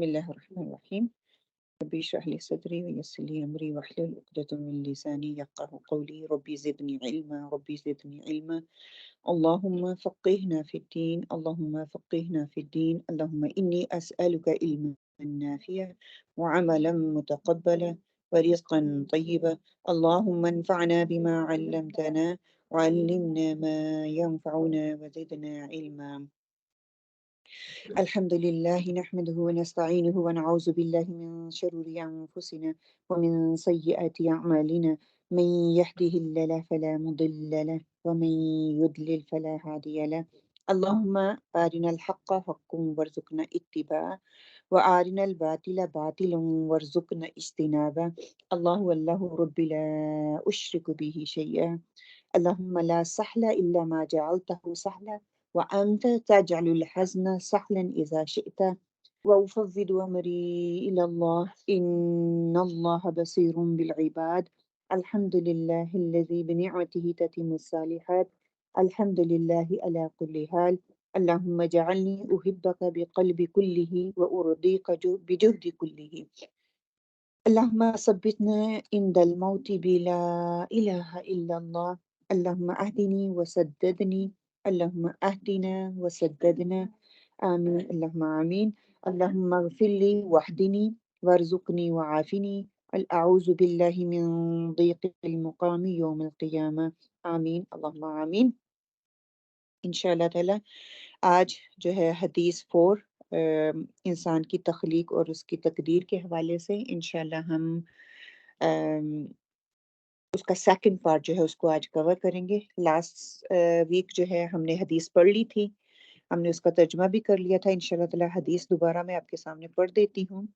بسم الله الرحمن الرحيم. ربي اشرح لي صدري ويسر لي أمري واحلل عقدة من لساني يفقهوا قولي. ربي زدني علما ربي زدني علما. اللهم فقهنا في الدين اللهم فقهنا في الدين. اللهم إني أسألك علما نافعا وعملا متقبلا ورزقا طيبا. اللهم انفعنا بما علمتنا وعلمنا ما ينفعنا وزدنا علما. الحمد لله نحمده ونستعينه ونعوذ بالله من شرور أنفسنا ومن سيئات أعمالنا. من يهده الله فلا مضل له ومن يضلل فلا هادي له. اللهم أرنا الحق حقا وارزقنا اتباعه وأرنا الباطل باطلا وارزقنا اجتنابه. الله رب لا أشرك به شيئا. اللهم لا سهل إلا ما جعلته سهلا وأنت تجعل الحزن سهلا إذا شئت. وأفوض أمري إلى الله إن الله بصير بالعباد. الحمد لله الذي بنعمته تتم الصالحات. الحمد لله على كل حال. اللهم اجعلني أحبك بقلب كله وأرضيك بجهد كله. اللهم ثبتنا عند الموت بلا إله إلا الله. اللهم أهدني وسددني. اللهم أهدنا وسددنا. آمين اللهم آمين. اللهم اغفر لي واهدني وارزقني وعافني. أعوذ بالله من ضيق المقام يوم القيامة. آمين اللهم آمين. انشاءاللہ تعالی آج جو ہے حدیث 4 انسان کی تخلیق اور اس کی تقدیر کے حوالے سے انشاءاللہ ہم اس کا سیکنڈ پارٹ جو ہے اس کو آج کور کریں گے۔ لاسٹ ویک جو ہے ہم نے حدیث پڑھ لی تھی، ہم نے اس کا ترجمہ بھی کر لیا تھا۔ انشاءاللہ تعالی حدیث دوبارہ میں آپ کے سامنے پڑھ دیتی ہوں۔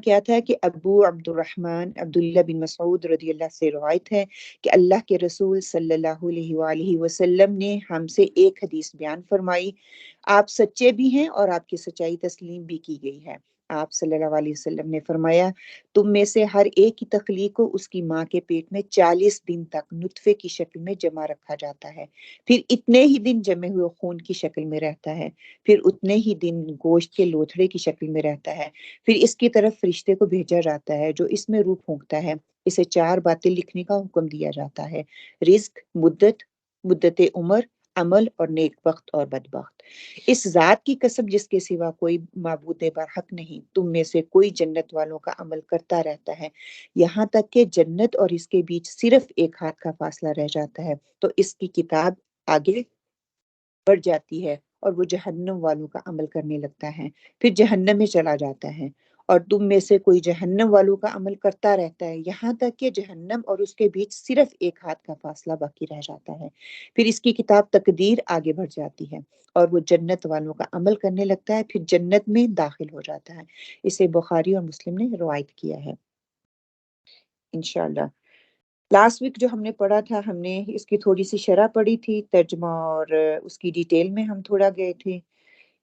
کیا تھا کہ ابو عبد الرحمن عبداللہ بن مسعود رضی اللہ سے روایت ہے کہ اللہ کے رسول صلی اللہ علیہ وآلہ وسلم نے ہم سے ایک حدیث بیان فرمائی۔ آپ سچے بھی ہیں اور آپ کی سچائی تسلیم بھی کی گئی ہے۔ آپ صلی اللہ علیہ وسلم نے فرمایا، تم میں سے ہر ایک کی تخلیق کو اس کی ماں کے پیٹ میں 40 دن تک نطفے کی شکل میں جمع رکھا جاتا ہے، پھر اتنے ہی دن جمے ہوئے خون کی شکل میں رہتا ہے، پھر اتنے ہی دن گوشت کے لوتھڑے کی شکل میں رہتا ہے، پھر اس کی طرف فرشتے کو بھیجا جاتا ہے جو اس میں روح پھونکتا ہے۔ اسے 4 باتیں لکھنے کا حکم دیا جاتا ہے: رزق، مدت عمر، عمل اور نیک بخت اور بدبخت۔ اس ذات کی قسم جس کے سوا کوئی معبود برحق نہیں، تم میں سے کوئی جنت والوں کا عمل کرتا رہتا ہے یہاں تک کہ جنت اور اس کے بیچ صرف ایک ہاتھ کا فاصلہ رہ جاتا ہے، تو اس کی کتاب آگے بڑھ جاتی ہے اور وہ جہنم والوں کا عمل کرنے لگتا ہے، پھر جہنم میں چلا جاتا ہے، اور تم میں سے کوئی جہنم والوں کا عمل کرتا رہتا ہے یہاں تک کہ جہنم اور اس کے بیچ صرف ایک ہاتھ کا فاصلہ باقی رہ جاتا ہے، پھر اس کی کتاب تقدیر آگے بڑھ جاتی ہے اور وہ جنت والوں کا عمل کرنے لگتا ہے، پھر جنت میں داخل ہو جاتا ہے۔ اسے بخاری اور مسلم نے روایت کیا ہے۔ انشاءاللہ لاسٹ ویک جو ہم نے پڑھا تھا، ہم نے اس کی تھوڑی سی شرح پڑھی تھی، ترجمہ اور اس کی ڈیٹیل میں ہم تھوڑا گئے تھے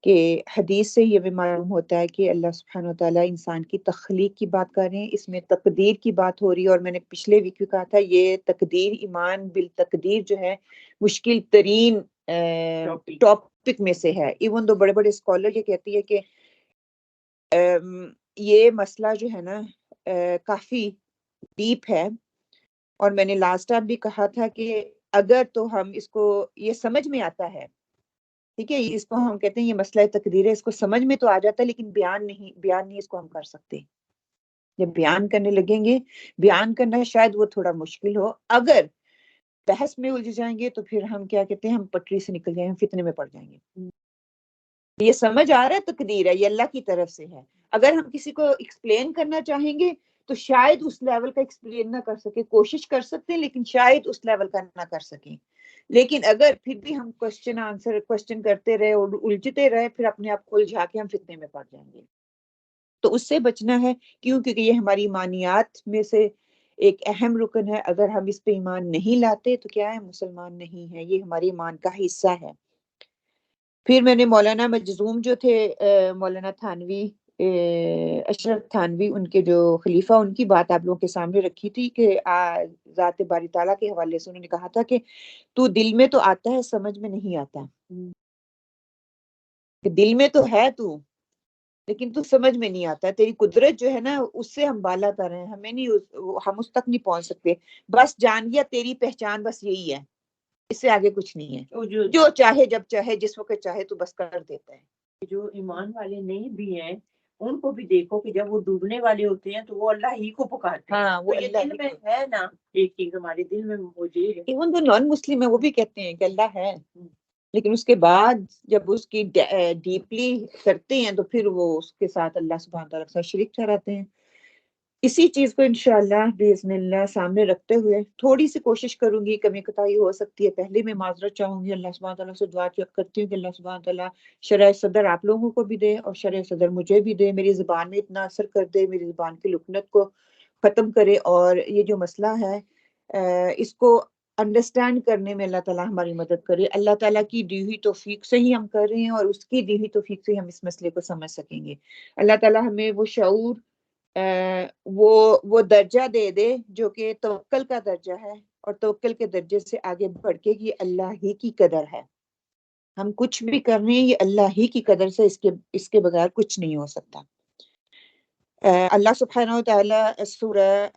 کہ حدیث سے یہ بھی معلوم ہوتا ہے کہ اللہ سبحانہ وتعالیٰ انسان کی تخلیق کی بات کر رہے ہیں، اس میں تقدیر کی بات ہو رہی ہے، اور میں نے پچھلے ویک بھی کہا تھا یہ تقدیر، ایمان بالتقدیر جو ہے مشکل ترین ٹاپک میں سے ہے، ایون دو بڑے بڑے اسکالر یہ کہتی ہے کہ یہ مسئلہ جو ہے نا کافی ڈیپ ہے، اور میں نے لاسٹ ٹائم بھی کہا تھا کہ اگر تو ہم اس کو یہ سمجھ میں آتا ہے، ٹھیک ہے، اس کو ہم کہتے ہیں یہ مسئلہ تقدیر ہے، اس کو سمجھ میں تو آ جاتا ہے لیکن بیان نہیں اس کو ہم کر سکتے، جب بیان کرنے لگیں گے بیان کرنا شاید وہ تھوڑا مشکل ہو، اگر بحث میں الجھ جائیں گے تو پھر ہم کیا کہتے ہیں، ہم پٹری سے نکل جائیں گے، فتنے میں پڑ جائیں گے۔ یہ سمجھ آ رہا ہے تقدیر ہے، یہ اللہ کی طرف سے ہے، اگر ہم کسی کو ایکسپلین کرنا چاہیں گے تو شاید اس لیول کا ایکسپلین نہ کر سکے، کوشش کر سکتے ہیں لیکن شاید اس لیول کا نہ کر سکیں، لیکن اگر پھر بھی ہم کوشچن کرتے رہے اور الجھتے رہے، پھر اپنے آپ کو الجھا کے ہم فتنے میں پڑ جائیں گے، تو اس سے بچنا ہے، کیونکہ یہ ہماری ایمانیات میں سے ایک اہم رکن ہے، اگر ہم اس پہ ایمان نہیں لاتے تو کیا ہے، مسلمان نہیں ہے، یہ ہماری ایمان کا حصہ ہے۔ پھر میں نے مولانا مجزوم جو تھے، مولانا تھانوی، اشرف تھانوی، ان کے جو خلیفہ، ان کی بات آپ لوگوں کے سامنے رکھی تھی کہ ذات باری تعالیٰ کے حوالے سے انہوں نے کہا تھا کہ تو دل میں تو آتا ہے، سمجھ میں نہیں آتا، کہ دل میں تو ہے تو، لیکن تو سمجھ میں نہیں آتا، تیری قدرت جو ہے نا اس سے ہم بالا تر ہیں، ہمیں نہیں ہم اس تک نہیں پہنچ سکتے، بس جان گیا تیری پہچان بس یہی ہے، اس سے آگے کچھ نہیں ہے، جو چاہے جب چاہے جس وقت چاہے تو بس کر دیتا ہے۔ جو ایمان والے نہیں بھی ہیں ان کو بھی دیکھو کہ جب وہ ڈوبنے والے ہوتے ہیں تو وہ اللہ ہی کو پکارتے ہیں، ہاں، وہ تو یہ اللہ دل میں ہے نا، ایک چیز ہمارے دل میں موجود ہے، ایون جو نان مسلم ہے وہ بھی کہتے ہیں کہ اللہ ہے، لیکن اس کے بعد جب اس کی ڈیپلی کرتے ہیں تو پھر وہ اس کے ساتھ اللہ سبحانہ تعالیٰ کے ساتھ شریک ٹھہراتے ہیں۔ اسی چیز کو انشاءاللہ باذن اللہ سامنے رکھتے ہوئے تھوڑی سی کوشش کروں گی، کمی کوتاہی ہو سکتی ہے، پہلے میں معذرت چاہوں گی، اللہ سبحانہ تعالیٰ سے دعا کرتی ہوں کہ اللہ سبحانہ تعالیٰ شرح صدر آپ لوگوں کو بھی دے اور شرح صدر مجھے بھی دے، میری زبان میں اتنا اثر کر دے، میری زبان کی لکنت کو ختم کرے، اور یہ جو مسئلہ ہے اس کو انڈرسٹینڈ کرنے میں اللہ تعالیٰ ہماری مدد کرے، اللہ تعالیٰ کی دی ہوئی توفیق سے ہی ہم کر رہے ہیں، اور اس کی دی ہوئی توفیق سے ہم اس مسئلے کو سمجھ سکیں گے، اللہ تعالیٰ ہمیں وہ شعور، وہ درجہ دے دے جو کہ توکل کا درجہ ہے، اور توکل کے درجے سے آگے بڑھ کے یہ اللہ ہی کی قدر ہے، ہم کچھ بھی کر رہے ہیں یہ اللہ ہی کی قدر سے، اس کے بغیر کچھ نہیں ہو سکتا۔ اللہ سبحانہ و تعالیٰ سورہ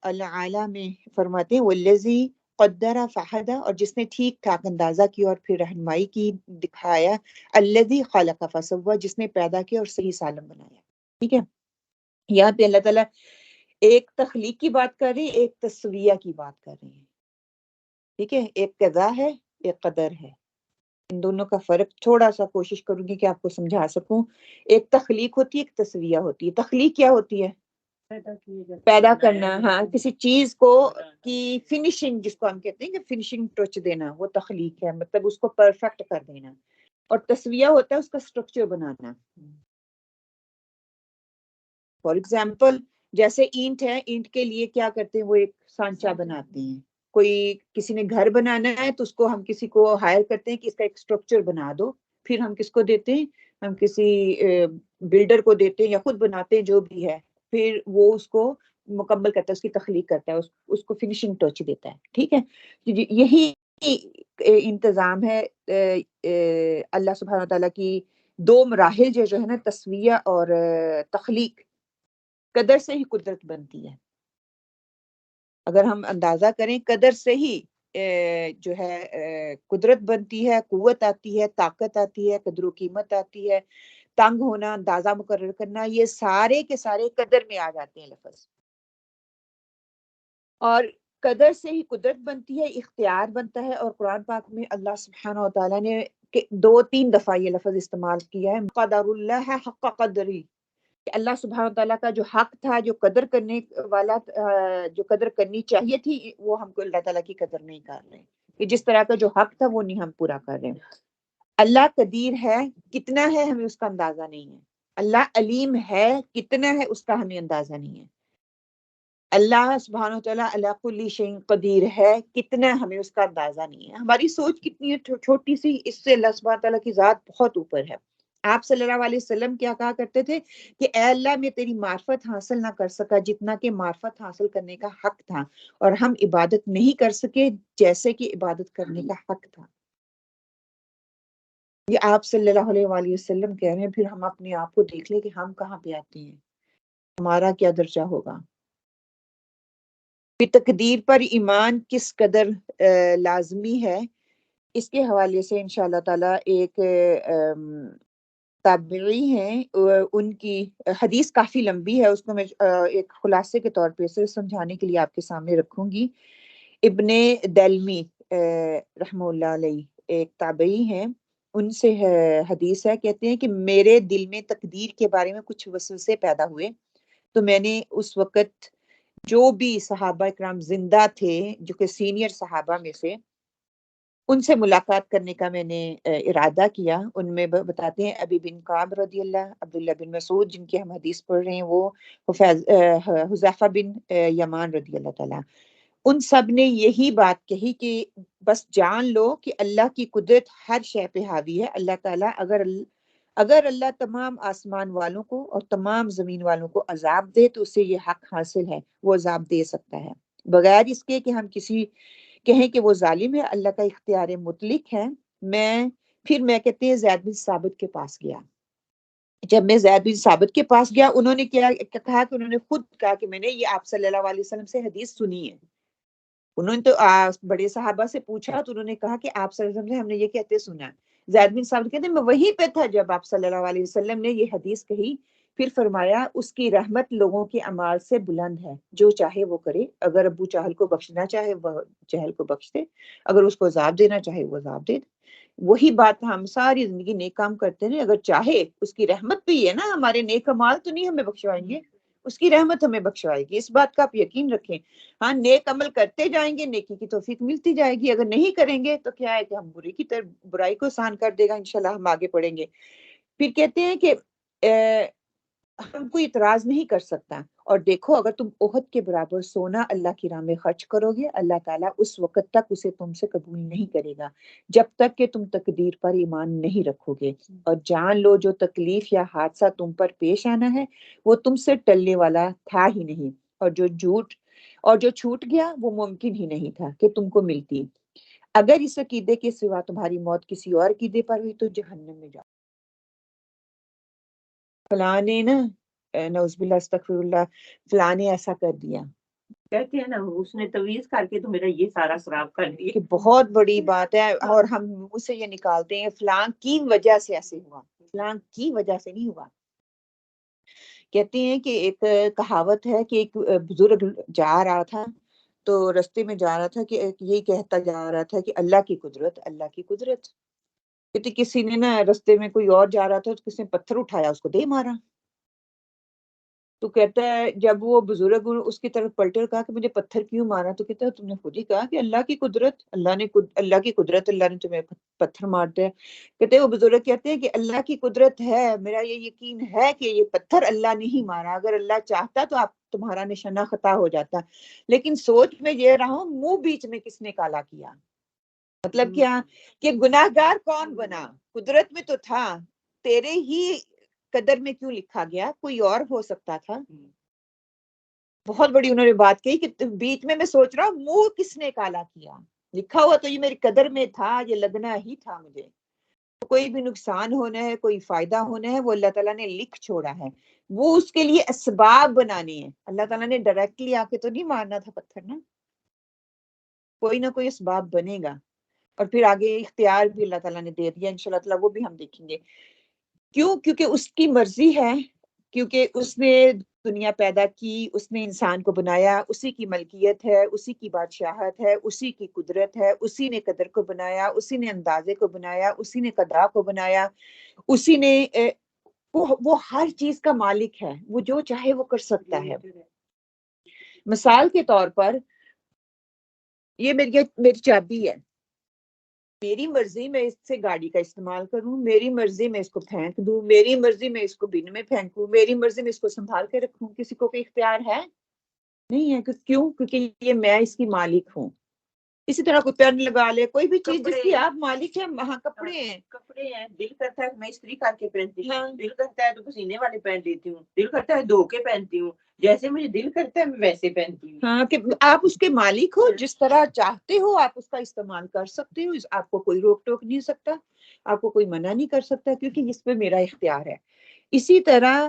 الاعلیٰ میں فرماتے ہیں والذی قدر فہدی، اور جس نے ٹھیک ٹھاک اندازہ کی اور پھر رہنمائی کی دکھایا، الذی خلق فسوی، جس نے پیدا کیا اور صحیح سالم بنایا، ٹھیک ہے، یہاں پہ اللہ تعالیٰ ایک تخلیق کی بات کر رہے ہیں، ایک تسویہ کی بات کر رہے ہیں، ٹھیک ہے، ایک قضا ہے ایک قدر ہے، ان دونوں کا فرق تھوڑا سا کوشش کروں گی کہ آپ کو سمجھا سکوں، ایک تخلیق ہوتی ہے ایک تسویہ ہوتی ہے، تخلیق کیا ہوتی ہے، پیدا کرنا، ہاں، کسی چیز کو کی فنیشنگ جس کو ہم کہتے ہیں کہ فنیشنگ ٹچ دینا، وہ تخلیق ہے، مطلب اس کو پرفیکٹ کر دینا، اور تسویہ ہوتا ہے اس کا سٹرکچر بنانا، فار ایگزامپل جیسے اینٹ ہے، اینٹ کے لیے کیا کرتے ہیں، وہ ایک سانچہ بناتے ہیں، کوئی کسی نے گھر بنانا ہے تو اس کو ہم کسی کو ہائر کرتے ہیں کہ اس کا ایک سٹرکچر بنا دو، پھر ہم کس کو دیتے ہیں، ہم کسی بلڈر کو دیتے ہیں یا خود بناتے ہیں جو بھی ہے، پھر وہ اس کو مکمل کرتا ہے، اس کی تخلیق کرتا ہے، اس کو فنیشنگ ٹچ دیتا ہے، ٹھیک ہے، یہی انتظام ہے اللہ سبحانہ تعالیٰ کی دو مراحل جو ہے نا، تسویہ اور تخلیق، قدر سے ہی قدرت بنتی ہے، اگر ہم اندازہ کریں قدر سے ہی جو ہے قدرت بنتی ہے، قوت آتی ہے، طاقت آتی ہے، قدر و قیمت آتی ہے، تنگ ہونا، اندازہ مقرر کرنا، یہ سارے کے سارے قدر میں آ جاتے ہیں لفظ، اور قدر سے ہی قدرت بنتی ہے، اختیار بنتا ہے، اور قرآن پاک میں اللہ سبحانہ و تعالیٰ نے 2-3 دفعہ یہ لفظ استعمال کیا ہے، قدر اللہ حق قدری، کہ اللہ سبحانہ و تعالیٰ کا جو حق تھا، جو قدر کرنے والا جو قدر کرنی چاہیے تھی، وہ ہم کو اللہ تعالیٰ کی قدر نہیں کر رہے، کہ جس طرح کا جو حق تھا وہ نہیں ہم پورا کر رہے ہیں۔ اللہ قدیر ہے، کتنا ہے ہمیں اس کا اندازہ نہیں ہے۔ اللہ علیم ہے، کتنا ہے اس کا ہمیں اندازہ نہیں ہے۔ اللہ سبحانہ وتعالیٰ علی کل شیء قدیر ہے، کتنا ہمیں اس کا اندازہ نہیں ہے۔ ہماری سوچ کتنی ہے چھوٹی سی، اس سے اللہ سبحانہ وتعالیٰ کی ذات بہت اوپر ہے۔ آپ صلی اللہ علیہ وسلم کیا کہا کرتے تھے کہ اے اللہ، میں تیری معرفت حاصل نہ کر سکا جتنا کہ معرفت حاصل کرنے کا حق تھا، اور ہم عبادت نہیں کر سکے جیسے کہ عبادت کرنے کا حق تھا۔ یہ آپ صلی اللہ علیہ وآلہ وسلم کہہ رہے ہیں، پھر ہم اپنے آپ کو دیکھ لیں کہ ہم کہاں پہ آتے ہیں، ہمارا کیا درجہ ہوگا۔ پھر تقدیر پر ایمان کس قدر لازمی ہے، اس کے حوالے سے انشاءاللہ تعالیٰ ایک تابعی ہیں، ان کی حدیث کافی لمبی ہے، اس کو میں ایک خلاصے کے طور پہ صرف سمجھانے کے لیے آپ کے سامنے رکھوں گی۔ ابن دلمی رحمہ اللہ علیہ ایک تابعی ہیں، ان سے حدیث ہے، کہتے ہیں کہ میرے دل میں تقدیر کے بارے میں کچھ وسوسے پیدا ہوئے، تو میں نے اس وقت جو بھی صحابہ اکرام زندہ تھے، جو کہ سینئر صحابہ میں سے، ان سے ملاقات کرنے کا میں نے ارادہ کیا۔ ان میں بتاتے ہیں ابی بن کعب رضی اللہ، عبداللہ بن مسعود جن کی ہم حدیث پڑھ رہے ہیں وہ، حذیفہ بن یمان رضی اللہ تعالیٰ، ان سب نے یہی بات کہی کہ بس جان لو کہ اللہ کی قدرت ہر شے پہ حاوی ہے۔ اللہ تعالیٰ اگر اللہ تمام آسمان والوں کو اور تمام زمین والوں کو عذاب دے تو اسے یہ حق حاصل ہے، وہ عذاب دے سکتا ہے، بغیر اس کے کہ ہم کسی کہیں کہ وہ ظالم ہے۔ اللہ کا اختیار مطلق ہے۔ پھر میں کہتے ہیں زید بن ثابت کے پاس گیا۔ جب میں زید بن ثابت کے پاس گیا، انہوں نے کیا کہا کہ انہوں نے خود کہا کہ میں نے یہ آپ صلی اللہ علیہ وسلم سے حدیث سنی ہے۔ انہوں نے تو بڑے صحابہ سے پوچھا تو انہوں نے کہا کہ آپ صلی اللہ علیہ وسلم سے ہم نے یہ کہتے سنا۔ زید بن ثابت کہتے ہیں میں وہیں پہ تھا جب آپ صلی اللہ علیہ وسلم نے یہ حدیث کہی، پھر فرمایا اس کی رحمت لوگوں کے اعمال سے بلند ہے، جو چاہے وہ کرے، اگر ابو جہل کو بخشنا چاہے وہ جہل کو بخش دے، اگر اس کو عذاب دینا چاہے وہ عذاب دے۔ وہی بات ہم ساری زندگی نیک کام کرتے ہیں، اگر چاہے اس کی رحمت بھی ہے نا، ہمارے نیک اعمال تو نہیں ہمیں بخشوائیں گے، اس کی رحمت ہمیں بخشوائے گی، اس بات کا آپ یقین رکھیں۔ ہاں نیک عمل کرتے جائیں گے، نیکی کی توفیق ملتی جائے گی، اگر نہیں کریں گے تو کیا ہے کہ ہم برائی کو آسان کر دے گا، انشاءاللہ ہم آگے پڑھیں گے۔ پھر کہتے ہیں کہ ہم کوئی اعتراض نہیں کر سکتا، اور دیکھو اگر تم احد کے برابر سونا اللہ کی راہ میں خرچ کرو گے، اللہ تعالیٰ اس وقت تک اسے تم سے قبول نہیں کرے گا جب تک کہ تم تقدیر پر ایمان نہیں رکھو گے، اور جان لو جو تکلیف یا حادثہ تم پر پیش آنا ہے وہ تم سے ٹلنے والا تھا ہی نہیں، اور جو چھوٹ گیا وہ ممکن ہی نہیں تھا کہ تم کو ملتی۔ اگر اس عقیدے کے سوا تمہاری موت کسی اور عقیدے پر ہوئی تو جہنم میں جاؤ۔ فلاں نے نا نعوذ باللہ استغفر اللہ، فلاں نے ایسا کر دیا، کہتے ہیں نا اس نے تویز کر کے تو میرا یہ سارا خراب کر دیا، کہ بہت بڑی بات ہے، اور ہم منہ سے یہ نکالتے ہیں فلاں کی وجہ سے ایسے ہوا، فلاں کی وجہ سے نہیں ہوا۔ کہتے ہیں کہ ایک کہاوت ہے کہ ایک بزرگ جا رہا تھا، تو رستے میں جا رہا تھا کہ یہی کہتا جا رہا تھا کہ اللہ کی قدرت، اللہ کی قدرت۔ کہتے کسی نے نا رستے میں کوئی اور جا رہا تھا، کسی نے پتھر اٹھایا اس کو دے مارا۔ تو کہتا ہے جب وہ بزرگ اس کی طرف پلٹے اور کہا کہ مجھے پتھر کیوں مارا، تو کہتا ہے تم نے خود ہی کہا کہ اللہ کی قدرت، اللہ کی قدرت، اللہ نے تمہیں پتھر مار دیا۔ کہتے ہیں وہ بزرگ کہتے ہیں کہ اللہ کی قدرت ہے، میرا یہ یقین ہے کہ یہ پتھر اللہ نے ہی مارا، اگر اللہ چاہتا تو آپ تمہارا نشانہ خطا ہو جاتا، لیکن سوچ میں یہ رہا ہوں منہ بیچ میں کس نے کالا کیا۔ مطلب کیا کہ گناہ گار کون بنا، قدرت میں تو تھا، تیرے ہی قدر میں کیوں لکھا گیا، کوئی اور ہو سکتا تھا۔ بہت بڑی انہوں نے بات کہی کہ بیچ میں سوچ رہا ہوں منہ کس نے کالا کیا، لکھا ہوا تو یہ میری قدر میں تھا، یہ لگنا ہی تھا مجھے۔ کوئی بھی نقصان ہونا ہے، کوئی فائدہ ہونا ہے، وہ اللہ تعالیٰ نے لکھ چھوڑا ہے، وہ اس کے لیے اسباب بنانے ہیں۔ اللہ تعالیٰ نے ڈائریکٹلی آ کے تو نہیں مارنا تھا پتھر نا، کوئی نہ کوئی اسباب بنے گا، اور پھر آگے اختیار بھی اللہ تعالیٰ نے دے دیا، انشاءاللہ تعالیٰ وہ بھی ہم دیکھیں گے۔ کیوں؟ کیونکہ اس کی مرضی ہے، کیونکہ اس نے دنیا پیدا کی، اس نے انسان کو بنایا، اسی کی ملکیت ہے، اسی کی بادشاہت ہے، اسی کی قدرت ہے، اسی نے قدر کو بنایا، اسی نے اندازے کو بنایا، اسی نے قضا کو بنایا، اسی نے وہ ہر چیز کا مالک ہے، وہ جو چاہے وہ کر سکتا ہے۔ مثال کے طور پر یہ میری چابی ہے، میری مرضی میں اس سے گاڑی کا استعمال کروں، میری مرضی میں اس کو پھینک دوں، میری مرضی میں اس کو بن میں پھینکوں، میری مرضی میں اس کو سنبھال کے رکھوں، کسی کو کوئی اختیار ہے؟ نہیں ہے۔ کیوں؟ کیونکہ یہ میں اس کی مالک ہوں۔ اسی طرح کوئی پین لگا لے، کوئی بھی چیز جس کی آپ مالک ہیں، وہاں کپڑے ہیں، دل کرتا ہے میں استری کر کے پہنتی ہوں، دل کرتا ہے تو پسینے والے پہن لیتی ہوں، دل کرتا ہے دھو کے پہنتی ہوں، جیسے مجھے دل کرتا ہے میں ویسے پہنتی ہوں۔ ہاں، کہ آپ اس کے مالک ہو، جس طرح چاہتے ہو آپ اس کا استعمال کر سکتے ہو، آپ کو کوئی روک ٹوک نہیں سکتا، آپ کو کوئی منع نہیں کر سکتا، کیونکہ اس پہ میرا اختیار ہے۔ اسی طرح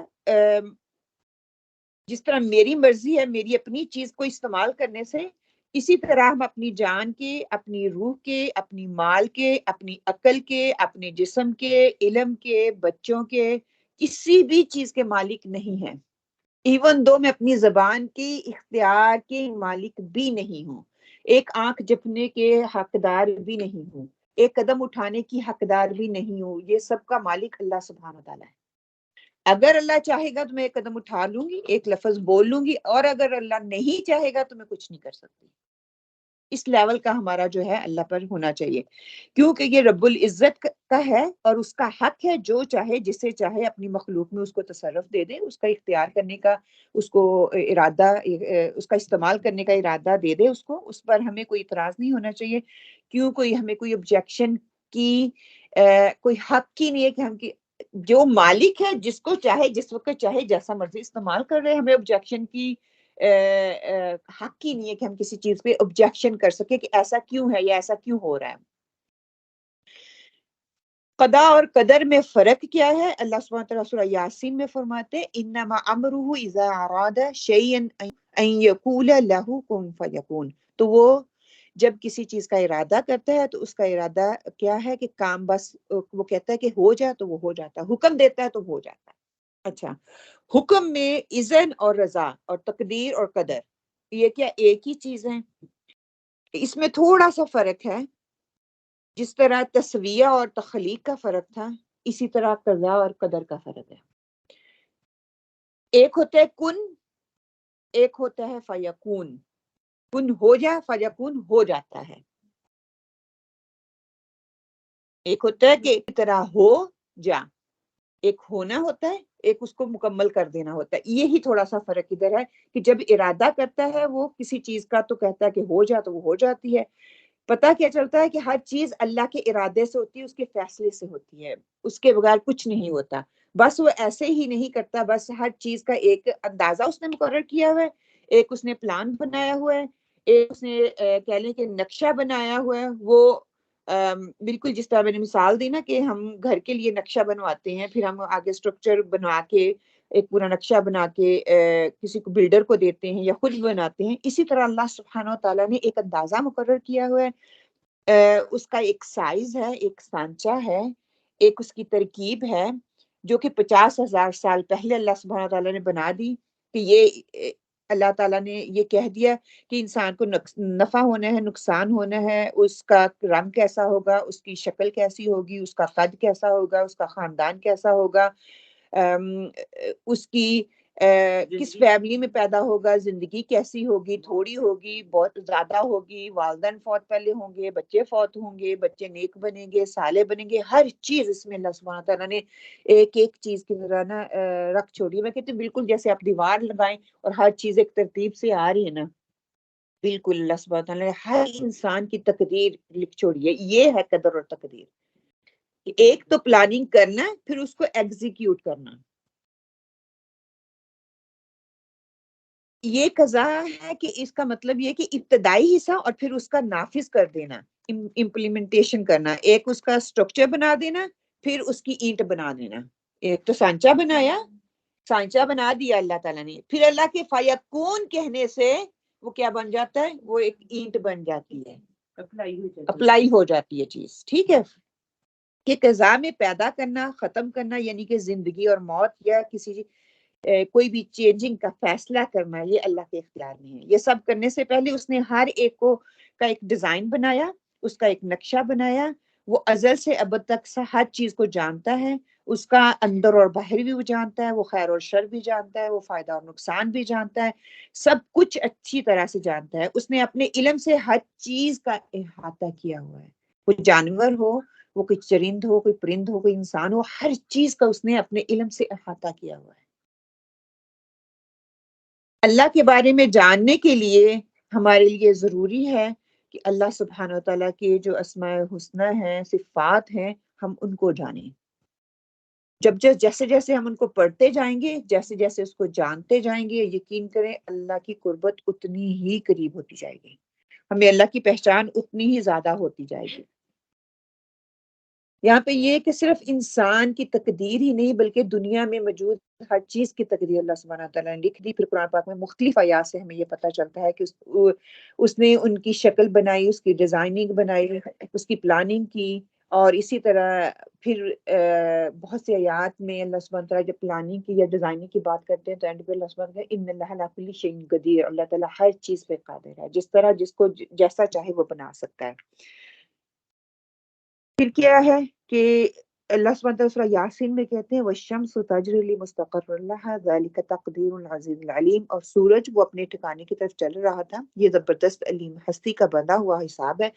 جس طرح میری مرضی ہے میری اپنی چیز کو استعمال کرنے سے، اسی طرح ہم اپنی جان کے، اپنی روح کے، اپنی مال کے، اپنی عقل کے، اپنے جسم کے، علم کے، بچوں کے، کسی بھی چیز کے مالک نہیں ہیں۔ ایون دو میں اپنی زبان کی اختیار کے مالک بھی نہیں ہوں، ایک آنکھ جھپکنے کے حقدار بھی نہیں ہوں، ایک قدم اٹھانے کی حقدار بھی نہیں ہوں۔ یہ سب کا مالک اللہ سبحانہ وتعالیٰ ہے۔ اگر اللہ چاہے گا تو میں ایک قدم اٹھا لوں گی، ایک لفظ بول لوں گی، اور اگر اللہ نہیں چاہے گا تو میں کچھ نہیں کر سکتی۔ اس لیول کا ہمارا جو ہے اللہ پر ہونا چاہیے، کیونکہ یہ رب العزت کا ہے اور اس کا حق ہے، جو چاہے جسے چاہے اپنی مخلوق میں اس کو تصرف دے دے، اس کا اختیار کرنے کا، اس کو ارادہ، اس کا استعمال کرنے کا ارادہ دے دے اس کو۔ اس پر ہمیں کوئی اعتراض نہیں ہونا چاہیے، کیوں ہمیں کوئی objection کی کوئی حق ہی نہیں ہے کہ ہم کی جو مالک ہے جس کو چاہے جس وقت چاہے جیسا مرضی استعمال کر رہے ہیں، ہمیں objection کی حق ہی نہیں ہے کہ ہم کسی چیز پہ objection کر سکیں کہ ایسا کیوں ہے یا ایسا کیوں ہو رہا ہے۔ قضا اور قدر میں فرق کیا ہے؟ اللہ سبحانہ وتعالیٰ سورہ یاسین میں فرماتے ہیں انما امرہ اذا اراد شیئا ان یقول لہ کن فیکون۔ تو وہ جب کسی چیز کا ارادہ کرتا ہے تو اس کا ارادہ کیا ہے کہ کام بس وہ کہتا ہے کہ ہو جا تو وہ ہو جاتا ہے، حکم دیتا ہے تو ہو جاتا ہے۔ اچھا، حکم میں اذن اور رضا اور تقدیر اور قدر، یہ کیا ایک ہی چیز ہے؟ اس میں تھوڑا سا فرق ہے۔ جس طرح تسویہ اور تخلیق کا فرق تھا، اسی طرح قضا اور قدر کا فرق ہے۔ ایک ہوتا ہے کن، ایک ہوتا ہے فیکون۔ کن ہو جا، فیکون ہو جاتا ہے۔ ایک ہوتا ہے کہ اس طرح ہو جا، ایک ہونا ہوتا ہے، ایک اس کو مکمل کر دینا ہوتا ہے۔ یہی تھوڑا سا فرق ادھر ہے کہ جب ارادہ کرتا ہے وہ کسی چیز کا تو کہتا ہے کہ ہو جا تو وہ ہو جاتی ہے۔ پتہ کیا چلتا ہے کہ ہر چیز اللہ کے ارادے سے ہوتی ہے، اس کے فیصلے سے ہوتی ہے، اس کے بغیر کچھ نہیں ہوتا۔ بس وہ ایسے ہی نہیں کرتا، بس ہر چیز کا ایک اندازہ اس نے مقرر کیا ہوا ہے، ایک اس نے پلان بنایا ہوا ہے، ایک اس نے کہہ لیں کہ نقشہ بنایا ہوا ہے۔ وہ بالکل جس طرح میں نے مثال دی نا کہ ہم گھر کے لیے نقشہ بنواتے ہیں، پھر ہم آگے اسٹرکچر بنا کے ایک پورا نقشہ بنا کے کسی کو بلڈر کو دیتے ہیں یا خود بناتے ہیں، اسی طرح اللہ سبحانہ وتعالیٰ نے ایک اندازہ مقرر کیا ہوا ہے، اس کا ایک سائز ہے، ایک سانچہ ہے، ایک اس کی ترکیب ہے، جو کہ 50,000 سال پہلے اللہ سبحانہ وتعالیٰ نے بنا دی کہ یہ اللہ تعالیٰ نے یہ کہہ دیا کہ انسان کو نفع ہونا ہے، نقصان ہونا ہے، اس کا رنگ کیسا ہوگا، اس کی شکل کیسی ہوگی، اس کا قد کیسا ہوگا، اس کا خاندان کیسا ہوگا، اس کی کس فیملی میں پیدا ہوگا، زندگی کیسی ہوگی، تھوڑی ہوگی، بہت زیادہ ہوگی، والدین فوت پہلے ہوں گے، بچے فوت ہوں گے، بچے نیک بنیں گے، صالح بنیں گے، ہر چیز اس میں اللہ سبحانہ تعالیٰ نے ایک ایک چیز کی طرح نا رکھ چھوڑی ہے۔ میں کہتی ہوں بالکل جیسے آپ دیوار لگائیں اور ہر چیز ایک ترتیب سے آ رہی ہے نا، بالکل اللہ سبحانہ تعالیٰ نے ہر انسان کی تقدیر لکھ چھوڑی ہے۔ یہ ہے قدر اور تقدیر۔ ایک تو پلاننگ کرنا، پھر اس کو ایگزیکیوٹ کرنا۔ یہ قضا ہے کہ اس کا مطلب یہ کہ ابتدائی حصہ اور پھر اس کا نافذ کر دینا، امپلیمنٹیشن کرنا، ایک اس کا سٹرکچر بنا دینا، پھر اس کی اینٹ بنا دینا۔ ایک تو سانچہ بنایا، سانچہ بنا دیا اللہ تعالیٰ نے، پھر اللہ کے فیکون کہنے سے وہ کیا بن جاتا ہے؟ وہ ایک اینٹ بن جاتی ہے، اپلائی ہو جاتی ہے چیز۔ ٹھیک ہے کہ قضا میں پیدا کرنا، ختم کرنا، یعنی کہ زندگی اور موت یا کسی کوئی بھی چینجنگ کا فیصلہ کرنا یہ اللہ کے اختیار میں ہے. یہ سب کرنے سے پہلے اس نے ہر ایک کو کا ایک ڈیزائن بنایا، اس کا ایک نقشہ بنایا. وہ ازل سے ابد تک ہر چیز کو جانتا ہے، اس کا اندر اور باہر بھی وہ جانتا ہے، وہ خیر اور شر بھی جانتا ہے، وہ فائدہ اور نقصان بھی جانتا ہے، سب کچھ اچھی طرح سے جانتا ہے. اس نے اپنے علم سے ہر چیز کا احاطہ کیا ہوا ہے. کوئی جانور ہو، وہ کوئی چرند ہو، کوئی پرند ہو، کوئی انسان ہو، ہر چیز کا اس نے اپنے علم سے احاطہ کیا ہوا ہے. اللہ کے بارے میں جاننے کے لیے ہمارے لیے ضروری ہے کہ اللہ سبحانہ و تعالیٰ کے جو اسماء الحسنی ہیں، صفات ہیں، ہم ان کو جانیں. جیسے جیسے ہم ان کو پڑھتے جائیں گے، جیسے جیسے اس کو جانتے جائیں گے، یقین کریں اللہ کی قربت اتنی ہی قریب ہوتی جائے گی، ہمیں اللہ کی پہچان اتنی ہی زیادہ ہوتی جائے گی. یہاں پہ یہ کہ صرف انسان کی تقدیر ہی نہیں بلکہ دنیا میں موجود ہر چیز کی تقدیر اللہ سبحانہ تعالیٰ نے لکھ دی. پھر قرآن پاک میں مختلف آیات سے ہمیں یہ پتہ چلتا ہے کہ اس نے ان کی شکل بنائی، اس کی ڈیزائننگ بنائی، اس کی پلاننگ کی. اور اسی طرح پھر بہت سی آیات میں اللہ سبحانہ تعالیٰ جب پلاننگ کی یا ڈیزائننگ کی بات کرتے ہیں تو اینڈ پہ اللہ سبحانہ تعالیٰ ان اللہ علی کل شیء قدیر، اللہ تعالیٰ ہر چیز پہ قادر ہے، جس طرح جس کو جیسا چاہے وہ بنا سکتا ہے. پھر کیا ہے کہ اللہ سبحانہ وتعالیٰ سورہ یاسین میں کہتے ہیں وَالشَّمْسُ تَجْرِی لِمُسْتَقَرٍّ لَہَا ذَلِکَ تَقْدِیرُ الْعَزِیزِ الْعَلِیم. اور سورج وہ اپنے ٹھکانے کی طرف چل رہا تھا. یہ زبردست علیم ہستی کا بندہ ہوا حساب ہے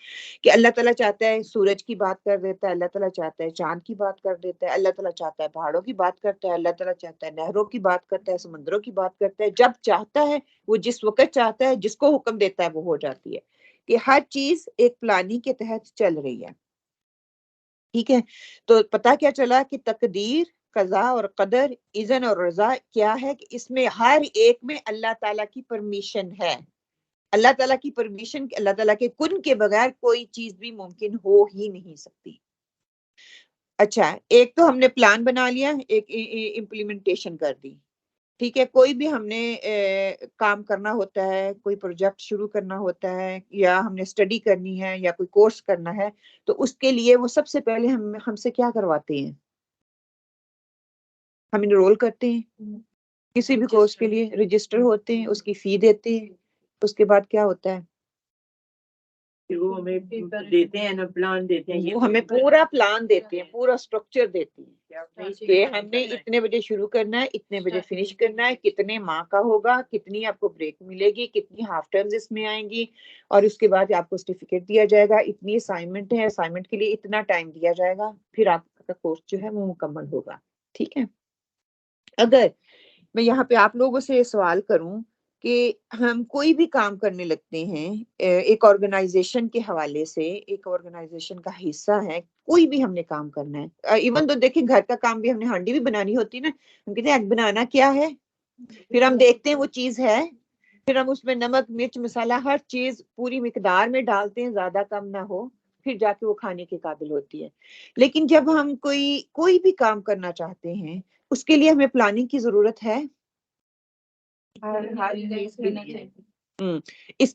کہ اللہ تعالیٰ چاہتا ہے سورج کی بات کر دیتا ہے، اللہ تعالیٰ چاہتا ہے چاند کی بات کر دیتا ہے، اللہ تعالیٰ چاہتا ہے پہاڑوں کی بات کرتا ہے، اللہ تعالیٰ چاہتا ہے نہروں کی بات کرتا ہے، سمندروں کی بات کرتا ہے. جب چاہتا ہے وہ جس وقت چاہتا ہے، جس کو حکم دیتا ہے وہ ہو جاتی ہے. کہ ہر چیز ایک پلاننگ کے تحت چل رہی ہے. ٹھیک ہے، تو پتا کیا چلا کہ تقدیر، قضاء اور قدر، اذن اور رضا کیا ہے کہ اس میں ہر ایک میں اللہ تعالیٰ کی پرمیشن ہے. اللہ تعالیٰ کی پرمیشن، اللہ تعالیٰ کے کن کے بغیر کوئی چیز بھی ممکن ہو ہی نہیں سکتی. اچھا، ایک تو ہم نے پلان بنا لیا، ایک امپلیمنٹیشن کر دی. ٹھیک ہے، کوئی بھی ہم نے کام کرنا ہوتا ہے، کوئی پروجیکٹ شروع کرنا ہوتا ہے، یا ہم نے اسٹڈی کرنی ہے یا کوئی کورس کرنا ہے، تو اس کے لیے وہ سب سے پہلے ہم سے کیا کرواتے ہیں؟ ہم انرول کرتے ہیں کسی بھی کورس کے لیے، رجسٹر ہوتے ہیں، اس کی فی دیتے ہیں. اس کے بعد کیا ہوتا ہے؟ وہ ہمیں دیتے ہیں نا، پلان دیتے ہیں، وہ ہمیں پورا پلان دیتے ہیں، پورا اسٹرکچر دیتے ہیں کہ ہم نے اتنے بجے شروع کرنا ہے، اتنے بجے فنش کرنا ہے، کتنے ماہ کا ہوگا، کتنی آپ کو بریک ملے گی، کتنی ہاف ٹرمز اس میں آئیں گی، اور اس کے بعد آپ کو سرٹیفکیٹ دیا جائے گا، اتنی اسائنمنٹ ہے، اسائنمنٹ کے لیے اتنا ٹائم دیا جائے گا، پھر آپ کا کورس جو ہے وہ مکمل ہوگا. ٹھیک ہے. اگر میں یہاں پہ آپ لوگوں سے سوال کروں کہ ہم کوئی بھی کام کرنے لگتے ہیں ایک آرگنائزیشن کے حوالے سے، ایک آرگنائزیشن کا حصہ ہے، کوئی بھی ہم نے کام کرنا ہے، ایون تو دیکھیں گھر کا کام بھی ہم نے ہانڈی بھی بنانی ہوتی ہے نا، ہم کہتے ہیں ایگ بنانا کیا ہے، پھر ہم دیکھتے ہیں وہ چیز ہے، پھر ہم اس میں نمک مرچ مسالہ ہر چیز پوری مقدار میں ڈالتے ہیں، زیادہ کم نہ ہو، پھر جا کے وہ کھانے کے قابل ہوتی ہے. لیکن جب ہم کوئی بھی کام کرنا چاہتے ہیں اس کے لیے ہمیں پلاننگ کی ضرورت ہے. اس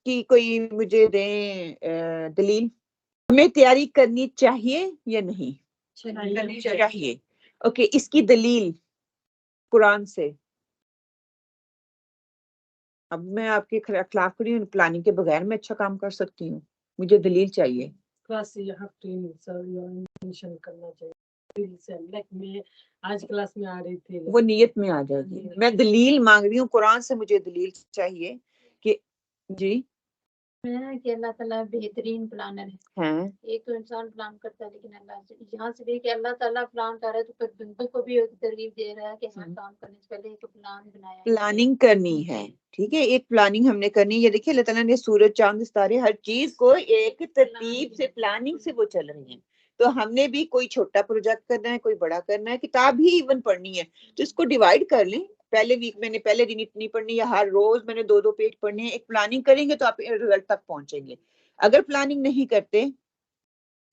کی کوئی مجھے دیں دلیل. ہمیں تیاری کرنی چاہیے یا نہیں؟ چاہیے. اوکے، اس کی دلیل قرآن سے. اب میں آپ کے خلاف کری ہوں، پلاننگ کے بغیر میں اچھا کام کر سکتی ہوں، مجھے دلیل چاہیے. آج کلاس میں آ رہی تھی، وہ نیت میں آ جائے گی. میں دلیل مانگ رہی ہوں، قرآن سے مجھے دلیل چاہیے کہ جی کہ اللہ تعالیٰ بہترین پلانر ہے. ہاں، ایک تو انسان پلان کرتا ہے لیکن اللہ سے یہاں سے کہ اللہ تعالیٰ پلان کر رہا ہے تو پھر بندوں کو بھی ایک ترغیب دے رہا ہے کہ ہر کام کرنے سے پہلے ایک پلان بنایا ہے، پلاننگ کرنی ہے. ٹھیک ہے، ایک پلاننگ ہم نے کرنی ہے. یہ دیکھیے اللہ تعالیٰ نے سورج چاند ستارے ہر چیز کو ایک ترتیب سے پلاننگ سے وہ چل رہی ہیں. تو ہم نے بھی کوئی چھوٹا پروجیکٹ کرنا ہے، کوئی بڑا کرنا ہے، کتاب ہی ایون پڑھنی ہے تو اس کو ڈیوائڈ کر لیں. پہلے ویک میں نے پہلے دن اتنی پڑھنی ہے، ہر روز میں نے 2 پیج پڑھنے ہیں. ایک پلاننگ کریں گے تو آپ رزلٹ تک پہنچیں گے. اگر پلاننگ نہیں کرتے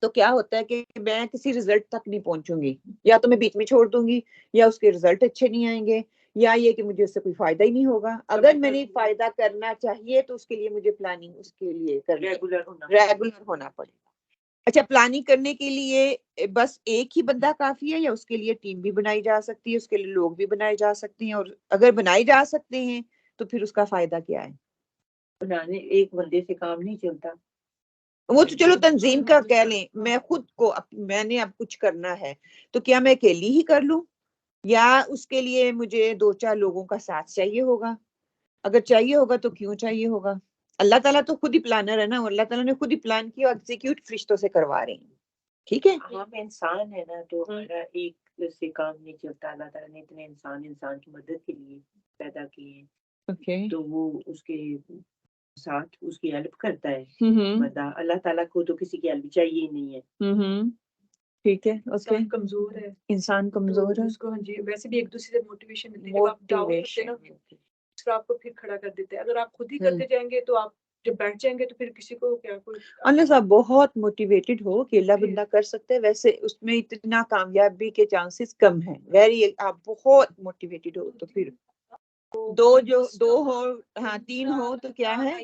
تو کیا ہوتا ہے کہ میں کسی رزلٹ تک نہیں پہنچوں گی، یا تو میں بیچ میں چھوڑ دوں گی، یا اس کے رزلٹ اچھے نہیں آئیں گے، یا یہ کہ مجھے اس سے کوئی فائدہ ہی نہیں ہوگا. اگر میں نے فائدہ کرنا چاہیے تو اس کے لیے مجھے پلاننگ اس کے لیے ریگولر ہونا پڑے گا. اچھا پلاننگ کرنے کے لیے بس ایک ہی بندہ کافی ہے یا اس کے لیے ٹیم بھی بنائی جا سکتی ہے، اس کے لیے لوگ بھی بنائے جا سکتے ہیں؟ اور اگر بنائی جا سکتے ہیں تو پھر اس کا فائدہ کیا ہے؟ بنانے ایک بندے سے کام نہیں چلتا. وہ تو چلو تنظیم کا کہہ لیں، میں خود کو میں نے اب کچھ کرنا ہے تو کیا میں اکیلی ہی کر لوں یا اس کے لیے مجھے 2-4 لوگوں کا ساتھ چاہیے ہوگا؟ اگر چاہیے ہوگا تو کیوں چاہیے ہوگا؟ اللہ تعالیٰ تو خود ہی پلانر ہے نا، اللہ تعالیٰ نے خود ہی پلان کیا اور ایگزیکیوٹ فرشتوں سے کروا رہے ہیں. ٹھیک ہے، ہم انسان ہے نا، تو ہمارا ایک سے کام نہیں چلتا. اللہ تعالیٰ نے اتنے انسان کی مدد کے لیے پیدا کیے ہیں، اوکے، تو وہ اس کے ساتھ اس کی ہیلپ کرتا ہے بندہ. اللہ تعالیٰ کو تو کسی کی ہیلپ چاہیے ہی نہیں ہے. ٹھیک ہے، انسان کمزور ہے، انسان کمزور تو ہے، اس کو ہاں جی ویسے بھی ایک دوسرے سے موٹیویشن ملتی ہے. جب آپ ڈاؤن ہوتے ہیں نا پھر آپ کو پھر کھڑا کر دیتے ہیں. اگر آپ خود ہی کرتے جائیں گے تو آپ جب بیٹھ جائیں گے تو پھر کسی کو کیا کوئی اللہ صاحب بہت موٹیویٹڈ ہو کہ اللہ بندہ کر سکتے ہیں، ویسے اس میں اتنا کامیابی کے چانسز کم ہیں. ویری آپ بہت موٹیویٹڈ ہو تو پھر دو ہو، ہاں 3 ہو تو کیا ہے،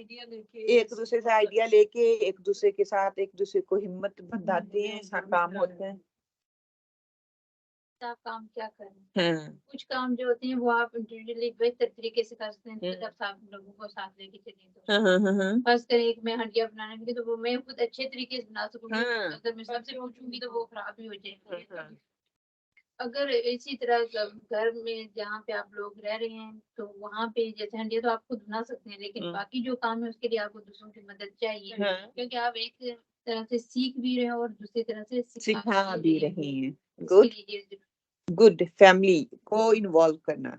ایک دوسرے سے آئیڈیا لے کے ایک دوسرے کے ساتھ ایک دوسرے کو ہمت بندھاتے ہیں، کام ہوتے ہیں. آپ کام کیا کریں، کچھ کام جو ہوتے ہیں وہ آپ انڈیویجولی بہتر طریقے سے کر سکتے ہیں. جب آپ لوگوں کو ساتھ لے کے چلیں تو فرض کریں ایک میں ہنڈیا بنانے لگی تو وہ میں خود اچھے طریقے سے بنا سکوں گی. اگر میں سب سے پوچھوں گی تو وہ خراب ہی ہو جائے گی. اگر اسی طرح گھر میں جہاں پہ آپ لوگ رہ رہے ہیں تو وہاں پہ جیسے ہنڈیا تو آپ خود بنا سکتے ہیں، لیکن باقی جو کام ہے اس کے لیے آپ کو دوسروں کی مدد چاہیے، کیونکہ آپ ایک طرح سے سیکھ بھی رہے ہیں اور دوسری طرح سے سکھا بھی رہے ہیں. گڈ گڈ فیملی کو انوالو کرنا.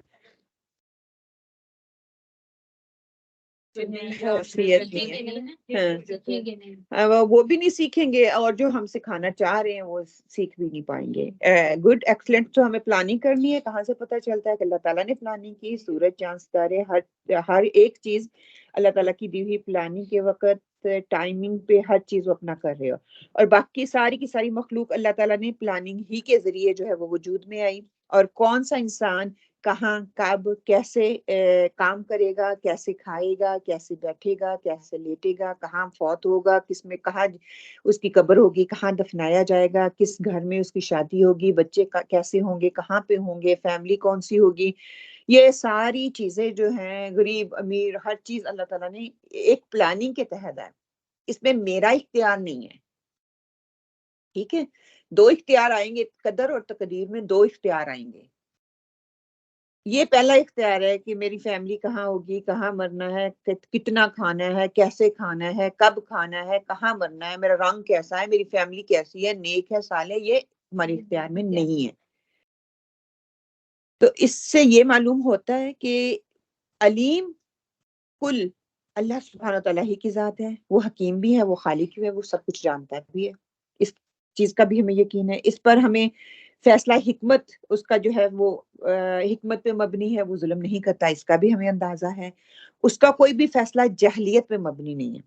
وہ بھی نہیں سیکھیں گے اور جو ہم سکھانا چاہ رہے ہیں وہ سیکھ بھی نہیں پائیں گے. Good excellent. تو ہمیں پلاننگ کرنی ہے. کہاں سے پتہ چلتا ہے کہ اللہ تعالیٰ نے پلاننگ کی؟ سورج چاند ستارے ہر ایک چیز اللہ تعالیٰ کی دی ہوئی پلاننگ کے وقت ٹائمنگ پہ ہر چیز وہ اپنا کر رہے ہو. اور باقی ساری کی ساری مخلوق اللہ تعالیٰ نے پلاننگ ہی کے ذریعے جو ہے وہ وجود میں آئی. اور کون سا انسان کہاں کب کیسے کام کرے گا، کیسے کھائے گا، کیسے بیٹھے گا، کیسے لیٹے گا، کہاں فوت ہوگا، کس میں کہاں اس کی قبر ہوگی، کہاں دفنایا جائے گا، کس گھر میں اس کی شادی ہوگی، بچے کیسے ہوں گے، کہاں پہ ہوں گے، فیملی کون سی ہوگی، یہ ساری چیزیں جو ہیں غریب امیر ہر چیز اللہ تعالیٰ نے ایک پلاننگ کے تحت ہے. اس میں میرا اختیار نہیں ہے. ٹھیک ہے، 2 اختیار آئیں گے، قدر اور تقدیر میں 2 اختیار آئیں گے. یہ پہلا اختیار ہے کہ میری فیملی کہاں ہوگی، کہاں مرنا ہے، کتنا کھانا ہے، کیسے کھانا ہے، کب کھانا ہے، کہاں مرنا ہے، میرا رنگ کیسا ہے، میری فیملی کیسی ہے، نیک ہے صالح، یہ ہمارے اختیار میں نہیں ہے. تو اس سے یہ معلوم ہوتا ہے کہ علیم کل اللہ سبحانہ تعالیٰ ہی کی ذات ہے. وہ حکیم بھی ہے، وہ خالق بھی ہے، وہ سب کچھ جانتا بھی ہے. اس چیز کا بھی ہمیں یقین ہے. اس پر ہمیں فیصلہ حکمت اس کا جو ہے وہ حکمت پہ مبنی ہے، وہ ظلم نہیں کرتا، اس کا بھی ہمیں اندازہ ہے. اس کا کوئی بھی فیصلہ جہلیت پہ مبنی نہیں ہے.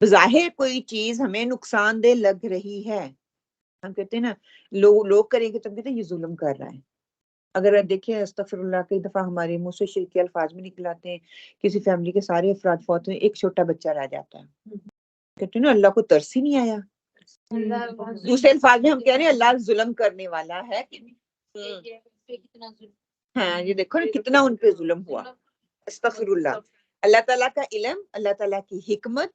بظاہر کوئی چیز ہمیں نقصان دہ لگ رہی ہے، ہم کہتے ہیں نا لوگ کریں گے تو ہم کہتے ہیں یہ ظلم کر رہا ہے. اگر دیکھیں استغفر اللہ کئی دفعہ ہمارے منہ سے شرکی الفاظ میں نکل آتے ہیں، کسی فیملی کے سارے افراد فوت ہوئے، ایک چھوٹا بچہ رہ جاتا ہے، کہتے ہیں نا اللہ کو ترس ہی نہیں آیا. دوسرے الفاظ میں ہم کہہ رہے ہیں اللہ ظلم کرنے والا ہے. ہاں یہ دیکھو نا کتنا ان پہ ظلم ہوا. استغفر اللہ. اللہ تعالیٰ کا علم، اللہ تعالیٰ کی حکمت،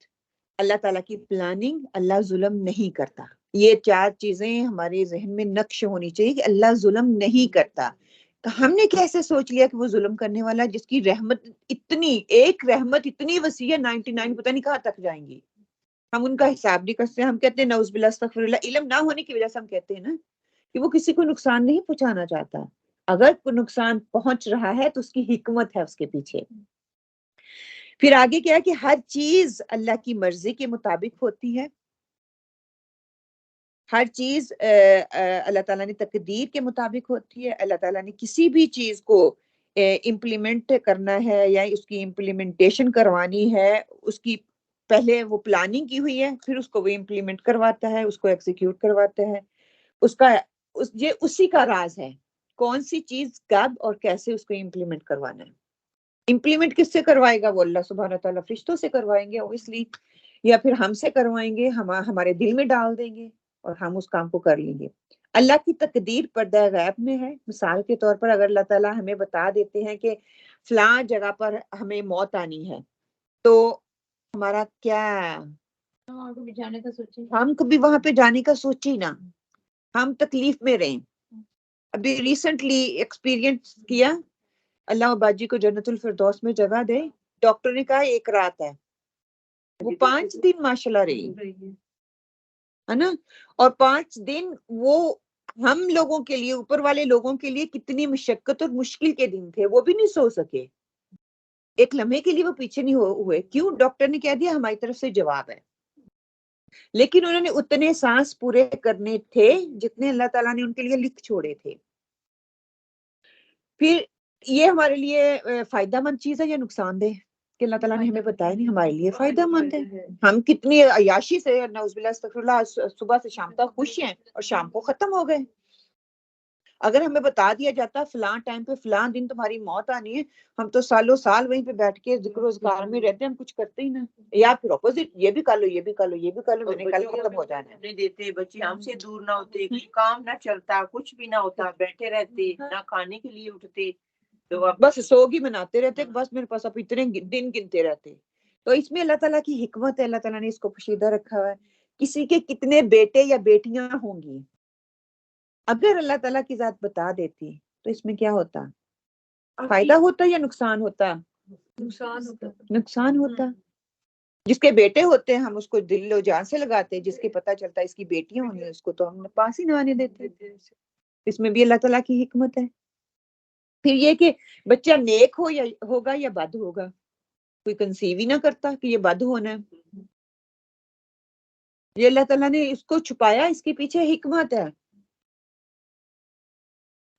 اللہ تعالیٰ کی پلاننگ، اللہ ظلم نہیں کرتا. یہ 4 چیزیں ہمارے ذہن میں نقش ہونی چاہیے کہ اللہ ظلم نہیں کرتا. تو ہم نے کیسے سوچ لیا کہ وہ ظلم کرنے والا، جس کی رحمت اتنی، ایک رحمت اتنی وسیع ہے، 99 پتہ نہیں کہاں تک جائیں گی. ہم ان کا حساب نہیں کرتے. ہم کہتے ہیں نعوذ باللہ استغفر اللہ. علم نہ ہونے کی وجہ سے ہم کہتے ہیں نا کہ وہ کسی کو نقصان نہیں پہنچانا چاہتا. اگر کوئی نقصان پہنچ رہا ہے تو اس کی حکمت ہے اس کے پیچھے. پھر آگے کیا ہے کہ ہر چیز اللہ کی مرضی کے مطابق ہوتی ہے. ہر چیز اللہ تعالیٰ نے تقدیر کے مطابق ہوتی ہے. اللہ تعالیٰ نے کسی بھی چیز کو امپلیمنٹ کرنا ہے یا اس کی امپلیمنٹیشن کروانی ہے، اس کی پہلے وہ پلاننگ کی ہوئی ہے، پھر اس کو وہ امپلیمنٹ کرواتا ہے، اس کو ایکزیکیوٹ کرواتا ہے. یہ اسی کا راز ہے، کون سی چیز کب اور کیسے اس کو امپلیمنٹ کروانا ہے. امپلیمنٹ کس سے کروائے گا؟ وہ اللہ سبحانہ تعالیٰ فرشتوں سے کروائیں گے. اوبویسلی یا پھر ہم سے کروائیں گے، ہمارے دل میں ڈال دیں گے اور ہم اس کام کو کر لیں گے۔ اللہ کی تقدیر پردہ غیب میں ہے۔ مثال کے طور پر اگر اللہ تعالیٰ ہمیں بتا دیتے ہیں کہ فلاں جگہ پر ہمیں موت آنی ہے، تو ہمارا کیا، ہم کبھی جانے کا سوچیں، ہم کبھی وہاں پہ جانے کا سوچی نہ، ہم تکلیف میں رہیں۔ ابھی ریسنٹلی ایکسپیرینس کیا، اللہ اباجی کو جنت الفردوس میں جگہ دے، ڈاکٹر نے کہا 1 رات ہے، وہ 5 دن ماشاءاللہ رہی ہے نا، اور 5 دن وہ ہم لوگوں کے لیے، اوپر والے لوگوں کے لیے کتنی مشقت اور مشکل کے دن تھے، وہ بھی نہیں سو سکے، ایک لمحے کے لیے وہ پیچھے نہیں ہوئے۔ کیوں؟ ڈاکٹر نے کہہ دیا ہماری طرف سے جواب ہے، لیکن انہوں نے اتنے سانس پورے کرنے تھے جتنے اللہ تعالیٰ نے ان کے لیے لکھ چھوڑے تھے۔ پھر یہ ہمارے لیے فائدہ مند چیز ہے یا نقصان دہ کہ اللہ تعالیٰ نے ہمیں بتایا نہیں؟ ہمارے لیے فائدہ مند ہے۔ ہم کتنی عیاشی سے، نعوذ باللہ استغفر اللہ، صبح سے شام تک خوش ہیں اور شام کو ختم ہو گئے۔ اگر ہمیں بتا دیا جاتا فلاں ٹائم پہ فلاں دن تمہاری موت آنی ہے، ہم تو سالوں سال وہیں پہ بیٹھ کے ذکر و اذکار میں رہتے ہیں، ہم کچھ کرتے ہی نہ، یا پھر اپوزٹ، یہ بھی کر لو، یہ بھی کر لو، یہ بھی کر لو، میں نے کل ختم ہو جانا ہے۔ نہیں دیتے بچے ہم سے دور نہ ہوتے، کوئی کام نہ چلتا، کچھ بھی نہ ہوتا، بیٹھے رہتے، نہ کھانے کے لیے اٹھتے، تو اب بس سوگ ہی مناتے رہتے، بس میرے پاس اب اتنے دن گنتے رہتے۔ تو اس میں اللہ تعالیٰ کی حکمت ہے، اللہ تعالیٰ نے اس کو پوشیدہ رکھا ہوا ہے۔ کسی کے کتنے بیٹے یا بیٹیاں ہوں گی، اگر اللہ تعالیٰ کی ذات بتا دیتی تو اس میں کیا ہوتا؟ فائدہ ہوتا یا نقصان ہوتا؟ نقصان ہوتا۔ جس کے بیٹے ہوتے ہیں ہم اس کو دل و جان سے لگاتے، جس کے پتہ چلتا ہے اس کی بیٹیاں ہوں گی اس کو تو ہم پاس ہی نہ آنے دیتے۔ اس میں بھی اللہ تعالیٰ کی حکمت ہے۔ پھر یہ کہ بچہ نیک ہو یا ہوگا یا بد ہوگا، کوئی کنسیو ہی نہ کرتا کہ یہ بد ہونا ہے۔ یہ اللہ تعالیٰ نے اس کو چھپایا، اس کے پیچھے حکمت ہے۔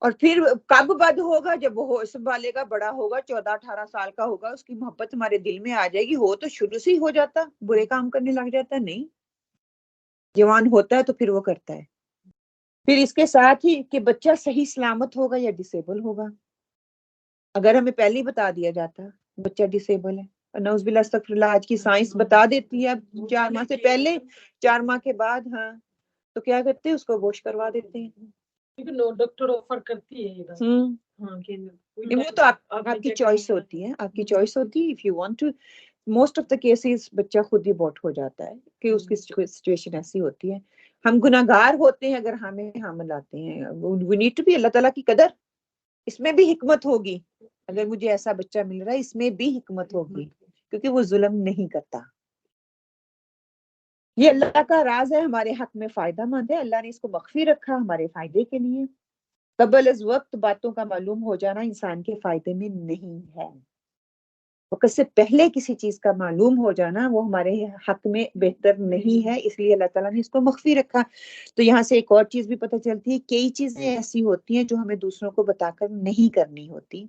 اور پھر کب بد ہوگا؟ جب وہ سنبھالے گا، بڑا ہوگا، 14-18 سال کا ہوگا، اس کی محبت ہمارے دل میں آ جائے گی۔ ہو تو شروع سے ہی ہو جاتا، برے کام کرنے لگ جاتا نہیں، جوان ہوتا ہے تو پھر وہ کرتا ہے۔ پھر اس کے ساتھ ہی کہ بچہ صحیح سلامت ہوگا یا ڈسیبل ہوگا۔ اگر ہمیں پہلے ہی بتا دیا جاتا بچہ ڈسیبل ہے، اور نعوذ باللہ استغفر اللہ، آج کی سائنس بتا دیتی ہے 4 ماہ سے پہلے، 4 ماہ کے بعد، ہاں تو کیا کرتے ہیں؟ اس کو گوشت کروا دیتے ہیں۔ ڈاکٹر آفر کرتی ہے وہ تو آپ کی چوائس ہوتی ہے، آپ کی چوائس ہوتی ہے۔ If you want to, most of the cases بچہ خود ہی بورٹ ہو جاتا ہے کہ اس کی سچویشن ایسی ہوتی ہے۔ ہم گناہگار ہوتے ہیں اگر ہمیں حامل آتے ہیں۔ وی نیڈ ٹو بی، اللہ تعالیٰ کی قدر، اس میں بھی حکمت ہوگی۔ اگر مجھے ایسا بچہ مل رہا ہے اس میں بھی حکمت ہوگی، کیونکہ وہ ظلم نہیں کرتا۔ یہ اللہ کا راز ہے، ہمارے حق میں فائدہ مند ہے، اللہ نے اس کو مخفی رکھا ہمارے فائدے کے لیے۔ قبل از وقت باتوں کا معلوم ہو جانا انسان کے فائدے میں نہیں ہے، وقت سے پہلے کسی چیز کا معلوم ہو جانا وہ ہمارے حق میں بہتر نہیں ہے، اس لیے اللہ تعالیٰ نے اس کو مخفی رکھا۔ تو یہاں سے ایک اور چیز بھی پتہ چلتی ہے، کئی چیزیں ایسی ہوتی ہیں جو ہمیں دوسروں کو بتا کر نہیں کرنی ہوتی،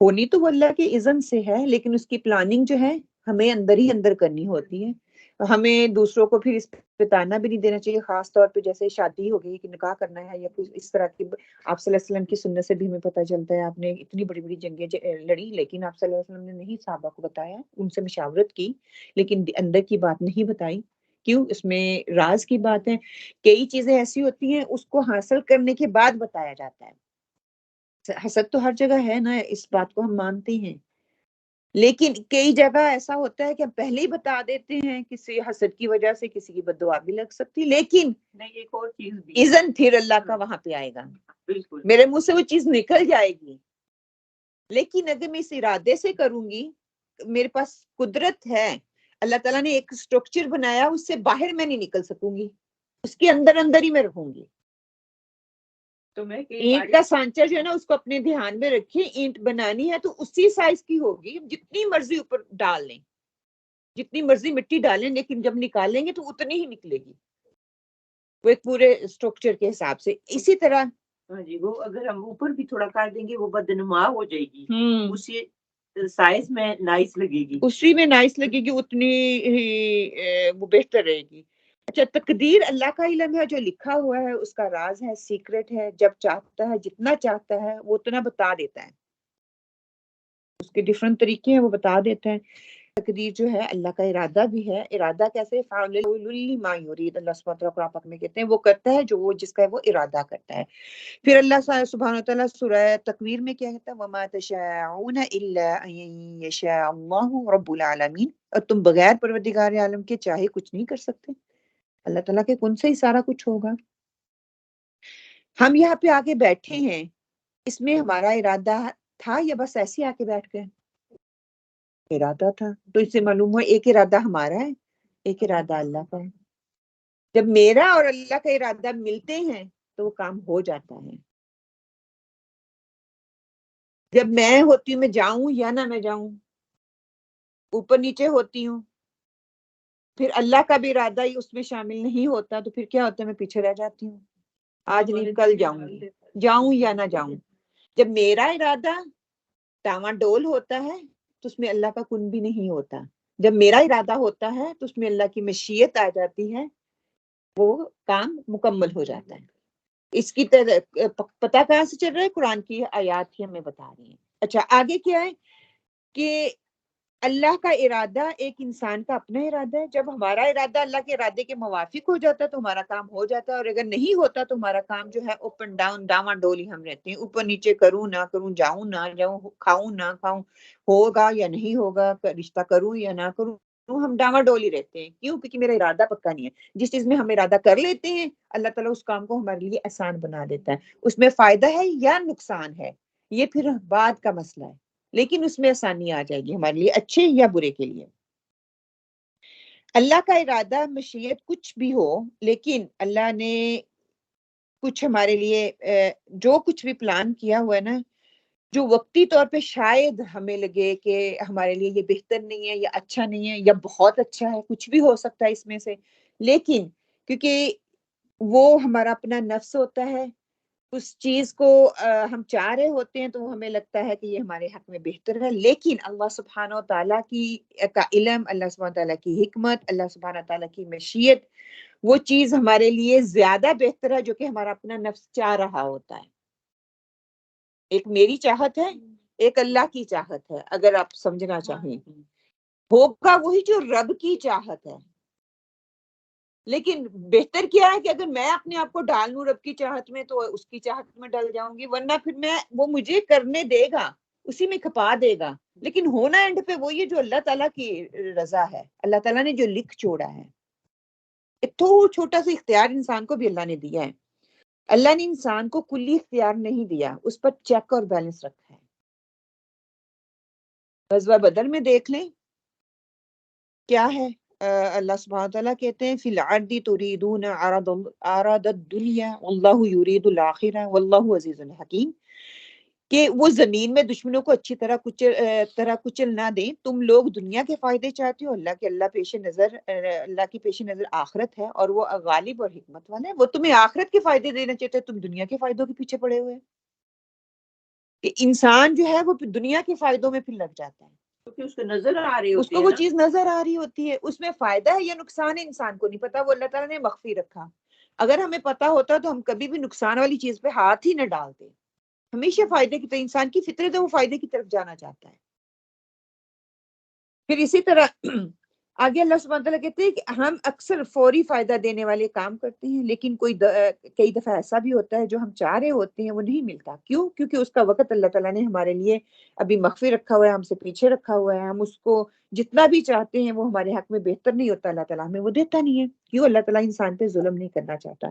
ہونی تو وہ اللہ کے اذن سے ہے، لیکن اس کی پلاننگ جو ہے ہمیں اندر ہی اندر کرنی ہوتی ہے۔ ہمیں دوسروں کو پھر اس پہ تانا بھی نہیں دینا چاہیے، خاص طور پہ جیسے شادی ہو گئی کہ نکاح کرنا ہے یا کچھ اس طرح کی۔ آپ صلی اللہ علیہ وسلم کی سنت سے بھی ہمیں پتہ چلتا ہے، آپ نے اتنی بڑی بڑی جنگیں لڑی، لیکن آپ صلی اللہ علیہ وسلم نے نہیں صحابہ کو بتایا، ان سے مشاورت کی، لیکن اندر کی بات نہیں بتائی۔ کیوں؟ اس میں راز کی بات ہے۔ کئی چیزیں ایسی ہوتی ہیں اس کو حاصل کرنے کے بعد بتایا جاتا ہے۔ حسد تو ہر جگہ ہے نا، اس بات کو ہم مانتے ہیں، لیکن کئی جگہ ایسا ہوتا ہے کہ ہم پہلے ہی بتا دیتے ہیں، کسی حسد کی وجہ سے کسی کی بد دعا بھی لگ سکتی، لیکن نہیں، ایک اور چیز بھی اذن پھر اللہ کا وہاں پہ آئے گا، بالکل میرے منہ سے وہ چیز نکل جائے گی، لیکن اگر میں اس ارادے سے کروں گی، میرے پاس قدرت ہے، اللہ تعالیٰ نے ایک سٹرکچر بنایا، اس سے باہر میں نہیں نکل سکوں گی، اس کے اندر اندر ہی میں رہوں گی۔ تو میں اینٹ کا سانچہ جو ہے نا اس کو اپنے دھیان میں رکھیں، اینٹ بنانی ہے تو اسی سائز کی ہوگی، جتنی مرضی اوپر ڈال لیں، جتنی مرضی مٹی ڈالیں، لیکن جب نکالیں گے تو اتنی ہی نکلے گی، وہ ایک پورے اسٹرکچر کے حساب سے۔ اسی طرح ہاں جی، وہ اگر ہم اوپر بھی تھوڑا کر دیں گے وہ بدنما ہو جائے گی، اسی سائز میں نائس لگے گی، اسی میں نائس لگے گی، اتنی ہی وہ بہتر رہے گی۔ اچھا، تقدیر اللہ کا علم ہے، جو لکھا ہوا ہے اس کا راز ہے، سیکرٹ ہے، جب چاہتا ہے، جتنا چاہتا ہے وہ اتنا بتا دیتا ہے، اس کے ڈیفرنٹ طریقے ہیں، وہ بتا دیتا ہے۔ تقدیر جو ہے اللہ کا ارادہ بھی ہے. ارادہ کیسے؟ فعل لما یرید. اللہ سبحانہ وتعالیٰ قرآن پاک میں کہتے ہیں وہ کرتا ہے جو وہ جس کا وہ ارادہ کرتا ہے. پھر اللہ سبحانہ وتعالیٰ سورہ تکویر میں کیا کہتا ہے؟ وما تشاءون الا ان یشاء اللہ رب العالمین. اور تم بغیر پروردگار عالم کے چاہے کچھ نہیں کر سکتے. اللہ تعالیٰ کے کن سے ہی سارا کچھ ہوگا. ہم یہاں پہ آ کے بیٹھے ہیں، اس میں ہمارا ارادہ تھا یا بس ایسے آ کے بیٹھ گئے؟ ارادہ تھا. تو اس سے معلوم ہوا ایک ارادہ ہمارا ہے، ایک ارادہ اللہ کا ہے. جب میرا اور اللہ کا ارادہ ملتے ہیں تو وہ کام ہو جاتا ہے. جب میں ہوتی ہوں، میں جاؤں یا نہ میں جاؤں، اوپر نیچے ہوتی ہوں، پھر اللہ کا بھی ارادہ ہی اس میں شامل نہیں ہوتا تو پھر کیا ہوتا ہے؟ میں پیچھے رہ جاتی ہوں. آج نہیں کل جاؤں گی، جاؤں یا نہ جاؤں. جب میرا ارادہ ڈاواں ڈول ہوتا ہے تو اس میں اللہ کا کن بھی نہیں ہوتا. جب میرا ارادہ ہوتا ہے تو اس میں اللہ کی مشیت آ جاتی ہے، وہ کام مکمل ہو جاتا ہے. اس کی پتہ کہاں سے چل رہا ہے؟ قرآن کی آیات ہی ہمیں بتا رہی ہیں. اچھا آگے کیا ہے کہ اللہ کا ارادہ ایک انسان کا اپنا ارادہ ہے. جب ہمارا ارادہ اللہ کے ارادے کے موافق ہو جاتا ہے تو ہمارا کام ہو جاتا ہے، اور اگر نہیں ہوتا تو ہمارا کام جو ہے اپ اینڈ ڈاؤن، ڈاواں ڈولی ہم رہتے ہیں. اوپر نیچے کروں نہ کروں، جاؤں نہ جاؤں، کھاؤں نہ کھاؤں، ہوگا یا نہیں ہوگا، رشتہ کروں یا نہ کروں، ہم ڈاواں ڈولی رہتے ہیں. کیوں؟ کیونکہ میرا ارادہ پکا نہیں ہے. جس چیز میں ہم ارادہ کر لیتے ہیں اللہ تعالیٰ اس کام کو ہمارے لیے آسان بنا دیتا ہے. اس میں فائدہ ہے یا نقصان ہے یہ پھر بعد کا مسئلہ ہے، لیکن اس میں آسانی آ جائے گی ہمارے لیے، اچھے یا برے کے لیے. اللہ کا ارادہ مشیت کچھ بھی ہو، لیکن اللہ نے کچھ ہمارے لیے جو کچھ بھی پلان کیا ہوا ہے نا، جو وقتی طور پہ شاید ہمیں لگے کہ ہمارے لیے یہ بہتر نہیں ہے یا اچھا نہیں ہے یا بہت اچھا ہے، کچھ بھی ہو سکتا ہے اس میں سے، لیکن کیونکہ وہ ہمارا اپنا نفس ہوتا ہے، اس چیز کو ہم چاہ رہے ہوتے ہیں تو وہ ہمیں لگتا ہے کہ یہ ہمارے حق میں بہتر ہے. لیکن اللہ سبحانہ تعالیٰ کا علم، اللہ سبحانہ تعالیٰ کی حکمت، اللہ سبحانہ تعالیٰ کی مشیت، وہ چیز ہمارے لیے زیادہ بہتر ہے جو کہ ہمارا اپنا نفس چاہ رہا ہوتا ہے. ایک میری چاہت ہے، ایک اللہ کی چاہت ہے. اگر آپ سمجھنا چاہیں ہوگا وہی جو رب کی چاہت ہے. لیکن بہتر کیا ہے کہ اگر میں اپنے آپ کو ڈال لوں رب کی چاہت میں تو اس کی چاہت میں ڈل جاؤں گی، ورنہ پھر وہ مجھے کرنے دے گا، اسی میں کھپا دے گا. لیکن ہونا اینڈ پہ وہی ہے جو اللہ تعالیٰ کی رضا ہے، اللہ تعالیٰ نے جو لکھ چھوڑا ہے. ایک تو چھوٹا سا اختیار انسان کو بھی اللہ نے دیا ہے. اللہ نے انسان کو کلی اختیار نہیں دیا، اس پر چیک اور بیلنس رکھا ہے. غزوہ بدر میں دیکھ لیں کیا ہے. اللہ سبحانہ تعالیٰ کہتے ہیں فی الارض تریدون عرض الدنیا واللہ یرید الاخرہ واللہ عزیز حکیم، کہ وہ زمین میں دشمنوں کو اچھی طرح کچل نہ دیں. تم لوگ دنیا کے فائدے چاہتے ہو، اللہ کی پیش نظر آخرت ہے، اور وہ غالب اور حکمت والا ہے. وہ تمہیں آخرت کے فائدے دینا چاہتے ہیں، تم دنیا کے فائدوں کے پیچھے پڑے ہوئے. کہ انسان جو ہے وہ دنیا کے فائدوں میں پھر لگ جاتا ہے، کیونکہ اس کو نظر آ رہی اس ہوتی کو ہے وہ نا. چیز نظر آ رہی ہوتی ہے. اس میں فائدہ ہے یا نقصان ہے انسان کو نہیں پتا، وہ اللہ تعالیٰ نے مخفی رکھا. اگر ہمیں پتا ہوتا تو ہم کبھی بھی نقصان والی چیز پہ ہاتھ ہی نہ ڈالتے. ہمیشہ فائدے کی طرف، انسان کی فطرت ہے وہ فائدے کی طرف جانا چاہتا ہے. پھر اسی طرح آگے اللہ سبحانہ تعالیٰ کہتے ہیں کہ ہم اکثر فوری فائدہ دینے والے کام کرتے ہیں، لیکن کئی دفعہ ایسا بھی ہوتا ہے جو ہم چاہ رہے ہوتے ہیں وہ نہیں ملتا. کیوں؟ کیونکہ اس کا وقت اللہ تعالیٰ نے ہمارے لیے ابھی مخفی رکھا ہوا ہے، ہم سے پیچھے رکھا ہوا ہے. ہم اس کو جتنا بھی چاہتے ہیں وہ ہمارے حق میں بہتر نہیں ہوتا، اللہ تعالیٰ ہمیں وہ دیتا نہیں ہے. کیوں؟ اللہ تعالیٰ انسان پہ ظلم نہیں کرنا چاہتا.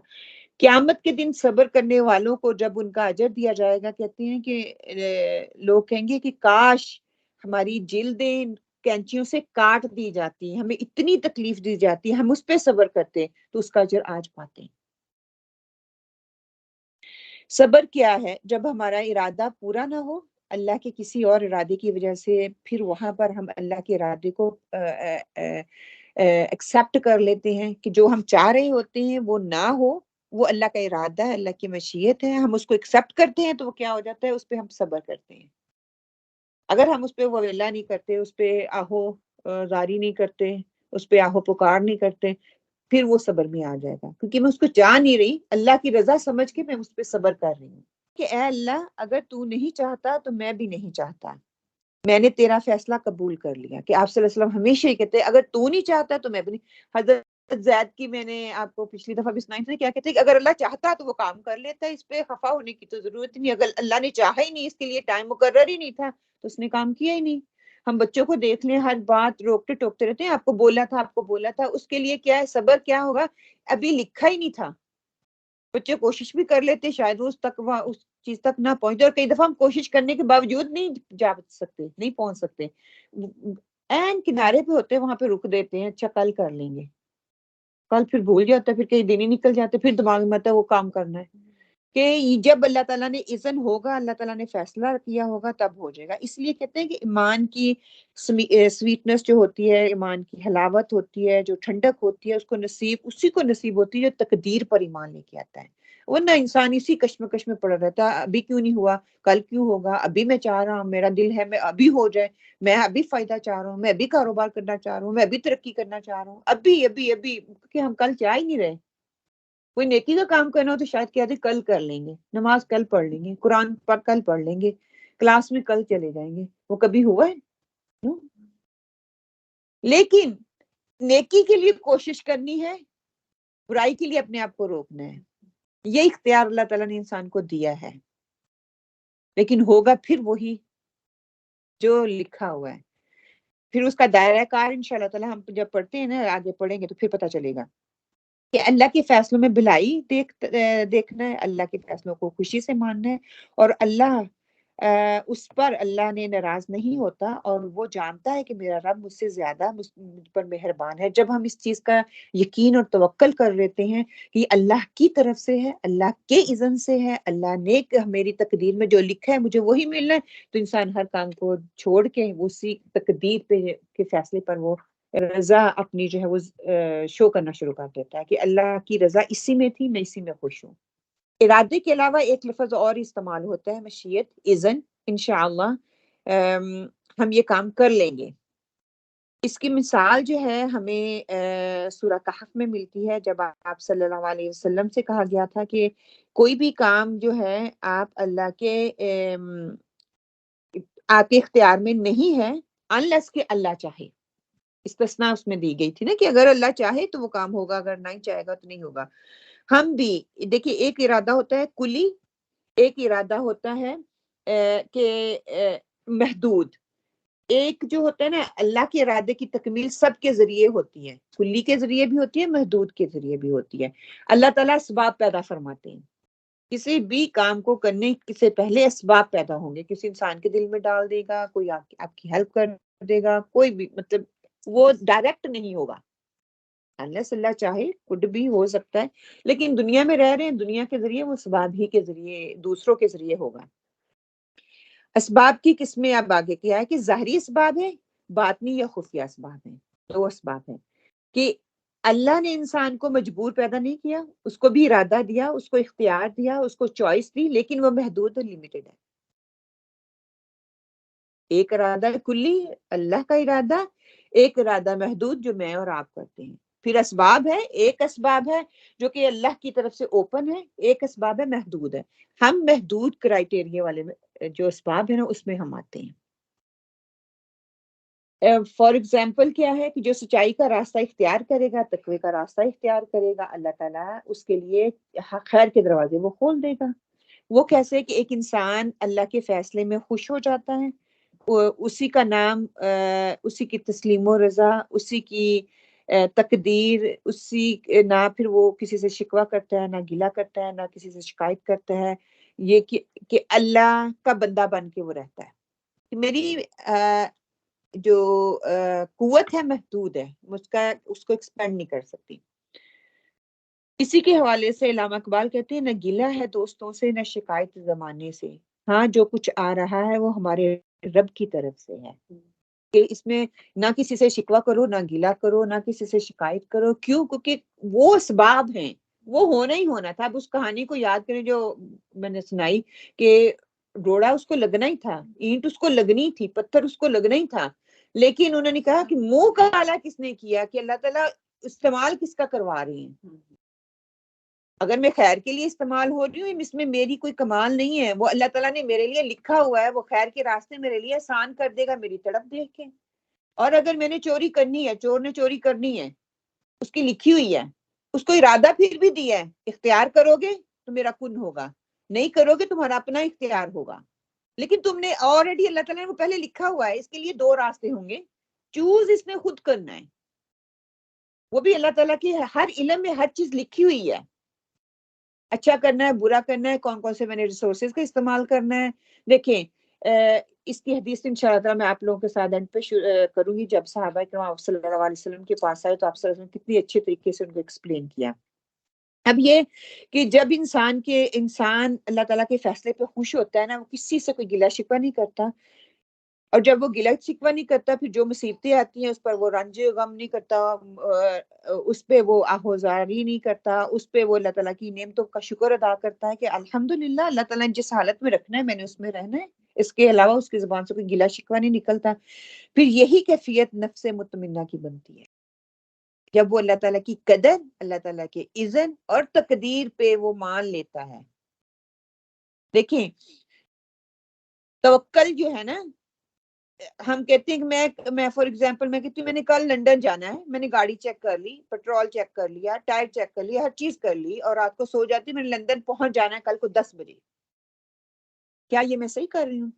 قیامت کے دن صبر کرنے والوں کو جب ان کا اجر دیا جائے گا، کہتے ہیں کہ لوگ کہیں گے کہ کاش ہماری جلدیں کینچیوں سے کاٹ دی جاتی، ہمیں اتنی تکلیف دی جاتی، ہم اس پہ صبر کرتے تو اس کا اجر آج پاتے. صبر کیا ہے؟ جب ہمارا ارادہ پورا نہ ہو اللہ کے کسی اور ارادے کی وجہ سے، پھر وہاں پر ہم اللہ کے ارادے کو ایکسیپٹ کر لیتے ہیں کہ جو ہم چاہ رہے ہوتے ہیں وہ نہ ہو. وہ اللہ کا ارادہ ہے، اللہ کی مشیت ہے، ہم اس کو ایکسیپٹ کرتے ہیں تو وہ کیا ہو جاتا ہے؟ اس پہ ہم صبر کرتے ہیں. اگر ہم اس پہ وویلا نہیں کرتے، اس پہ آہو زاری نہیں کرتے، اس پہ آہو پکار نہیں کرتے، پھر وہ صبر میں آ جائے گا. کیونکہ میں اس کو جا نہیں رہی، اللہ کی رضا سمجھ کے میں اس پہ صبر کر رہی ہوں کہ اے اللہ اگر تو نہیں چاہتا تو میں بھی نہیں چاہتا. میں نے تیرا فیصلہ قبول کر لیا. کہ آپ صلی اللہ علیہ وسلم ہمیشہ یہ کہتے ہیں اگر تو نہیں چاہتا تو میں بھی نہیں. حضرت زید کی میں نے آپ کو پچھلی دفعہ بھی سنائی تھی، کیا کہتے ہیں کہ اگر اللہ چاہتا تو وہ کام کر لیتا ہے، اس پہ خفا ہونے کی تو ضرورت نہیں. اگر اللہ نے چاہا ہی نہیں، اس کے لیے ٹائم مقرر ہی نہیں تھا، تو اس نے کام کیا ہی نہیں. ہم بچوں کو دیکھ لیں، ہر بات روکتے ٹوکتے رہتے ہیں، آپ کو بولا تھا، آپ کو بولا تھا. اس کے لیے کیا ہے صبر، کیا ہوگا ابھی لکھا ہی نہیں تھا. بچے کوشش بھی کر لیتے، شاید اس تک اس چیز تک نہ پہنچتے، اور کئی دفعہ ہم کوشش کرنے کے باوجود نہیں جا سکتے، نہیں پہنچ سکتے. این کنارے پہ ہوتے وہاں پہ رک دیتے ہیں، اچھا کل کر لیں گے. کل پھر بھول جاتا ہے، پھر کئی دن ہی نکل جاتے، پھر دماغ میں آتا ہے وہ کام کرنا ہے. کہ جب اللہ تعالیٰ نے اذن ہوگا، اللہ تعالیٰ نے فیصلہ کیا ہوگا، تب ہو جائے گا. اس لیے کہتے ہیں کہ ایمان کی سویٹنس جو ہوتی ہے، ایمان کی حلاوت ہوتی ہے، جو ٹھنڈک ہوتی ہے، اس کو نصیب اسی کو نصیب ہوتی ہے جو تقدیر پر ایمان لے کے آتا ہے. ورنہ انسان اسی کشمکش میں پڑا رہتا ہے، ابھی کیوں نہیں ہوا، کل کیوں ہوگا، ابھی میں چاہ رہا ہوں، میرا دل ہے میں ابھی ہو جائے، میں ابھی فائدہ چاہ رہا ہوں، میں ابھی کاروبار کرنا چاہ رہا ہوں، میں ابھی ترقی کرنا چاہ رہا ہوں، ابھی ابھی ابھی. کہ ہم کل چاہ ہی نہیں رہے. کوئی نیکی کا کام کرنا ہو تو شاید کہتے کل کر لیں گے، نماز کل پڑھ لیں گے، قرآن پر کل پڑھ لیں گے، کلاس میں کل چلے جائیں گے. وہ کبھی ہوا ہے؟ لیکن نیکی کے لیے کوشش کرنی ہے، برائی کے لیے اپنے آپ کو روکنا ہے. یہ اختیار اللہ تعالیٰ نے انسان کو دیا ہے، لیکن ہوگا پھر وہی جو لکھا ہوا ہے. پھر اس کا دائرہ کار انشاءاللہ تعالیٰ ہم جب پڑھتے ہیں نا، آگے پڑھیں گے تو پھر پتہ چلے گا کہ اللہ کے فیصلوں میں بھلائی دیکھنا ہے، اللہ کے فیصلوں کو خوشی سے ماننا ہے. اور اللہ اس پر اللہ نے ناراض نہیں ہوتا، اور وہ جانتا ہے کہ میرا رب مجھ سے زیادہ مجھ پر مہربان ہے. جب ہم اس چیز کا یقین اور توکل کر لیتے ہیں کہ یہ اللہ کی طرف سے ہے، اللہ کے اذن سے ہے، اللہ نے میری تقدیر میں جو لکھا ہے مجھے وہی ملنا ہے، تو انسان ہر کام کو چھوڑ کے اسی تقدیر پہ کے فیصلے پر وہ رضا اپنی جو ہے وہ شو کرنا شروع کر دیتا ہے کہ اللہ کی رضا اسی میں تھی، میں اسی میں خوش ہوں. ارادے کے علاوہ ایک لفظ اور استعمال ہوتا ہے، مشیت، اذن. انشاءاللہ ہم یہ کام کر لیں گے. اس کی مثال جو ہے ہمیں سورہ کہف میں ملتی ہے، جب آپ صلی اللہ علیہ وسلم سے کہا گیا تھا کہ کوئی بھی کام جو ہے آپ اللہ کے آپ کے اختیار میں نہیں ہے unless کہ اللہ چاہے. استثناء اس میں دی گئی تھی نا کہ اگر اللہ چاہے تو وہ کام ہوگا، اگر نہیں چاہے گا تو نہیں ہوگا. ہم بھی دیکھیے، ایک ارادہ ہوتا ہے کلی، ایک ارادہ ہوتا ہے کہ محدود. ایک جو ہوتا ہے نا اللہ کے ارادے کی تکمیل سب کے ذریعے ہوتی ہے، کلی کے ذریعے بھی ہوتی ہے، محدود کے ذریعے بھی ہوتی ہے. اللہ تعالیٰ اسباب پیدا فرماتے ہیں. کسی بھی کام کو کرنے سے پہلے اسباب پیدا ہوں گے، کسی انسان کے دل میں ڈال دے گا، کوئی آپ کی ہیلپ کر دے گا، کوئی بھی مطلب وہ ڈائریکٹ نہیں ہوگا. انلیس اللہ چاہے کچھ بھی ہو سکتا ہے، لیکن دنیا میں رہ رہے ہیں، دنیا کے ذریعے وہ اسباب ہی کے ذریعے، دوسروں کے ذریعے ہوگا. اسباب کی قسمیں اب آگے کیا ہے کہ ظاہری اسباب ہے، باطنی یا خفیہ اسباب ہیں. دو اسباب ہیں کہ اللہ نے انسان کو مجبور پیدا نہیں کیا، اس کو بھی ارادہ دیا، اس کو اختیار دیا، اس کو چوائس دی، لیکن وہ محدود اور لمیٹڈ ہے. ایک ارادہ کلی اللہ کا ارادہ، ایک ارادہ محدود جو میں اور آپ کرتے ہیں. پھر اسباب ہے، ایک اسباب ہے جو کہ اللہ کی طرف سے اوپن ہے، ایک اسباب ہے محدود ہے. ہم محدود کرائٹیریا والے جو اسباب ہیں نا اس میں ہم آتے ہیں. فار ایگزامپل کیا ہے کہ جو سچائی کا راستہ اختیار کرے گا، تقوی کا راستہ اختیار کرے گا، اللہ تعالیٰ اس کے لیے خیر کے دروازے وہ کھول دے گا. وہ کیسے کہ ایک انسان اللہ کے فیصلے میں خوش ہو جاتا ہے، اسی کا نام، اسی کی تسلیم و رضا، اسی کی تقدیر، اسی نہ پھر وہ کسی سے شکوہ کرتا ہے، نہ گلہ کرتا ہے، نہ کسی سے شکایت کرتا ہے. یہ کہ اللہ کا بندہ بن کے وہ رہتا ہے. میری جو قوت ہے محدود ہے، اس کو ایکسپینڈ نہیں کر سکتی. اسی کے حوالے سے علامہ اقبال کہتے ہیں نہ گلہ ہے دوستوں سے، نہ شکایت زمانے سے، ہاں جو کچھ آ رہا ہے وہ ہمارے رب کی طرف سے ہے. کہ اس میں نہ کسی سے شکوہ کرو، نہ گلہ کرو، نہ کسی سے شکایت کرو. کیوں؟ کیونکہ وہ اسباب ہیں، وہ ہونا ہی ہونا تھا. اب اس کہانی کو یاد کریں جو میں نے سنائی کہ ڈوڑا اس کو لگنا ہی تھا، اینٹ اس کو لگنی تھی، پتھر اس کو لگنا ہی تھا، لیکن انہوں نے کہا کہ منہ کا کالا کس نے کیا، کہ اللہ تعالیٰ استعمال کس کا کروا رہی ہیں. اگر میں خیر کے لیے استعمال ہو رہی ہوں، اس میں میری کوئی کمال نہیں ہے، وہ اللہ تعالیٰ نے میرے لیے لکھا ہوا ہے، وہ خیر کے راستے میرے لیے آسان کر دے گا میری طرف دیکھ کے۔ اور اگر میں نے چوری کرنی ہے، چور نے چوری کرنی ہے، اس کی لکھی ہوئی ہے، اس کو ارادہ پھر بھی دیا ہے، اختیار کرو گے تو میرا کن ہوگا، نہیں کرو گے تمہارا اپنا اختیار ہوگا، لیکن تم نے آلریڈی اللہ تعالیٰ نے وہ پہلے لکھا ہوا ہے، اس کے لیے دو راستے ہوں گے، چوز اس نے خود کرنا ہے، وہ بھی اللہ تعالیٰ کی ہر علم میں ہر چیز لکھی ہوئی ہے، اچھا کرنا ہے، برا کرنا ہے، کون کون سے میں نے ریسورسز کا استعمال کرنا ہے۔ دیکھیں اس کی حدیث انشاءاللہ تعالیٰ میں آپ لوگوں کے ساتھ اینڈ پہ کروں گی، جب صحابہ کرام صلی اللہ علیہ وسلم کے پاس آئے تو آپ صلی اللہ علیہ وسلم کتنی اچھے طریقے سے ان کو ایکسپلین کیا۔ اب یہ کہ جب انسان اللہ تعالیٰ کے فیصلے پہ خوش ہوتا ہے نا، وہ کسی سے کوئی گلہ شکوہ نہیں کرتا، اور جب وہ گلہ شکوہ نہیں کرتا، پھر جو مصیبتیں آتی ہیں اس پر وہ رنج غم نہیں کرتا، اس پہ وہ آہوزاری نہیں کرتا، اس پہ وہ اللہ تعالیٰ کی نعمتوں کا شکر ادا کرتا ہے کہ الحمدللہ اللہ تعالیٰ نے جس حالت میں رکھنا ہے میں نے اس میں رہنا ہے، اس کے علاوہ اس کی زبان سے کوئی گلہ شکوہ نہیں نکلتا۔ پھر یہی کیفیت نفس مطمئنہ کی بنتی ہے، جب وہ اللہ تعالیٰ کی قدر، اللہ تعالیٰ کے اذن اور تقدیر پہ وہ مان لیتا ہے۔ دیکھیں توکل جو ہے نا، ہم کہتے ہیں کہ میں فار ایگزامپل میں کہتی ہوں میں نے کل لنڈن جانا ہے، میں نے گاڑی چیک کر لی، پیٹرول چیک کر لیا، ٹائر چیک کر لیا، ہر چیز کر لی، اور رات کو سو جاتی میں نے لندن پہنچ جانا ہے کل کو 10 بجے، کیا یہ میں صحیح کر رہی ہوں؟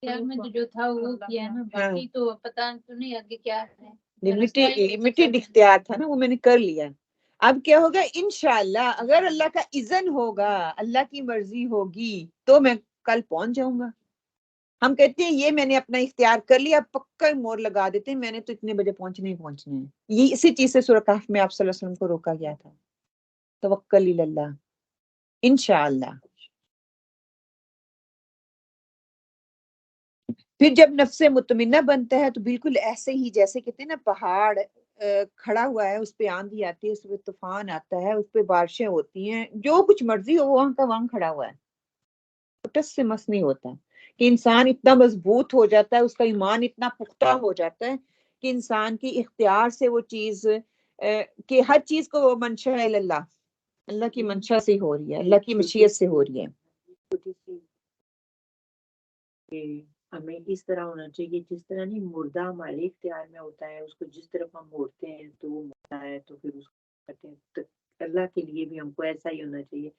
میں تو جو تھا وہ کیا نا، باقی تو پتہ تو نہیں آگے کیا ہے، لمیٹڈ اختیار تھا نا، وہ میں نے کر لیا۔ اب کیا ہوگا انشاءاللہ اگر اللہ کا اذن ہوگا، اللہ کی مرضی ہوگی تو میں کل پہنچ جاؤں گا۔ ہم کہتے ہیں یہ میں نے اپنا اختیار کر لیا، پکا مور لگا دیتے ہیں میں نے تو اتنے بجے پہنچنا ہے۔ یہ اسی چیز سے سورہ کہف میں آپ صلی اللہ علیہ وسلم کو روکا گیا تھا، توکل الی اللہ، انشاءاللہ۔ پھر جب نفس مطمئنہ بنتا ہے تو بالکل ایسے ہی جیسے کہتے ہیں نا پہاڑ کھڑا ہوا ہے، اس پہ آندھی آتی ہے، اس پہ طوفان آتا ہے، اس پہ بارشیں ہوتی ہیں، جو کچھ مرضی ہو وہاں کا وہاں کھڑا ہوا ہے، ٹس سے مس نہیں ہوتا، کہ انسان اتنا مضبوط ہو جاتا ہے، اس کا ایمان اتنا پختہ ہو جاتا ہے کہ انسان کی اختیار سے وہ چیز کہ ہر چیز کو وہ منشا ہے اللہ، اللہ کی منشا سے ہو رہی ہے، اللہ کی مشیت سے ہو رہی ہے۔ ہمیں اس طرح ہونا چاہیے جس طرح نہیں مردہ ہمارے اختیار میں ہوتا ہے، اس کو جس طرف ہم موڑتے ہیں تو وہ مرتا ہے، تو پھر اس کو کرتے ہیں۔ تو اللہ کے لیے بھی ہم کو ایسا ہی ہونا چاہیے،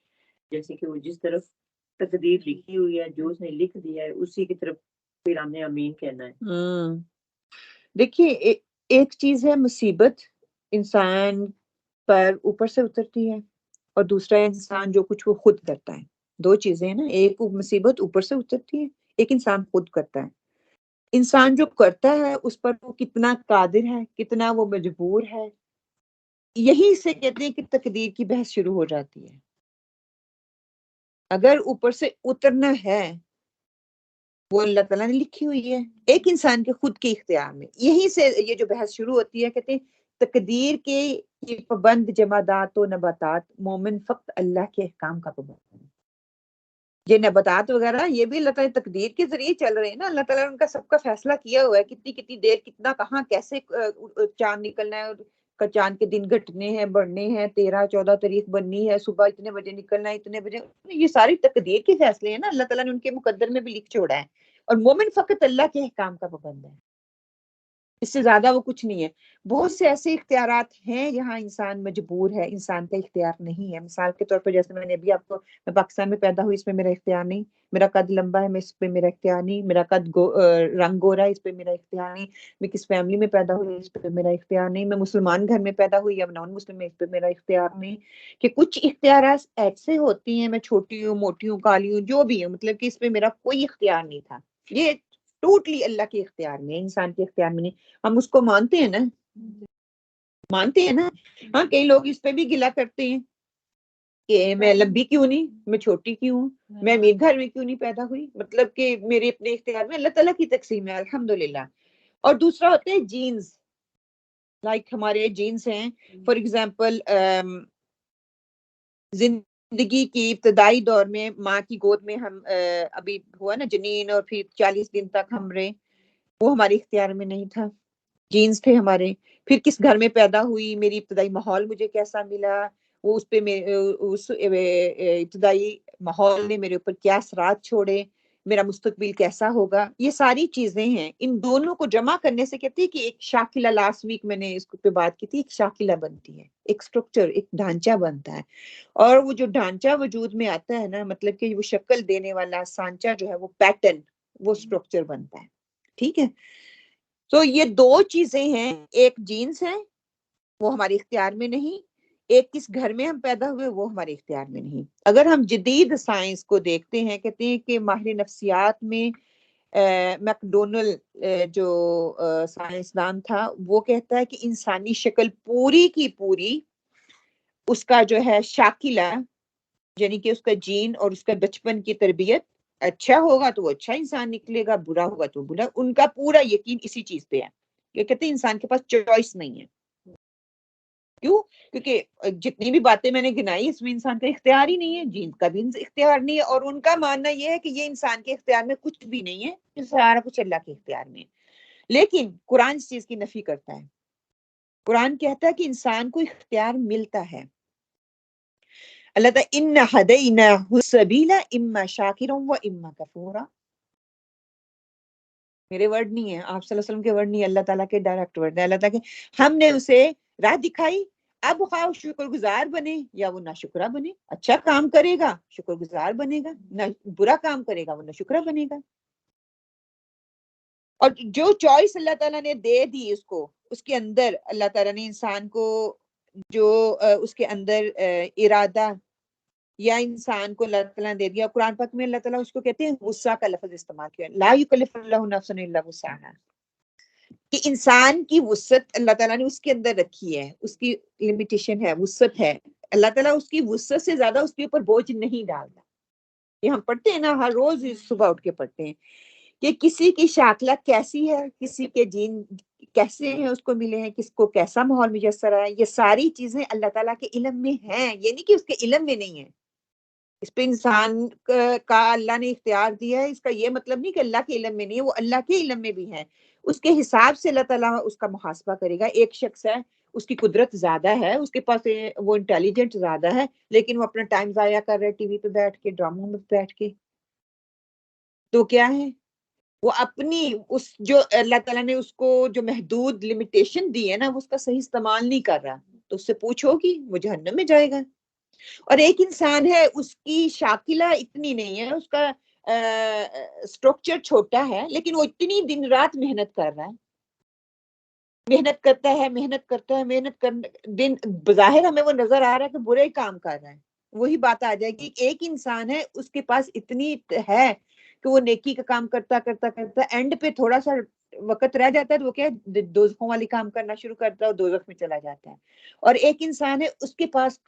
جیسے کہ وہ جس طرف تقدیر لکھی ہوئی ہے، جو اس نے لکھ دیا ہے اسی کی طرف پھر ہم نے امین کہنا ہے۔ دیکھیے ایک چیز ہے مصیبت انسان پر اوپر سے اترتی ہے، اور دوسرا انسان جو کچھ وہ خود کرتا ہے، دو چیزیں ہیں نا، ایک مصیبت اوپر سے اترتی ہے، ایک انسان خود کرتا ہے۔ انسان جو کرتا ہے اس پر وہ کتنا قادر ہے، کتنا وہ مجبور ہے، یہی سے کہتے ہیں کہ تقدیر کی بحث شروع ہو جاتی ہے۔ اگر اوپر سے اترنا ہے وہ اللہ تعالیٰ نے لکھی ہوئی ہے، ایک انسان کے خود کے اختیار میں، یہی سے یہ جو بحث شروع ہوتی ہے، کہتے ہیں تقدیر کے پابند جمادات و نباتات، مومن فقط اللہ کے احکام کا پابند ہے۔ یہ نباتات وغیرہ یہ بھی اللہ تعالیٰ تقدیر کے ذریعے چل رہے ہیں نا، اللہ تعالیٰ نے ان کا سب کا فیصلہ کیا ہوا ہے، کتنی دیر، کتنا، کہاں، کیسے چاند نکلنا ہے، چاند کے دن گھٹنے ہیں، بڑھنے ہیں، 13-14 تاریخ بننی ہے، صبح اتنے بجے نکلنا ہے، اتنے بجے، یہ ساری تقدیر کے فیصلے ہیں نا، اللہ تعالیٰ نے ان کے مقدر میں بھی لکھ چھوڑا ہے، اور مومن فقط اللہ کے احکام کا پابند ہے، اس سے زیادہ وہ کچھ نہیں ہے۔ بہت سے ایسے اختیارات ہیں جہاں انسان مجبور ہے، انسان کا اختیار نہیں ہے۔ مثال کے طور پر جیسے میں نے ابھی آپ کو، میں پاکستان میں پیدا ہوئی، اس پہ میرا اختیار نہیں، میرا قد لمبا ہے، میں اس پہ میرا اختیار نہیں، میرا قد رنگ گورا ہے، اس پہ میرا اختیار نہیں، میں کس فیملی میں پیدا ہوئی، اس پہ میرا اختیار نہیں، میں مسلمان گھر میں پیدا ہوئی یا نان مسلم میں، اس پہ میرا اختیار نہیں، کہ کچھ اختیارات ایسے ہوتی ہیں، میں چھوٹی ہوں، موٹی ہوں، کالی ہوں، جو بھی ہوں، مطلب کہ اس پہ میرا کوئی اختیار نہیں تھا، یہ ٹوٹلی اللہ کے اختیار میں، انسان کے اختیار میں نہیں۔ ہم اس کو مانتے ہیں نا، ہاں کئی لوگ اس پہ بھی گلہ کرتے ہیں کہ میں لمبی کیوں نہیں، میں چھوٹی کیوں ہوں، میں امیر گھر میں کیوں نہیں پیدا ہوئی، مطلب کہ میرے اپنے اختیار میں، اللہ تعالیٰ کی تقسیم ہے الحمدللہ۔ اور دوسرا ہوتے ہیں جینز، لائک ہمارے جینز ہیں، فار ایگزامپل زندگی کی ابتدائی دور میں ماں کی گود میں ہم ابھی ہوا نا جنین، اور پھر 40 دن تک ہم رہے، وہ ہمارے اختیار میں نہیں تھا، جینز تھے ہمارے۔ پھر کس گھر میں پیدا ہوئی، میری ابتدائی ماحول مجھے کیسا ملا، وہ اس پہ اس ابتدائی ماحول نے میرے اوپر کیا اثرات چھوڑے، میرا مستقبل کیسا ہوگا، یہ ساری چیزیں ہیں. ان دونوں کو جمع کرنے سے کہتے ہیں کہ ایک شاکلہ، لاسٹ ویک میں نے اس پہ بات کی تھی، ایک شاکلہ بنتی ہے، ایک سٹرکچر، ایک ڈھانچہ بنتا ہے. اور وہ جو ڈھانچہ وجود میں آتا ہے نا، مطلب کہ وہ شکل دینے والا سانچہ جو ہے، وہ پیٹرن، وہ سٹرکچر بنتا ہے. ٹھیک ہے، تو یہ دو چیزیں ہیں، ایک جینز ہے وہ ہمارے اختیار میں نہیں، ایک کس گھر میں ہم پیدا ہوئے وہ ہمارے اختیار میں نہیں. اگر ہم جدید سائنس کو دیکھتے ہیں، کہتے ہیں کہ ماہر نفسیات میں میکڈونل جو سائنسدان تھا، وہ کہتا ہے کہ انسانی شکل پوری کی پوری اس کا جو ہے شاکلہ، یعنی کہ اس کا جین اور اس کا بچپن کی تربیت، اچھا ہوگا تو وہ اچھا انسان نکلے گا، برا ہوگا تو برا. ان کا پورا یقین اسی چیز پہ ہے کہ کہتے ہیں انسان کے پاس چوائس نہیں ہے. کیوں؟ کیونکہ جتنی بھی باتیں میں نے گنائی اس میں انسان کا اختیار ہی نہیں ہے، جین کا بھی اختیار نہیں ہے، اور ان کا ماننا یہ ہے کہ یہ انسان کے اختیار میں کچھ بھی نہیں ہے، یہ سارا کچھ اللہ کے اختیار میں ہے. لیکن قرآن اس چیز کی نفی کرتا ہے. قرآن کہتا ہے کہ انسان کو اختیار ملتا ہے. اللہ تعالیٰ اِنَّا هَدَيْنَاهُ السَّبِيلَ اِمَّا شَاكِرًا وَإِمَّا كَفُورًا. میرے ورڈ نہیں ہے، آپ صلی اللہ علیہ وسلم کے ورڈ نہیں ہے، اللہ تعالیٰ کے ڈائریکٹ ورڈ ہے. اللہ تعالیٰ کہ ہم نے اسے راہ دکھائی، اب خواہ وہ شکر گزار بنے یا وہ ناشکرہ بنے. اچھا کام کرے گا شکر گزار بنے گا، نہ برا کام کرے گا وہ ناشکرہ بنے گا. اور جو چوائس اللہ تعالیٰ نے دے دی اس کو، اس کے اندر اللہ تعالیٰ نے انسان کو جو اس کے اندر ارادہ یا انسان کو اللہ تعالیٰ نے دے دیا. قرآن پاک میں اللہ تعالیٰ اس کو کہتے ہیں وسع کا لفظ استعمال کیا، لا یکلف اللہ نفسا الا وسعها، کہ انسان کی وسعت اللہ تعالیٰ نے اس کے اندر رکھی ہے، اس کی لمیٹیشن ہے، وسعت ہے. اللہ تعالیٰ اس کی وسعت سے زیادہ اس کے اوپر بوجھ نہیں ڈالتا. یہ ہم پڑھتے ہیں نا، ہر روز صبح اٹھ کے پڑھتے ہیں کہ کسی کی شاکلہ کیسی ہے، کسی کے جین کیسے ہیں اس کو ملے ہیں، کس کو کیسا ماحول میسر ہے. یہ ساری چیزیں اللہ تعالیٰ کے علم میں ہیں، یہ نہیں کہ اس کے علم میں نہیں ہے. اس پہ انسان کا اللہ نے اختیار دیا ہے، اس کا یہ مطلب نہیں کہ اللہ کے علم میں نہیں ہے، وہ اللہ کے علم میں بھی ہے. اس کے حساب سے اللہ تعالیٰ اس کا محاسبہ کرے گا. ایک شخص ہے، اس کی قدرت زیادہ ہے، اس کے پاس وہ انٹیلیجنٹ زیادہ ہے، لیکن وہ اپنا ٹائم ضائع کر رہے ٹی وی پہ بیٹھ کے، ڈراموں میں بیٹھ کے. تو کیا ہے، وہ اپنی اس جو اللہ تعالیٰ نے اس کو جو محدود لمیٹیشن دی ہے نا، وہ اس کا صحیح استعمال نہیں کر رہا. تو اس سے پوچھو گی وہ جہنم میں جائے گا. اور ایک انسان ہے، اس کی شاکلہ اتنی نہیں ہے، اس کا سٹرکچر چھوٹا ہے، لیکن وہ اتنی دن رات محنت کر رہا ہے، محنت کرتا ہے، محنت کرتا ہے، محنت کر دن بظاہر ہمیں وہ نظر آ رہا ہے کہ برے کام کر رہا ہے. وہی بات آ جائے گی، ایک انسان ہے اس کے پاس اتنی ہے کہ وہ نیکی کا کام کرتا کرتا کرتا اینڈ پہ تھوڑا سا وقت رہ جاتا ہے تو وہ کیا دوزخوں والی کام کرنا شروع کرتا ہے اور دوزخ میں چلا جاتا ہے. اور ایک انسان ہے، اس کے پاس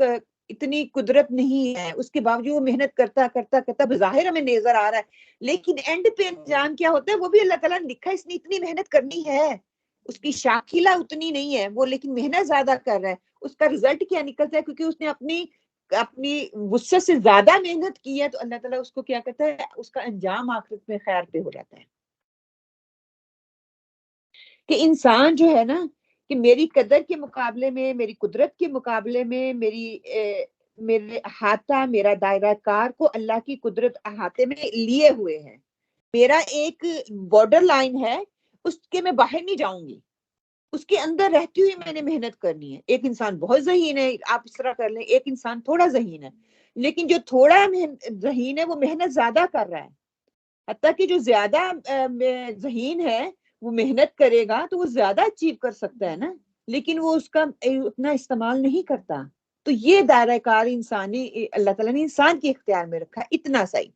اتنی قدرت نہیں ہے، اس کے باوجود وہ محنت کرتا کرتا کرتا بظاہر ہمیں نظر آ رہا ہے، لیکن اینڈ پہ انجام کیا ہوتا ہے وہ بھی اللہ تعالیٰ نے لکھا ہے، اس نے اتنی محنت کرنی ہے، اس کی شاکلہ اتنی نہیں ہے وہ، لیکن محنت زیادہ کر رہا ہے. اس کا رزلٹ کیا نکلتا ہے؟ کیونکہ اس نے اپنی وسعت سے زیادہ محنت کی ہے، تو اللہ تعالیٰ اس کو کیا کرتا ہے، اس کا انجام آخرت میں خیر پہ ہو جاتا ہے. کہ انسان جو ہے نا، کہ میری قدر کے مقابلے میں، میری قدرت کے مقابلے میں، میرے احاطہ، میرا دائرہ کار کو اللہ کی قدرت احاطے میں لیے ہوئے ہے. میرا ایک بارڈر لائن ہے، اس کے میں باہر نہیں جاؤں گی، اس کے اندر رہتی ہوئی میں نے محنت کرنی ہے. ایک انسان بہت ذہین ہے، آپ اس طرح کر لیں، ایک انسان تھوڑا ذہین ہے، لیکن جو تھوڑا ذہین ہے وہ محنت زیادہ کر رہا ہے. حتیٰ کہ جو زیادہ ذہین ہے وہ محنت کرے گا تو وہ زیادہ اچیو کر سکتا ہے نا، لیکن وہ اس کا اتنا استعمال نہیں کرتا. تو یہ دائرہ کار انسانی اللہ تعالیٰ نے انسان کے اختیار میں رکھا ہے، اتنا صحیح،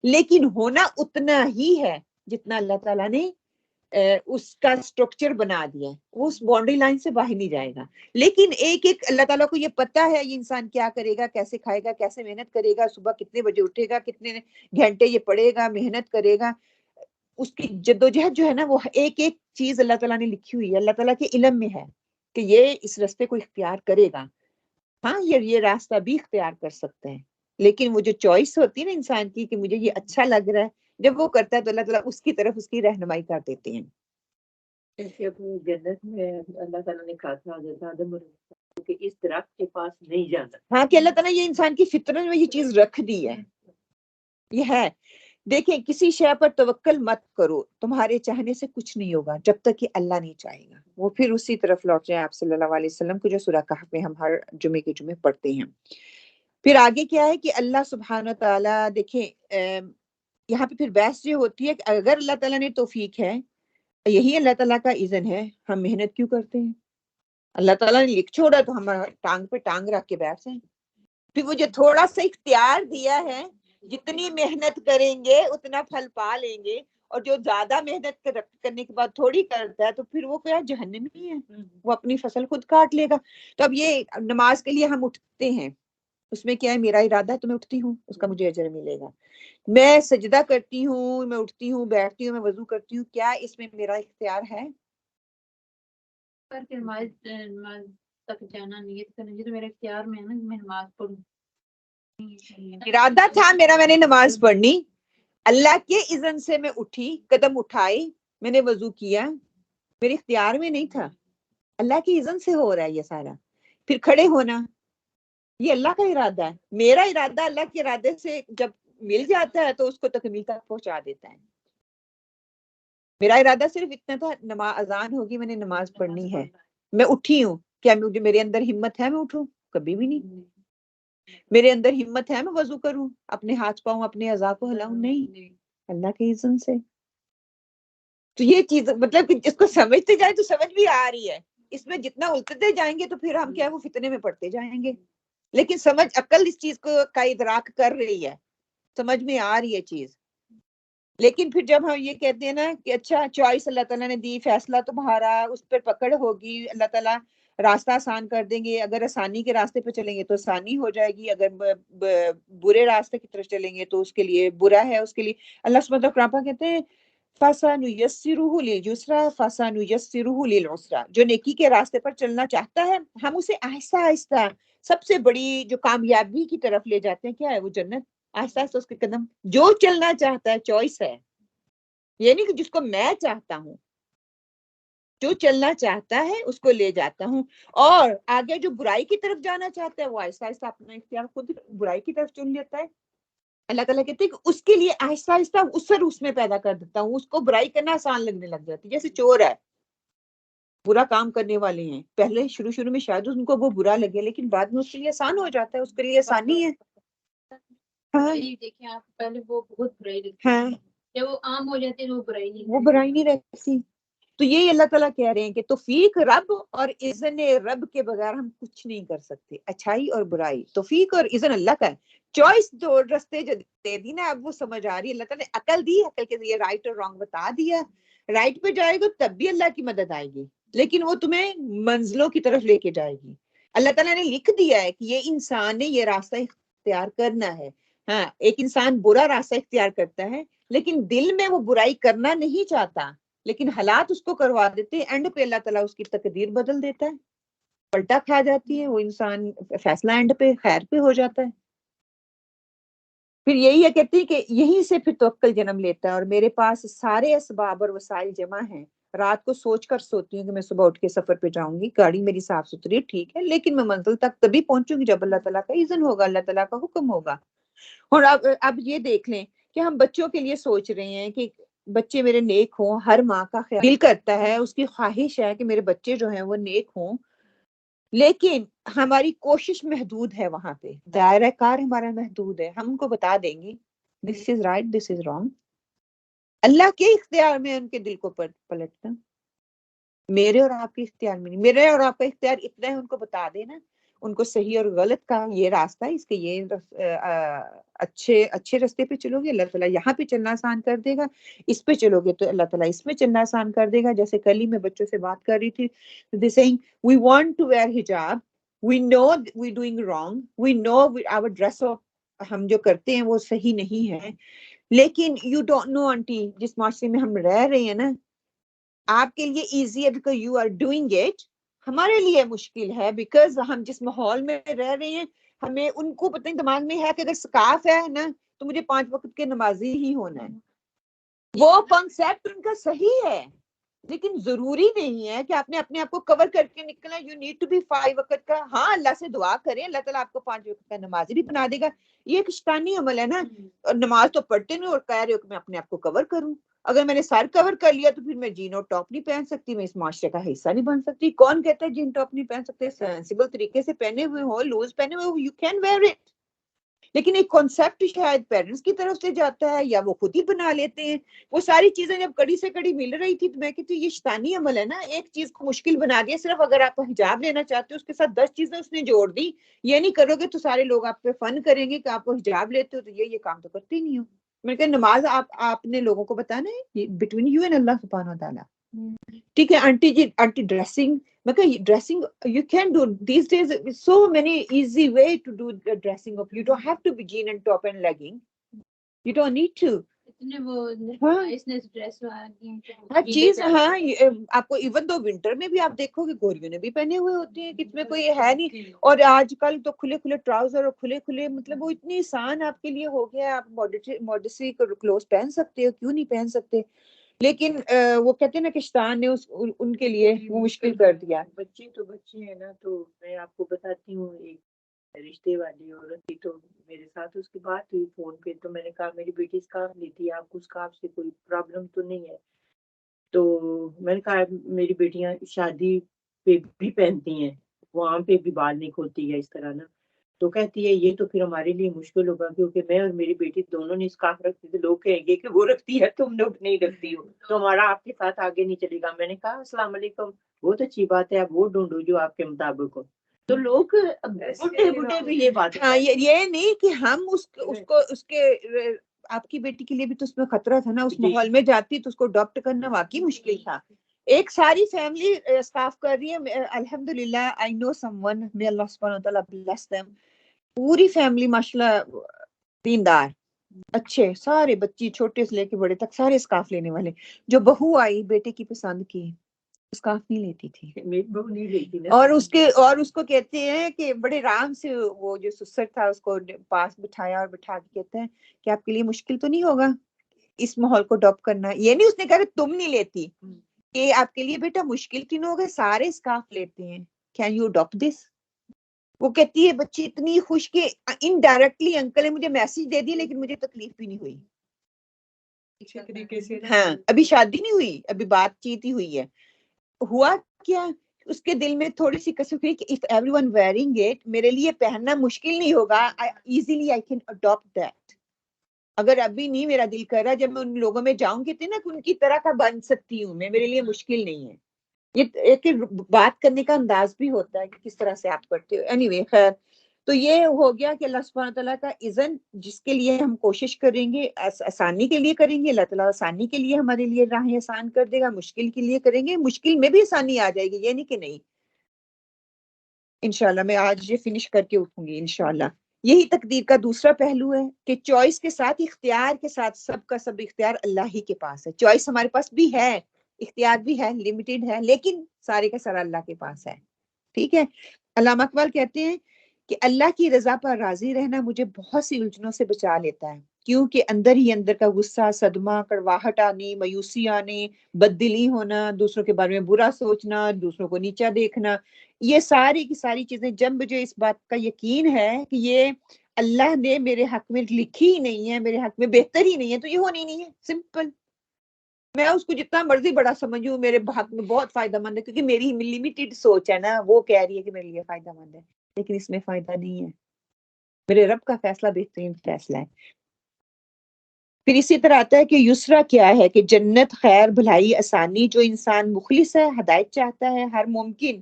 لیکن ہونا اتنا ہی ہے جتنا اللہ تعالیٰ نے اس کا سٹرکچر بنا دیا ہے. وہ اس باؤنڈری لائن سے باہر نہیں جائے گا. لیکن ایک اللہ تعالیٰ کو یہ پتا ہے یہ انسان کیا کرے گا، کیسے کھائے گا، کیسے محنت کرے گا، صبح کتنے بجے اٹھے گا، کتنے گھنٹے یہ پڑھے گا، محنت کرے گا. اس کی جدوجہد جو ہے نا، وہ ایک ایک چیز اللہ تعالیٰ نے لکھی ہوئی ہے، اللہ تعالیٰ کے علم میں ہے کہ یہ اس راستے کو اختیار کرے گا. ہاں یہ راستہ بھی اختیار کر سکتے ہیں، لیکن وہ جو چوائس ہوتی ہے نا انسان کی کہ مجھے یہ اچھا لگ رہا ہے، جب وہ کرتا ہے تو اللہ تعالیٰ اس کی طرف اس کی رہنمائی کر دیتے ہیں. جنت میں اللہ تعالیٰ نے کہا تھا حضرت آدم کہ اس درخت کے پاس نہیں جانا. ہاں کہ اللہ تعالیٰ یہ انسان کی فطرت میں یہ چیز رکھ دی ہے، یہ ہے. دیکھیں کسی شے پر توکل مت کرو، تمہارے چاہنے سے کچھ نہیں ہوگا جب تک کہ اللہ نہیں چاہے گا. وہ پھر اسی طرف لوٹ جائیں آپ صلی اللہ علیہ وسلم کو جو سورہ کہف میں ہم ہر جمعے کے جمعے پڑھتے ہیں. پھر آگے کیا ہے کہ اللہ سبحانہ تعالیٰ دیکھیں یہاں پہ پھر بحث یہ ہوتی ہے کہ اگر اللہ تعالیٰ نے توفیق ہے، یہی اللہ تعالیٰ کا اذن ہے، ہم محنت کیوں کرتے ہیں؟ اللہ تعالیٰ نے لکھ چھوڑا تو ہم ٹانگ پہ ٹانگ رکھ کے بیٹھ جائیں. پھر وہ جو تھوڑا سا اختیار دیا ہے، جتنی محنت کریں گے اتنا پھل پا لیں گے، اور جو زیادہ محنت کرنے کے بعد تھوڑی کرتا ہے تو پھر وہ کیا جہنمی ہے، وہ اپنی فصل خود کاٹ لے گا. تو اب یہ نماز کے لیے ہم اٹھتے ہیں، اس میں کیا ہے میرا ارادہ ہے تو میں اٹھتی ہوں، اس کا مجھے اجر ملے گا. میں سجدہ کرتی ہوں، میں اٹھتی ہوں، بیٹھتی ہوں، میں وضو کرتی ہوں، کیا اس میں میرا اختیار ہے؟ پر پھر نماز تک جانا نیت کرنا یہ تو میرے اختیار میں ہے نا، میں نماز پڑھوں. ارادہ تھا میرا، میں نے نماز پڑھنی، اللہ کے اذن سے میں اٹھی، قدم اٹھائی، میں نے وضو کیا، میرے اختیار میں نہیں تھا، اللہ کے اذن سے ہو رہا ہے یہ سارا. پھر کھڑے ہونا یہ اللہ کا ارادہ ہے، میرا ارادہ اللہ کے ارادے سے جب مل جاتا ہے تو اس کو تکمیل تک پہنچا دیتا ہے. میرا ارادہ صرف اتنا تھا، نماز اذان ہوگی میں نے نماز پڑھنی ہے، میں اٹھی ہوں، کیا میرے اندر ہمت ہے میں اٹھوں؟ کبھی بھی نہیں. میرے اندر ہمت ہے میں وضو کروں، اپنے ہاتھ پاؤں اپنے اعضاء کو ہلاؤں؟ نہیں، اللہ کے اذن سے. تو یہ چیز مطلب کہ جس کو سمجھتے جائیں تو سمجھ بھی آ رہی ہے، اس میں جتنا الجھتے جائیں گے تو پھر ہم کیا وہ فتنے میں پڑتے جائیں گے. لیکن سمجھ عقل اس چیز کو کا ادراک کر رہی ہے، سمجھ میں آ رہی ہے چیز. لیکن پھر جب ہم یہ کہتے ہیں نا کہ اچھا چوائس اللہ تعالیٰ نے دی، فیصلہ تمہارا، اس پر پکڑ ہوگی، اللہ تعالیٰ راستہ آسان کر دیں گے، اگر آسانی کے راستے پہ چلیں گے تو آسانی ہو جائے گی، اگر برے راستے کی طرف چلیں گے تو اس کے لیے برا ہے. اس کے لیے اللہ سبحانہ وتعالیٰ کہتے ہیں فَسَنُيَسِّرُهُ لِلْيُسْرَىٰ فَسَنُيَسِّرُهُ لِلْعُسْرَىٰ، جو نیکی کے راستے پر چلنا چاہتا ہے ہم اسے آہستہ آہستہ سب سے بڑی جو کامیابی کی طرف لے جاتے ہیں، کیا ہے وہ جنت. آہستہ آہستہ اس کے قدم، جو چلنا چاہتا ہے، چوائس ہے، یہ نہیں کہ جس کو میں چاہتا ہوں، جو چلنا چاہتا ہے اس کو لے جاتا ہوں. اور آگے جو برائی کی طرف جانا چاہتا ہے وہ آہستہ آہستہ اپنا اختیار خود برائی کی طرف چن لیتا ہے. اللہ تعالیٰ کہتے ہیں کہ اس کے لیے آہستہ آہستہ اس میں پیدا کر دیتا ہوں، اس کو برائی کرنا آسان لگنے لگ جاتی ہے. جیسے چور ہے، برا کام کرنے والے ہیں، پہلے شروع میں شاید ان کو وہ برا لگے، لیکن بعد میں اس کے لیے آسان ہو جاتا ہے، اس کے لیے آسانی ہے. ہاں دیکھیں آپ پہلے وہ بہت برائی لگتی ہے، جب وہ عام ہو جاتی ہے وہ برائی نہیں رہتی. تو یہی اللہ تعالیٰ کہہ رہے ہیں کہ توفیق رب اور اذن رب کے بغیر ہم کچھ نہیں کر سکتے. اچھائی اور برائی توفیق اور اذن اللہ کا ہے. چوائس جو رستے جو دے دی نا، اب وہ سمجھ آ رہی ہے. اللہ تعالیٰ نے عقل دی، عقل کے ذریعے رائٹ اور رانگ بتا دیا. رائٹ پہ جائے گا تب بھی اللہ کی مدد آئے گی، لیکن وہ تمہیں منزلوں کی طرف لے کے جائے گی. اللہ تعالیٰ نے لکھ دیا ہے کہ یہ انسان نے یہ راستہ اختیار کرنا ہے. ہاں ایک انسان برا راستہ اختیار کرتا ہے لیکن دل میں وہ برائی کرنا نہیں چاہتا، لیکن حالات اس کو کروا دیتے ہیں. اینڈ پہ اللہ تعالیٰ اس کی تقدیر بدل دیتا ہے، پلٹا کھا جاتی ہے، وہ انسان فیصلہ اینڈ پہ خیر پہ ہو جاتا ہے. پھر یہی ہے کہتی ہے کہ یہیں سے پھر توکل جنم لیتا ہے. اور میرے پاس سارے اسباب اور وسائل جمع ہیں. رات کو سوچ کر سوتی ہوں کہ میں صبح اٹھ کے سفر پہ جاؤں گی، گاڑی میری صاف ستھری ٹھیک ہے، لیکن میں منزل تک تبھی پہنچوں گی جب اللہ تعالیٰ کا اذن ہوگا، اللہ تعالیٰ کا حکم ہوگا. اور اب یہ دیکھ لیں کہ ہم بچوں کے لیے سوچ رہے ہیں کہ بچے میرے نیک ہوں، ہر ماں کا خیال دل کرتا ہے، اس کی خواہش ہے کہ میرے بچے جو ہیں وہ نیک ہوں، لیکن ہماری کوشش محدود ہے. وہاں پہ دائرہ کار ہمارا محدود ہے. ہم ان کو بتا دیں گے دس is right this is wrong, اللہ کے اختیار میں ان کے دل کو پلٹنا، میرے اور آپ کے اختیار میں نہیں. میرے اور آپ کا اختیار اتنا ہے ان کو بتا دینا، ان کو صحیح اور غلط کا یہ راستہ ہے، اس کے یہ اچھے راستے پہ چلو گے اللہ تعالیٰ یہاں پہ چلنا آسان کر دے گا، اس پہ چلو گے تو اللہ تعالیٰ اس میں چلنا آسان کر دے گا. جیسے کل ہی میں بچوں سے بات کر رہی تھی، they saying we want to wear hijab, we know we doing wrong, we know our dress ہم جو کرتے ہیں وہ صحیح نہیں ہے، لیکن you don't know آنٹی جس معاشرے میں ہم رہ رہے ہیں نا، آپ کے لیے ایزی ہے because you are doing it, ہمارے لیے مشکل ہے بیکاز ہم جس ماحول میں رہ رہے ہیں، ہمیں ان کو پتہ دماغ میں ہے کہ اگر سکاف ہے نا تو مجھے 5 وقت کے نمازی ہی ہونا ہے. وہ کنسیپٹ ان کا صحیح ہے، لیکن ضروری نہیں ہے کہ آپ نے اپنے آپ کو کور کر کے نکلنا. یو نیڈ ٹو بی 5 وقت کا. ہاں اللہ سے دعا کریں, اللہ تعالیٰ آپ کو 5 وقت کا نمازی بھی بنا دے گا. یہ ایک شیطانی عمل ہے نا. اور نماز تو پڑھتے نہیں اور کہہ رہے ہو کہ میں اپنے آپ کو کور کروں. اگر میں نے سر کور کر لیا تو پھر میں جین اور ٹاپ نہیں پہن سکتی, میں اس معاشرے کا حصہ نہیں بن سکتی. کون کہتا ہے جین ٹاپ نہیں پہن سکتے؟ سینسیبل طریقے سے پہنے ہوئے ہو, لوز پہنے ہوئے ہو, یو کین ویئر اٹ. لیکن ایک کانسیپٹ شاید پیرنٹس کی طرف سے جاتا ہے یا وہ خود ہی بنا لیتے ہیں. وہ ساری چیزیں جب کڑی سے کڑی مل رہی تھی تو میں کہتی ہوں یہ شیطانی عمل ہے نا. ایک چیز کو مشکل بنا دیا. صرف اگر آپ حجاب لینا چاہتے ہو اس کے ساتھ 10 چیزیں اس نے جوڑ دی. یہ نہیں کرو گے تو سارے لوگ آپ پہ فن کریں گے کہ آپ کو حجاب لیتے ہو, تو یہ کام تو کرتے ہی نہیں ہو. میں کہ نماز آپ نے لوگوں کو بتانا ہے بٹوین یو اینڈ اللہ سبحانہ و تعالیٰ. ٹھیک ہے آنٹی جی, آنٹی ڈریسنگ, میں کہ dressing you can do these days so many easy way to do the dressing up. You don't have to be jean and top and legging. You don't need to. اتنے وہ نائسنس dress ہر چیز. ہاں آپ کو even though winter میں بھی آپ دیکھو گے گوریوں نے بھی پہنے ہوئے ہوتے ہیں, کس میں کوئی ہے نہیں. اور آج کل تو کھلے کھلے ٹراؤزر اور کھلے کھلے مطلب وہ اتنی آسان آپ کے لیے ہو گیا. آپ ماڈسٹی کلوز پہن سکتے ہو, کیوں نہیں پہن سکتے. لیکن وہ کہتے ہیں نا کہ شیطان نے ان کے لیے وہ مشکل کر دیا. بچے تو بچے ہیں نا. تو میں آپ کو بتاتی ہوں, ایک رشتے والی عورت تھی تو میرے ساتھ اس کی بات ہوئی فون پہ. تو میں نے کہا میری بیٹی اسکارف لی تھی, آپ کو اسکارف سے کوئی پرابلم تو نہیں ہے؟ تو میں نے کہا میری بیٹیاں شادی پہ بھی پہنتی ہیں, وہاں پہ بھی بال نہیں کھولتی ہے اس طرح نا. تو کہتی ہے یہ تو پھر ہمارے لیے مشکل ہوگا کیونکہ میں اور میری بیٹی دونوں نے اسکارف رکھتی تھی. لوگ کہیں گے کہ وہ رکھتی ہے تم لوگ نہیں رکھتی ہو, تو ہمارا آپ کے ساتھ آگے نہیں چلے گا. میں نے کہا السلام علیکم, بہت اچھی بات ہے, آپ وہ ڈھونڈو جو آپ کے مطابق ہو. تو لوگ بڑھے بھی یہ بات. ہاں یہ نہیں کہ ہم اس کے آپ کی بیٹی کے لیے بھی تو اس میں خطرہ تھا نا. اس ماحول میں جاتی تو اس کو اڈاپٹ کرنا واقعی مشکل تھا. ایک ساری فیملی اسکارف کر رہی ہے. الحمدللہ I know someone, may Allah subhanahu wa ta'ala bless them. پوری فیملی ماشاءاللہ دیندار اچھے, سارے بچی چھوٹے سے لے کے بڑے تک سارے اسکارف لینے والے. جو بہو آئی بیٹے کی پسند کی اسکارف نہیں لیتی تھی. میری بہو نہیں لیتی نا. اور اس کو کہتے ہیں کہ بڑے آرام سے وہ جو سسر تھا اس کو پاس بٹھایا اور بٹھا کے کہتے ہیں کہ آپ کے لیے مشکل تو نہیں ہوگا اس ماحول کو اڈاپٹ کرنا. یہ نہیں اس نے کہا تم نہیں لیتی, کہ آپ کے لیے بیٹا مشکل کیوں ہوگا, سارے اسکارف لیتے ہیں, کین یو اڈاپٹ دس. وہ کہتی ہے بچی اتنی خوش کہ انڈائریکٹلی انکل نے مجھے میسج دے دی لیکن مجھے تکلیف بھی نہیں ہوئی. اچھے طریقے سے. ہاں ابھی شادی نہیں ہوئی, ابھی بات چیت ہی ہوئی ہے. ہوا کیا اس کے دل میں تھوڑی سی کسوٹ ہوئی کہ if everyone wearing it میرے لیے پہننا مشکل نہیں ہوگا, easily I can adopt that. اگر ابھی نہیں میرا دل کر رہا, جب میں ان لوگوں میں جاؤں گی نا کہ ان کی طرح کا بن سکتی ہوں میں, میرے لیے مشکل نہیں ہے. یہ ایک بات کرنے کا انداز بھی ہوتا ہے کہ کس طرح سے آپ کرتے ہو. anyway خیر, تو یہ ہو گیا کہ اللہ سبحانہ تعالیٰ کا اذن جس کے لیے ہم کوشش کریں گے آسانی کے لیے کریں گے, اللہ تعالیٰ آسانی کے لیے ہمارے لیے راہیں آسان کر دے گا. مشکل کے لیے کریں گے, مشکل میں بھی آسانی آ جائے گی, یہ نہیں کہ نہیں. انشاءاللہ میں آج یہ فنش کر کے اٹھوں گی انشاءاللہ. یہی تقدیر کا دوسرا پہلو ہے کہ چوائس کے ساتھ اختیار کے ساتھ سب کا سب اختیار اللہ ہی کے پاس ہے. چوائس ہمارے پاس بھی ہے, اختیار بھی ہے, لمیٹڈ ہے, لیکن سارے کا سارا اللہ کے پاس ہے. ٹھیک ہے. علامہ اقبال کہتے ہیں کہ اللہ کی رضا پر راضی رہنا مجھے بہت سی الجھنوں سے بچا لیتا ہے, کیونکہ اندر ہی اندر کا غصہ, صدمہ, کڑواہٹ آنی, مایوسی آنی, بددلی ہونا, دوسروں کے بارے میں برا سوچنا, دوسروں کو نیچا دیکھنا, یہ ساری کی ساری چیزیں جب مجھے اس بات کا یقین ہے کہ یہ اللہ نے میرے حق میں لکھی ہی نہیں ہے, میرے حق میں بہتر ہی نہیں ہے, تو یہ ہونی نہیں ہے. سمپل. میں اس کو جتنا مرضی بڑا سمجھوں میرے حق میں بہت فائدہ مند ہے, کیونکہ میری لمیٹڈ سوچ ہے نا, وہ کہہ رہی ہے کہ میرے لیے فائدہ مند ہے, لیکن اس میں فائدہ نہیں ہے. میرے رب کا فیصلہ بہترین فیصلہ ہے. پھر اسی طرح آتا ہے کہ یسرا کیا ہے, کہ جنت, خیر, بھلائی, آسانی. جو انسان مخلص ہے, ہدایت چاہتا ہے, ہر ممکن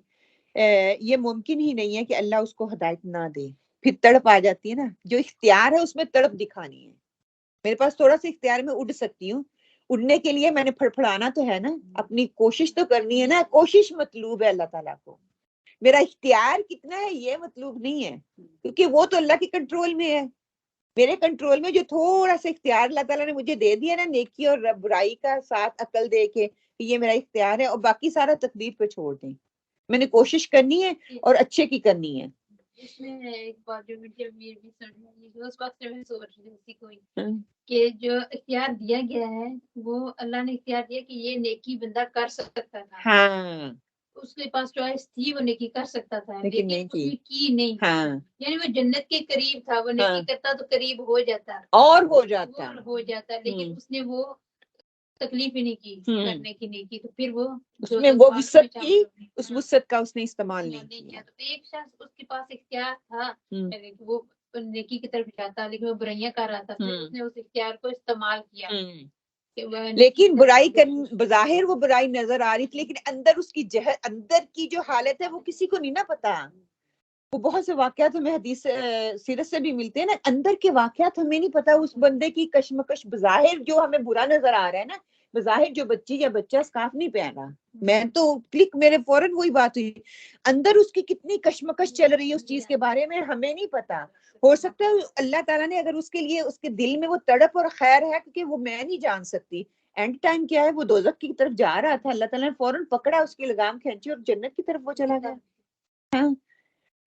یہ ممکن ہی نہیں ہے کہ اللہ اس کو ہدایت نہ دے. پھر تڑپ آ جاتی ہے نا, جو اختیار ہے اس میں تڑپ دکھانی ہے. میرے پاس تھوڑا سا اختیار میں اڑ سکتی ہوں, اڑنے کے لیے میں نے پھڑپھڑانا تو ہے نا, اپنی کوشش تو کرنی ہے نا. کوشش مطلوب ہے اللہ تعالیٰ کو, میرا اختیار کتنا ہے یہ مطلوب نہیں ہے, کیونکہ وہ تو اللہ کے کنٹرول میں ہے. میرے کنٹرول میں جو تھوڑا سا اختیار اللہ تعالیٰ نے مجھے دے دیا نا, نیکی اور برائی کا ساتھ عقل دے کے, یہ میرا اختیار ہے, اور باقی سارا تقدیر پہ چھوڑ دیں. میں نے کوشش کرنی ہے اور اچھے کی کرنی ہے. اس میں ایک بات جو مجھے امیر بھی سمجھ میں آئی، اس وقت میں سوچ رہی تھی کوئی کہ جو اختیار دیا گیا ہے وہ اللہ نے اختیار دیا کہ یہ نیکی بندہ کر سکتا تھا، ہاں اس کے پاس چوائس تھی، وہ نیکی کر سکتا تھا لیکن لیکن نہیں اس نے کی نہیں، ہاں یعنی وہ جنت کے قریب تھا، وہ نیکی کرتا تو قریب ہو جاتا اور ہو جاتا اور ہو جاتا، لیکن اس نے وہ تکلیف ہی نہیں کی کرنے کی نیکی، تو پھر وہ اس میں وہ وسعت کی، اس ہاں، وسعت کا اس نے استعمال نہیں نہیں کیا. کیا. تو ایک شخص اس کے پاس اختیار تھا کہ وہ نیکی کی طرف جاتا، لیکن وہ برائیاں کر رہا تھا، پھر اس نے اس اختیار کو استعمال کیا کہ وہ لیکن برائی بظاہر وہ برائی نظر آ رہی تھی، لیکن اندر اس کی اندر کی جو حالت ہے وہ کسی کو نہیں نا پتا. وہ بہت سے واقعات ہمیں حدیث سیرت سے بھی ملتے ہیں نا، اندر کے واقعات ہمیں نہیں پتا. اس بندے کی کشمکش بظاہر جو ہمیں برا نظر آ رہا ہے نا، بظاہر جو بچی یا بچہ سکارف نہیں پہن رہا، میں تو کلک میرے فوراً وہی بات ہوئی، اندر اس کی کتنی کشمکش چل رہی ہے اس چیز کے بارے میں ہمیں نہیں پتا. ہو سکتا ہے اللہ تعالیٰ نے اگر اس کے لیے اس کے دل میں وہ تڑپ اور خیر ہے، کیونکہ وہ میں نہیں جان سکتی. اینڈ ٹائم کیا ہے، وہ دوزخ کی طرف جا رہا تھا، اللہ تعالیٰ نے فوراً پکڑا، اس کی لگام کھینچی اور جنت کی طرف وہ چلا گیا. ہاں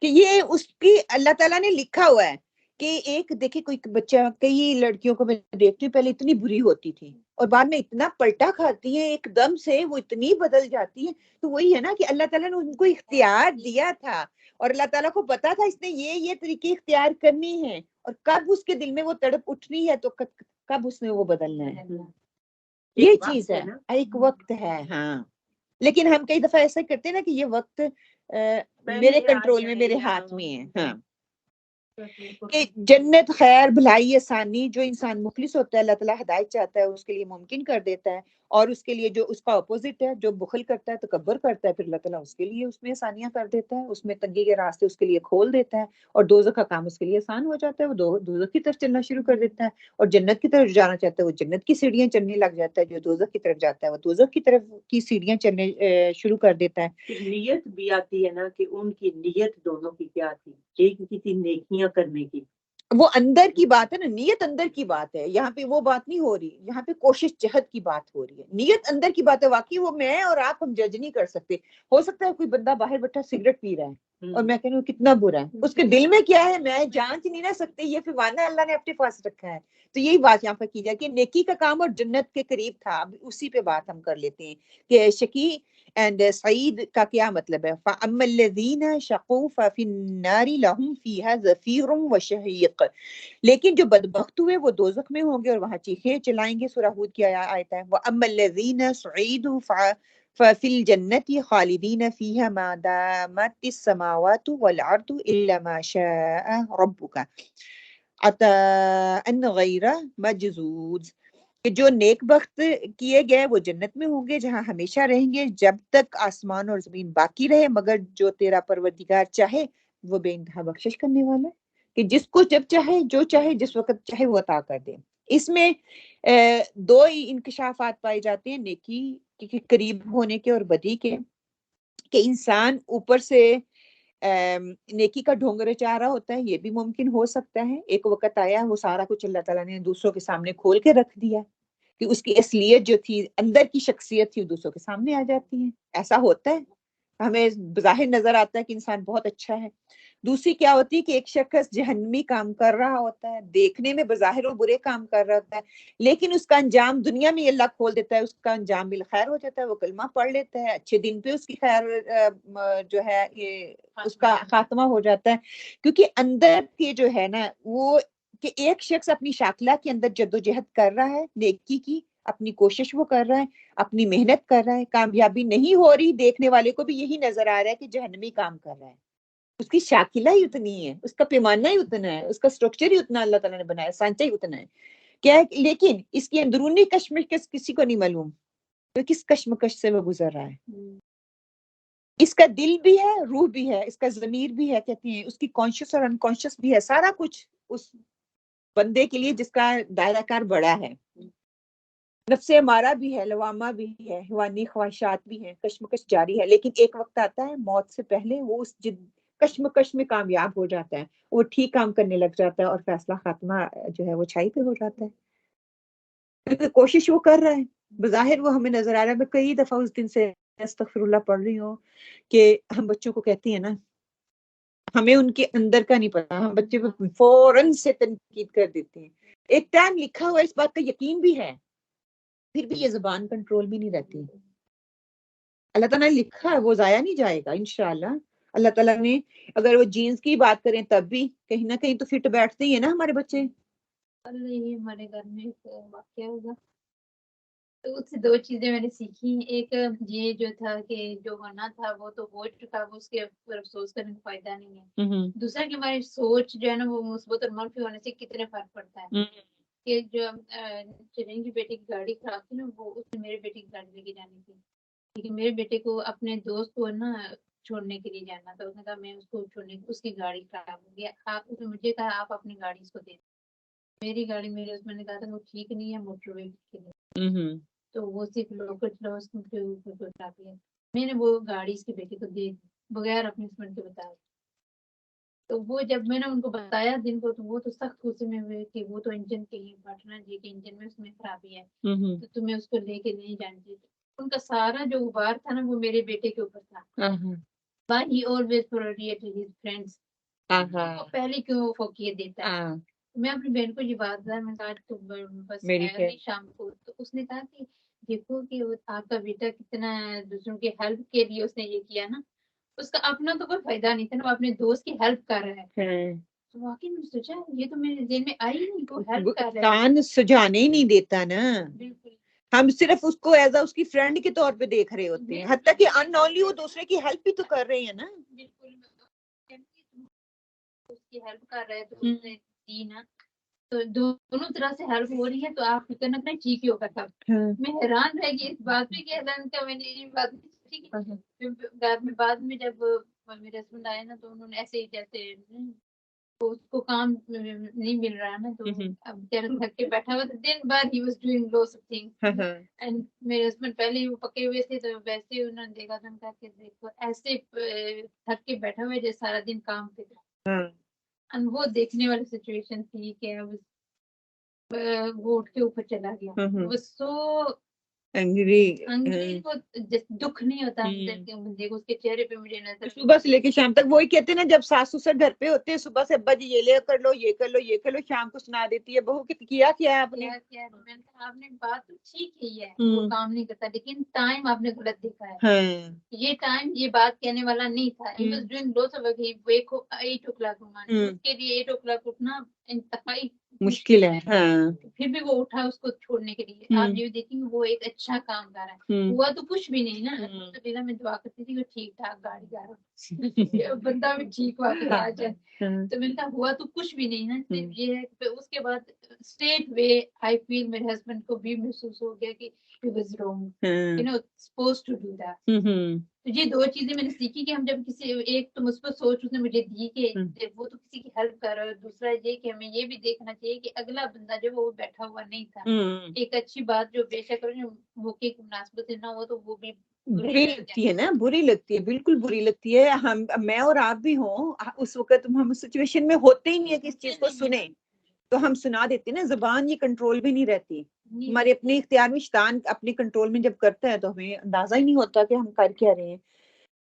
کہ یہ اس کی اللہ تعالیٰ نے لکھا ہوا ہے کہ ایک دیکھیں کوئی بچہ، کئی لڑکیوں کو میں دیکھتی ہوں پہلے اتنی بری ہوتی تھی اور بعد میں اتنا پلٹا کھاتی ہیں، ایک دم سے وہ اتنی بدل جاتی ہیں. تو وہی ہے نا کہ اللہ تعالیٰ نے ان کو اختیار دیا تھا اور اللہ تعالیٰ کو پتا تھا اس نے یہ طریقے اختیار کرنی ہے اور کب اس کے دل میں وہ تڑپ اٹھنی ہے تو کب اس نے وہ بدلنا ہے. یہ چیز ہے، ایک وقت ہے. ہاں لیکن ہم کئی دفعہ ایسا کرتے ہیں نا کہ یہ وقت میرے کنٹرول میں، میرے ہاتھ میں ہے. ہاں کہ جنت، خیر، بھلائی، آسانی، جو انسان مخلص ہوتا ہے اللہ تعالیٰ ہدایت چاہتا ہے اس کے لیے ممکن کر دیتا ہے، اور اس کے لیے جو اس کا اپوزٹ ہے، جو بخل کرتا ہے، تکبر کرتا ہے، پھر اللہ تعالیٰ اس کے لیے اس میں آسانیاں کر دیتا ہے، اس میں تنگی کے راستے اس کے لیے کھول دیتا ہے اور دوزخ کا کام اس کے لیے آسان ہو جاتا ہے. وہ دوزخ کی طرف چلنا شروع کر دیتا ہے، اور جنت کی طرف جانا چاہتا ہے وہ جنت کی سیڑھیاں چلنے لگ جاتا ہے. جو دوزخ کی طرف جاتا ہے وہ دوزخ کی طرف کی سیڑھیاں چلنے شروع کر دیتا ہے. نیت بھی آتی ہے نا کہ ان کی نیت دونوں کی کیا تھی، ایک کی تھی نیکیاں کرنے کی، وہ اندر کی بات ہے نا، نیت اندر کی بات ہے. یہاں پہ وہ بات نہیں ہو رہی، یہاں پہ کوشش جہد کی بات ہو رہی ہے. نیت اندر کی بات ہے. واقعی وہ میں اور آپ ہم جج نہیں کر سکتے. ہو سکتا ہے کوئی بندہ باہر بیٹھا سگریٹ پی رہا ہے اور میں کہہ رہی ہوں کتنا برا ہے، اس کے دل میں کیا ہے میں جانچ نہیں نہ سکتے. یہ پھر وانا اللہ نے اپنے پاس رکھا ہے. تو یہی بات یہاں پر کی جائے کہ نیکی کا کام اور جنت کے قریب تھا. اب اسی پہ بات ہم کر لیتے ہیں کہ شقی اینڈ سعید کا کیا مطلب ہے. فَأَمَّا الَّذِينَ شَقُوا فَفِي النَّارِ لَهُمْ فِيهَا زَفِيرٌ وَشَهِيقٌ، لیکن جو بدبخت ہوئے وہ دوزخ میں ہوں گے اور وہاں چیخیں چلائیں گے. سورہ ہود کی آیت ہے. وَأَمَّا الَّذِينَ سُعِيدُوا فَفِي الْجَنَّةِ خَالِدِينَ فِيهَا مَا دَامَتِ السَّمَاوَاتُ وَالْأَرْضُ إِلَّا مَا شَاءَ رَبُّكَ عَطَاءً غَيْرَ مَجْذُوذٍ، کہ جو نیک بخت کیے گئے وہ جنت میں ہوں گے جہاں ہمیشہ رہیں گے جب تک آسمان اور زمین باقی رہے، مگر جو تیرا پروردگار چاہے وہ بے انتہا بخشش کرنے والا ہے کہ جس کو جب چاہے جو چاہے جس وقت چاہے وہ عطا کر دے. اس میں دو ہی انکشافات پائے جاتے ہیں نیکی کے قریب ہونے کے اور بدی کے، کہ انسان اوپر سے نیکی کا ڈھونگرے چاہ رہا ہوتا ہے. یہ بھی ممکن ہو سکتا ہے. ایک وقت آیا وہ سارا کچھ اللہ تعالیٰ نے دوسروں کے سامنے کھول کے رکھ دیا کہ اس کی اصلیت جو تھی، اندر کی شخصیت تھی، دوسروں کے سامنے آ جاتی ہے. ایسا ہوتا ہے، ہمیں بظاہر نظر آتا ہے کہ انسان بہت اچھا ہے. دوسری کیا ہوتی ہے کہ ایک شخص جہنمی کام کر رہا ہوتا ہے، دیکھنے میں بظاہر وہ برے کام کر رہا ہوتا ہے، لیکن اس کا انجام دنیا میں اللہ کھول دیتا ہے، اس کا انجام بالخیر ہو جاتا ہے. وہ کلمہ پڑھ لیتا ہے، اچھے دن پہ اس کی خیر جو ہے یہ اس کا خاتمہ ہو جاتا ہے. کیونکہ اندر کے جو ہے نا وہ کہ ایک شخص اپنی شاکلہ کے اندر جدوجہد کر رہا ہے نیکی کی، اپنی کوشش وہ کر رہا ہے، اپنی محنت کر رہا ہے، کامیابی نہیں ہو رہی، دیکھنے والے کو بھی یہی نظر آ رہا ہے کہ جہنمی کام کر رہا ہے. اس کی شاکلہ ہی اتنی ہے، اس کا پیمانہ ہی اتنا ہے، اس کا سٹرکچر ہی اتنا اللہ تعالیٰ نے بنایا، سانچہ ہی اتنا ہے کیا ہے. لیکن اس کی اندرونی کشمکش کسی کو نہیں معلوم کہ کس کشمکش سے وہ گزر رہا ہے. اس کا دل بھی ہے، روح بھی ہے، اس کا ضمیر بھی ہے، کہتے ہیں اس کی کانشیس اور انکانشیس بھی ہے. سارا کچھ اس بندے کے لیے جس کا دائرہ کار بڑا ہے. نفس امارہ بھی ہے، لوامہ بھی ہے، حیوانی خواہشات بھی ہیں، کشمکش جاری ہے. لیکن ایک وقت آتا ہے موت سے پہلے وہ اس کشمکش میں کامیاب ہو جاتا ہے، وہ ٹھیک کام کرنے لگ جاتا ہے اور فیصلہ خاتمہ جو ہے وہ چھائی پہ ہو جاتا ہے. کیونکہ کوشش وہ کر رہا ہے، بظاہر وہ ہمیں نظر آ رہا ہے. میں کئی دفعہ اس دن سے استغفر اللہ پڑھ رہی ہوں کہ ہم بچوں کو کہتی ہیں نا ہمیں ان کے اندر کا نہیں پتا، ہم بچے کو فوراً سے تنقید کر دیتے ہیں. ایک ٹائم لکھا ہوا اس بات کا یقین بھی ہے، پھر بھی یہ زبان کنٹرول میں نہیں رہتی. اللہ تعالیٰ نے لکھا ہے وہ ضائع نہیں جائے گا انشاءاللہ. اللہ تعالیٰ نے اگر وہ جینز کی بات کریں تب بھی کہیں نہ کہیں تو فٹ بیٹھتے ہی ہیں نا ہمارے بچے. یہ ہمارے گھر میں ایک واقعہ ہوگا، تو اس سے دو چیزیں میں نے سیکھی. ایک یہ جو تھا کہ جو ہونا تھا وہ تو ہو چکا، وہ اس کے اوپر افسوس کرنے کا فائدہ نہیں ہے. دوسرا کہ ہماری سوچ جو ہے نا وہ مثبت اور منفی ہونے سے کتنے فرق پڑتا ہے. کہ جو چرین کی بیٹے کی گاڑی خراب تھی نا، وہ اس نے میرے بیٹے کی گاڑی لے کے جانی تھی، لیکن میرے بیٹے کو اپنے دوست کو نا چھوڑنے کے لیے جانا تھا. اس نے کہا میں اس کو چھوڑنے، اس کی گاڑی خراب ہو گیا، اس نے مجھے کہا آپ اپنی گاڑی اس کو دے دیں. میری گاڑی میرے اس میں نے کہا تھا وہ ٹھیک نہیں ہے موٹر وے کے لیے، تو وہ صرف لوکل چلاؤ اس کے اوپر کافی ہے. میں نے وہ گاڑی اس کے بیٹے کو دے بغیر اپنے ہسبینڈ کے بتایا. تو وہ جب میں نے ان کو بتایا دن کو، تو وہ تو سخت غصے میں ہوئے کہ وہ تو انجن کہیں پھٹنا جی کہ انجن میں اس میں خرابی ہے، تو تمہیں اس کو لے کے نہیں جانتی. ان کا سارا جو غبار تھا نا وہ میرے بیٹے کے اوپر تھا. But he always prioritized his friends. پہلے کیوں فوقیت دیتا ہے. میں اپنی بہن کو یہ بات میں کہا تو بس نہیں شام کو، تو اس نے کہا کہ دیکھو کہ آپ کا بیٹا کتنا دوسروں کی ہیلپ کے لیے اس نے یہ کیا نا، اس کا اپنا تو کوئی فائدہ نہیں تھا نا، وہ اپنے دوست کی ہیلپ کر رہا ہے. تو واقعی میں سوچا یہ تو میرے ذہن میں آئی نہیں، کو ہیلپ کر رہا ہے. کان سجانے ہی نہیں دیتا نا. بالکل ہم صرف اس کو ایز اس کی فرینڈ کے طور پہ دیکھ رہے ہوتے ہیں، حتیٰ کہ ان نونلی وہ دوسرے کی ہیلپ بھی تو کر رہے ہیں نا. بالکل اس کی ہیلپ کر رہے تو اس نے دی نا، تو دونوں طرح سے ہیلپ ہو رہی ہے، تو آپ فکر نہ کریں ٹھیک ہی ہوگا سب. میں حیران رہ گئی اس بات پہ کہ اللہ کا میں نے یہ بات گھر میں بعد میں جب میرے ہسبینڈ آئے نا، تو انہوں نے ایسے ہی جیسے اس کو کام نہیں مل رہا نا، تو اب جلد تھک کے بیٹھا ہوا تھا دن بھر he was doing lots of things. And میرے ہسبینڈ پہلے ہی وہ پکے ہوئے تھے، تو ویسے ہی انہوں نے دیکھا تھا کہا کہ دیکھو ایسے تھک کے بیٹھا ہوا جیسے سارا دن کام پہ تھا. وہ دیکھنے والی سچویشن تھی کہ وہ اٹھ کے اوپر چلا گیا. وہ سو انگری کو دکھ نہیں ہوتا بندے کو، اس کے چہرے پہ مجھے نظر صبح سے لے کے شام تک. وہی کہتے ہیں نا جب ساس سسر گھر پہ ہوتے ہیں، صبح سے ابا جی یہ لے کر لو، یہ کر لو، یہ کر لو، شام کو سنا دیتی ہے بہو کہ کیا آپ نے. آپ نے بات ٹھیک کی ہے، وہ کام نہیں کرتا، لیکن ٹائم آپ نے غلط دیکھا ہے. یہ ٹائم یہ بات کہنے والا نہیں تھا. 8 o'clock اس کے لیے 8 o'clock اٹھنا انتہائی مشکل ہے. پھر بھی وہ اٹھا اس کو چھوڑنے کے لیے. آپ یہ دیکھیں گے وہ ایک اچھا کام کر رہا ہے. ہوا تو کچھ بھی نہیں نا، میں دعا کرتی تھی وہ ٹھیک ٹھاک گاڑی جا رہا بندہ بھی ٹھیک واقع آ جائے. تو میں نے کہا ہوا تو کچھ بھی نہیں نا، صرف یہ ہے کہ اس کے بعد اسٹریٹ وے آئی فیل میرے ہسبینڈ کو بھی محسوس ہو گیا کہ he was wrong, you know, supposed to do that. تو یہ دو چیزیں میں نے سیکھی کہ ہم جب کسی ایک تو مثبت سوچ اس نے مجھے دی کہ وہ تو کسی کی ہیلپ کر رہا ہے، دوسرا یہ کہ ہمیں یہ بھی دیکھنا چاہیے کہ اگلا بندہ جو وہ بیٹھا ہوا نہیں تھا. ایک اچھی بات جو بے شک موقع کی مناسبت نہ ہو تو وہ بھی بری لگتی ہے نا، بری لگتی ہے، بالکل بری لگتی ہے. ہم میں اور آپ بھی ہوں اس وقت ہم سچویشن میں ہوتے ہی نہیں ہے کہ اس چیز کو سنیں، تو ہم سنا دیتے ہیں نا. زبان یہ کنٹرول بھی نہیں رہتی ہمارے اپنے اختیار میں. شیطان اپنے کنٹرول میں جب کرتا ہے تو ہمیں اندازہ ہی نہیں ہوتا کہ ہم کر کیا رہے ہیں.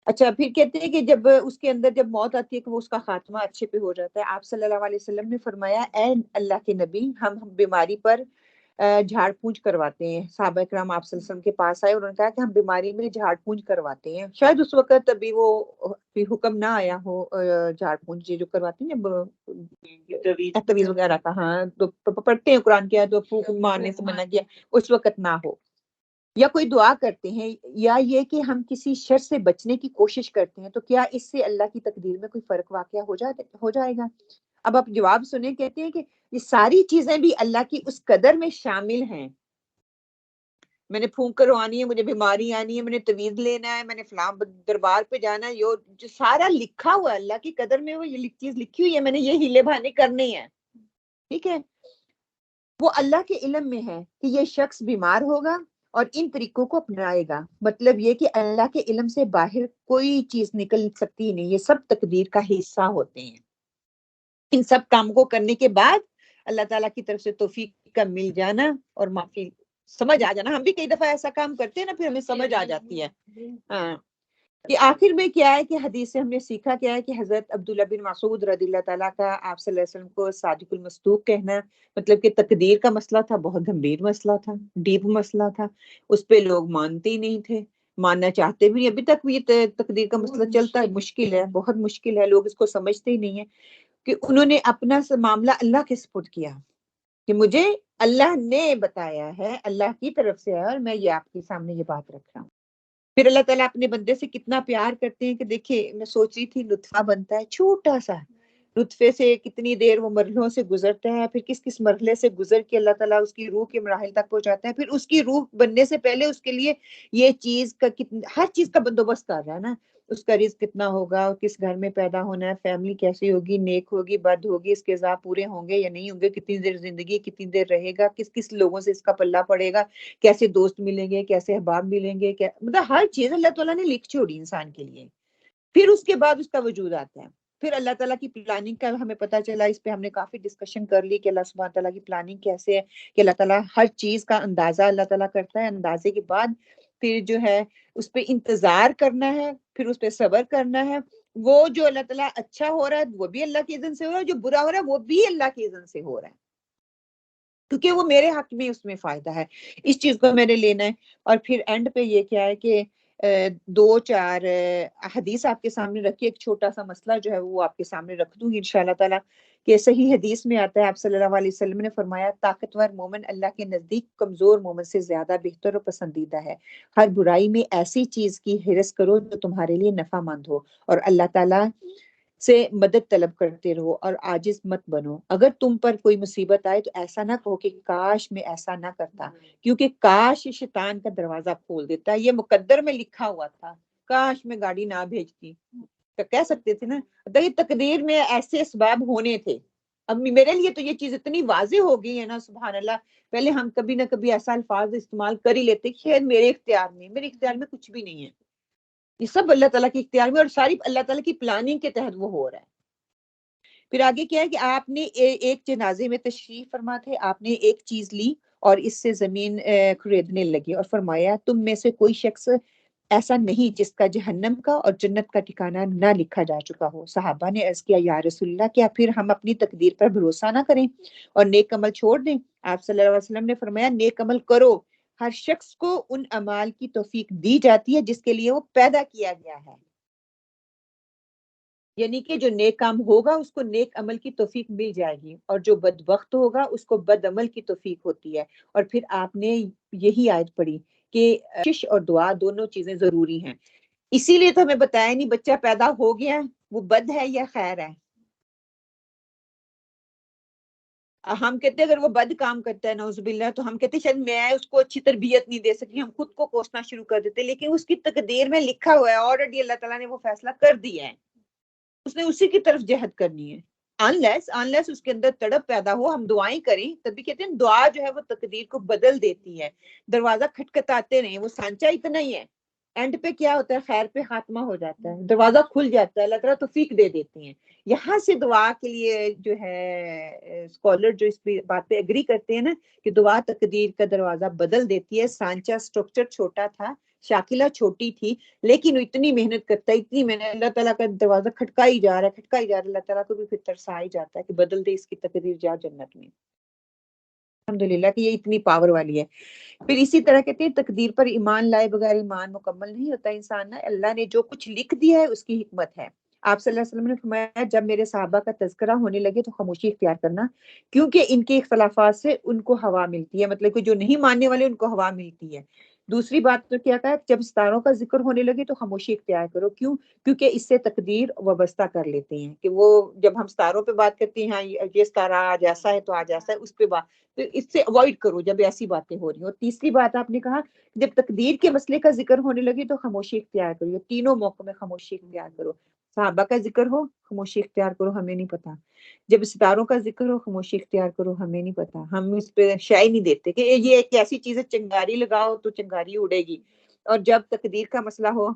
اچھا پھر کہتے ہیں کہ جب اس کے اندر جب موت آتی ہے کہ وہ اس کا خاتمہ اچھے پہ ہو جاتا ہے. آپ صلی اللہ علیہ وسلم نے فرمایا اے اللہ کے نبی، ہم بیماری پر جھاڑ پونچھ کرواتے ہیں. صحابہ کرام آپ صلی اللہ علیہ وسلم کے پاس آئے اور انہوں نے کہا کہ ہم بیماری میں جھاڑ پونچھ کرواتے ہیں. شاید اس وقت ابھی وہ حکم نہ آیا ہو جھاڑ پونچھ جو کرواتے ہیں جب تویز وغیرہ کا. ہاں تو پڑھتے ہیں قرآن کیا تو پھوک مارنے سے منع کیا، اس وقت نہ ہو. یا کوئی دعا کرتے ہیں یا یہ کہ ہم کسی شر سے بچنے کی کوشش کرتے ہیں، تو کیا اس سے اللہ کی تقدیر میں کوئی فرق واقع ہو جائے گا؟ اب آپ جواب سنیں. کہتے ہیں کہ یہ ساری چیزیں بھی اللہ کی اس قدر میں شامل ہیں. میں نے پھونک کروانی ہے، مجھے بیماری آنی ہے، میں نے تویز لینا ہے، میں نے فلاں دربار پہ جانا ہے، جو سارا لکھا ہوا ہے اللہ کی قدر میں، وہ یہ چیز لکھی ہوئی ہے، میں نے یہ ہیلے بہانے کرنے ہیں. ٹھیک ہے، وہ اللہ کے علم میں ہے کہ یہ شخص بیمار ہوگا اور ان طریقوں کو اپنائے گا. مطلب یہ کہ اللہ کے علم سے باہر کوئی چیز نکل سکتی نہیں، یہ سب تقدیر کا حصہ ہوتے ہیں. ان سب کام کو کرنے کے بعد اللہ تعالیٰ کی طرف سے توفیق کا مل جانا اور معافی سمجھ آ جانا. ہم بھی کئی دفعہ ایسا کام کرتے ہیں نا، پھر ہمیں سمجھ آ جاتی ہے. ہاں کہ آخر میں کیا ہے کہ حدیث سے ہم نے سیکھا کیا ہے کہ حضرت عبداللہ بن مسعود رضی اللہ تعالیٰ کا آپ صلی اللہ علیہ وسلم کو صادق المصدوق کہنا، مطلب کہ تقدیر کا مسئلہ تھا، بہت گمبھیر مسئلہ تھا، ڈیپ مسئلہ تھا، اس پہ لوگ مانتے ہی نہیں تھے، ماننا چاہتے بھی نہیں، ابھی تک بھی یہ تقدیر کا مسئلہ چلتا ہے، مشکل ہے، بہت مشکل ہے، لوگ اس کو سمجھتے ہی نہیں ہیں کہ انہوں نے اپنا معاملہ اللہ کے سپرد کیا کہ مجھے اللہ نے بتایا ہے، اللہ کی طرف سے ہے، اور میں یہ آپ کے سامنے یہ بات رکھ رہا ہوں۔ پھر اللہ تعالیٰ اپنے بندے سے کتنا پیار کرتے ہیں کہ دیکھیں، میں سوچ رہی تھی نطفہ بنتا ہے چھوٹا سا، نطفے سے کتنی دیر وہ مرحلوں سے گزرتا ہے، پھر کس کس مرحلے سے گزر کے اللہ تعالیٰ اس کی روح کے مراحل تک پہنچاتا ہے، پھر اس کی روح بننے سے پہلے اس کے لیے یہ چیز کا ہر چیز کا بندوبست کر رہا ہے نا، اس کا رزق کتنا ہوگا، کس گھر میں پیدا ہونا ہے، فیملی کیسی ہوگی، نیک ہوگی، بد ہوگی، اس کے عذاب پورے ہوں گے یا نہیں ہوں گے، کتنی دیر زندگی، کتنی دیر رہے گا، کس کس لوگوں سے اس کا پلہ پڑے گا، کیسے دوست ملیں گے، کیسے احباب ملیں گے، مطلب ہر چیز اللہ تعالیٰ نے لکھ چھوڑی انسان کے لیے۔ پھر اس کے بعد اس کا وجود آتا ہے، پھر اللہ تعالیٰ کی پلاننگ کا ہمیں پتہ چلا، اس پہ ہم نے کافی ڈسکشن کر لی کہ اللہ سبحانہ تعالیٰ کی پلاننگ کیسے ہے، کہ اللہ تعالیٰ ہر چیز کا اندازہ اللہ تعالیٰ کرتا ہے، اندازے کے بعد پھر جو ہے اس پہ انتظار کرنا ہے، پھر اس پہ صبر کرنا ہے، وہ جو اللہ تعالیٰ اچھا ہو رہا ہے وہ بھی اللہ کی اذن سے ہو رہا ہے، جو برا ہو رہا ہے وہ بھی اللہ کی اذن سے ہو رہا ہے، کیونکہ وہ میرے حق میں اس میں فائدہ ہے، اس چیز کو میں نے لینا ہے۔ اور پھر اینڈ پہ یہ کیا ہے کہ دو چار حدیث آپ کے سامنے رکھی، ایک چھوٹا سا مسئلہ جو ہے وہ آپ کے سامنے رکھ دوں گی انشاءاللہ تعالیٰ، کہ صحیح حدیث میں آتا ہے، آپ صلی اللہ علیہ وسلم نے فرمایا طاقتور مومن اللہ کے نزدیک کمزور مومن سے زیادہ بہتر اور پسندیدہ ہے، ہر برائی میں ایسی چیز کی حرص کرو جو تمہارے لیے نفع مند ہو، اور اللہ تعالیٰ سے مدد طلب کرتے رہو اور عاجز مت بنو، اگر تم پر کوئی مصیبت آئے تو ایسا نہ کہو کہ کاش میں ایسا نہ کرتا، کیونکہ کاش شیطان کا دروازہ کھول دیتا ہے، یہ مقدر میں لکھا ہوا تھا، کاش میں گاڑی نہ بھیجتی، تو کہہ سکتے تھے نا، یہ تقدیر میں ایسے اسباب ہونے تھے۔ اب میرے لیے تو یہ چیز اتنی واضح ہو گئی ہے نا، سبحان اللہ، پہلے ہم کبھی نہ کبھی ایسا الفاظ استعمال کر ہی لیتے، شاید میرے اختیار میں، میرے اختیار میں کچھ بھی نہیں ہے، یہ سب اللہ تعالیٰ کے اختیار میں، اور ساری اللہ تعالیٰ کی پلاننگ کے تحت وہ ہو رہا ہے۔ پھر آگے کیا ہے کہ آپ نے ایک جنازے میں تشریف فرما تھے، آپ نے ایک چیز لی اور اس سے زمین خریدنے لگے، اور فرمایا تم میں سے کوئی شخص ایسا نہیں جس کا جہنم کا اور جنت کا ٹھکانہ نہ لکھا جا چکا ہو۔ صحابہ نے عرض کیا یا رسول اللہ، کیا پھر ہم اپنی تقدیر پر بھروسہ نہ کریں اور نیک عمل چھوڑ دیں؟ آپ صلی اللہ علیہ وسلم نے فرمایا نیک عمل کرو، ہر شخص کو ان اعمال کی توفیق دی جاتی ہے جس کے لیے وہ پیدا کیا گیا ہے، یعنی کہ جو نیک کام ہوگا اس کو نیک عمل کی توفیق مل جائے گی، اور جو بدبخت ہوگا اس کو بد عمل کی توفیق ہوتی ہے۔ اور پھر آپ نے یہی آیت پڑھی کہ کوشش اور دعا دونوں چیزیں ضروری ہیں، اسی لیے تو ہمیں بتایا نہیں بچہ پیدا ہو گیا وہ بد ہے یا خیر ہے، ہم کہتے ہیں اگر وہ بد کام کرتا ہے نعوذ باللہ تو ہم کہتے ہیں شاید میں اس کو اچھی تربیت نہیں دے سکی، ہم خود کو کوسنا شروع کر دیتے، لیکن اس کی تقدیر میں لکھا ہوا ہے آلریڈی، اللہ تعالیٰ نے وہ فیصلہ کر دیا ہے، اس نے اسی کی طرف جہد کرنی ہے، انلیس اس کے اندر تڑپ پیدا ہو، ہم دعائیں کریں، تبھی کہتے ہیں دعا جو ہے وہ تقدیر کو بدل دیتی ہے، دروازہ کھٹکھٹاتے نہیں، وہ سانچہ اتنا ہی ہے، اینڈ پہ کیا ہوتا ہے، خیر پہ خاتمہ ہو جاتا ہے، دروازہ کھل جاتا ہے، اللہ تعالیٰ توفیق دے دیتے ہیں۔ یہاں سے دعا کے لیے جو ہے اسکالر جو اس بات پہ اگری کرتے ہیں نا کہ دعا تقدیر کا دروازہ بدل دیتی ہے، سانچہ سٹرکچر چھوٹا تھا، شاکلہ چھوٹی تھی، لیکن وہ اتنی محنت کرتا ہے، اتنی محنت، اللہ تعالیٰ کا دروازہ کھٹکا ہی جا رہا ہے، اللہ تعالیٰ کو بھی پھر ترسا ہی جاتا ہے کہ بدل دے اس کی تقدیر، جا جنت میں، الحمدللہ کہ یہ اتنی پاور والی ہے۔ پھر اسی طرح کہتے ہیں تقدیر پر ایمان لائے بغیر ایمان مکمل نہیں ہوتا انسان نا، اللہ نے جو کچھ لکھ دیا ہے اس کی حکمت ہے۔ آپ صلی اللہ علیہ وسلم نے فرمایا جب میرے صحابہ کا تذکرہ ہونے لگے تو خاموشی اختیار کرنا، کیونکہ ان کے اختلافات سے ان کو ہوا ملتی ہے، مطلب کہ جو نہیں ماننے والے ان کو ہوا ملتی ہے۔ دوسری بات تو کیا کہا، جب ستاروں کا ذکر ہونے لگے تو خاموشی اختیار کرو، کیوں؟ کیونکہ اس سے تقدیر وابستہ کر لیتے ہیں، کہ وہ جب ہم ستاروں پہ بات کرتے ہیں، ہاں یہ ستارہ آج ایسا ہے تو آج ایسا ہے، اس پہ بات، تو اس سے اوائڈ کرو جب ایسی باتیں ہو رہی ہیں۔ اور تیسری بات آپ نے کہا جب تقدیر کے مسئلے کا ذکر ہونے لگے تو خاموشی اختیار کرو، تینوں موقع میں خاموشی اختیار کرو، صحابہ کا ذکر ہو خاموشی اختیار کرو، ہمیں نہیں پتا، جب ستاروں کا ذکر ہو خاموشی اختیار کرو، ہمیں نہیں پتا، ہم اس پہ شائع نہیں دیتے کہ یہ ایک ایسی چیز ہے چنگاری لگاؤ تو چنگاری اڑے گی، اور جب تقدیر کا مسئلہ ہو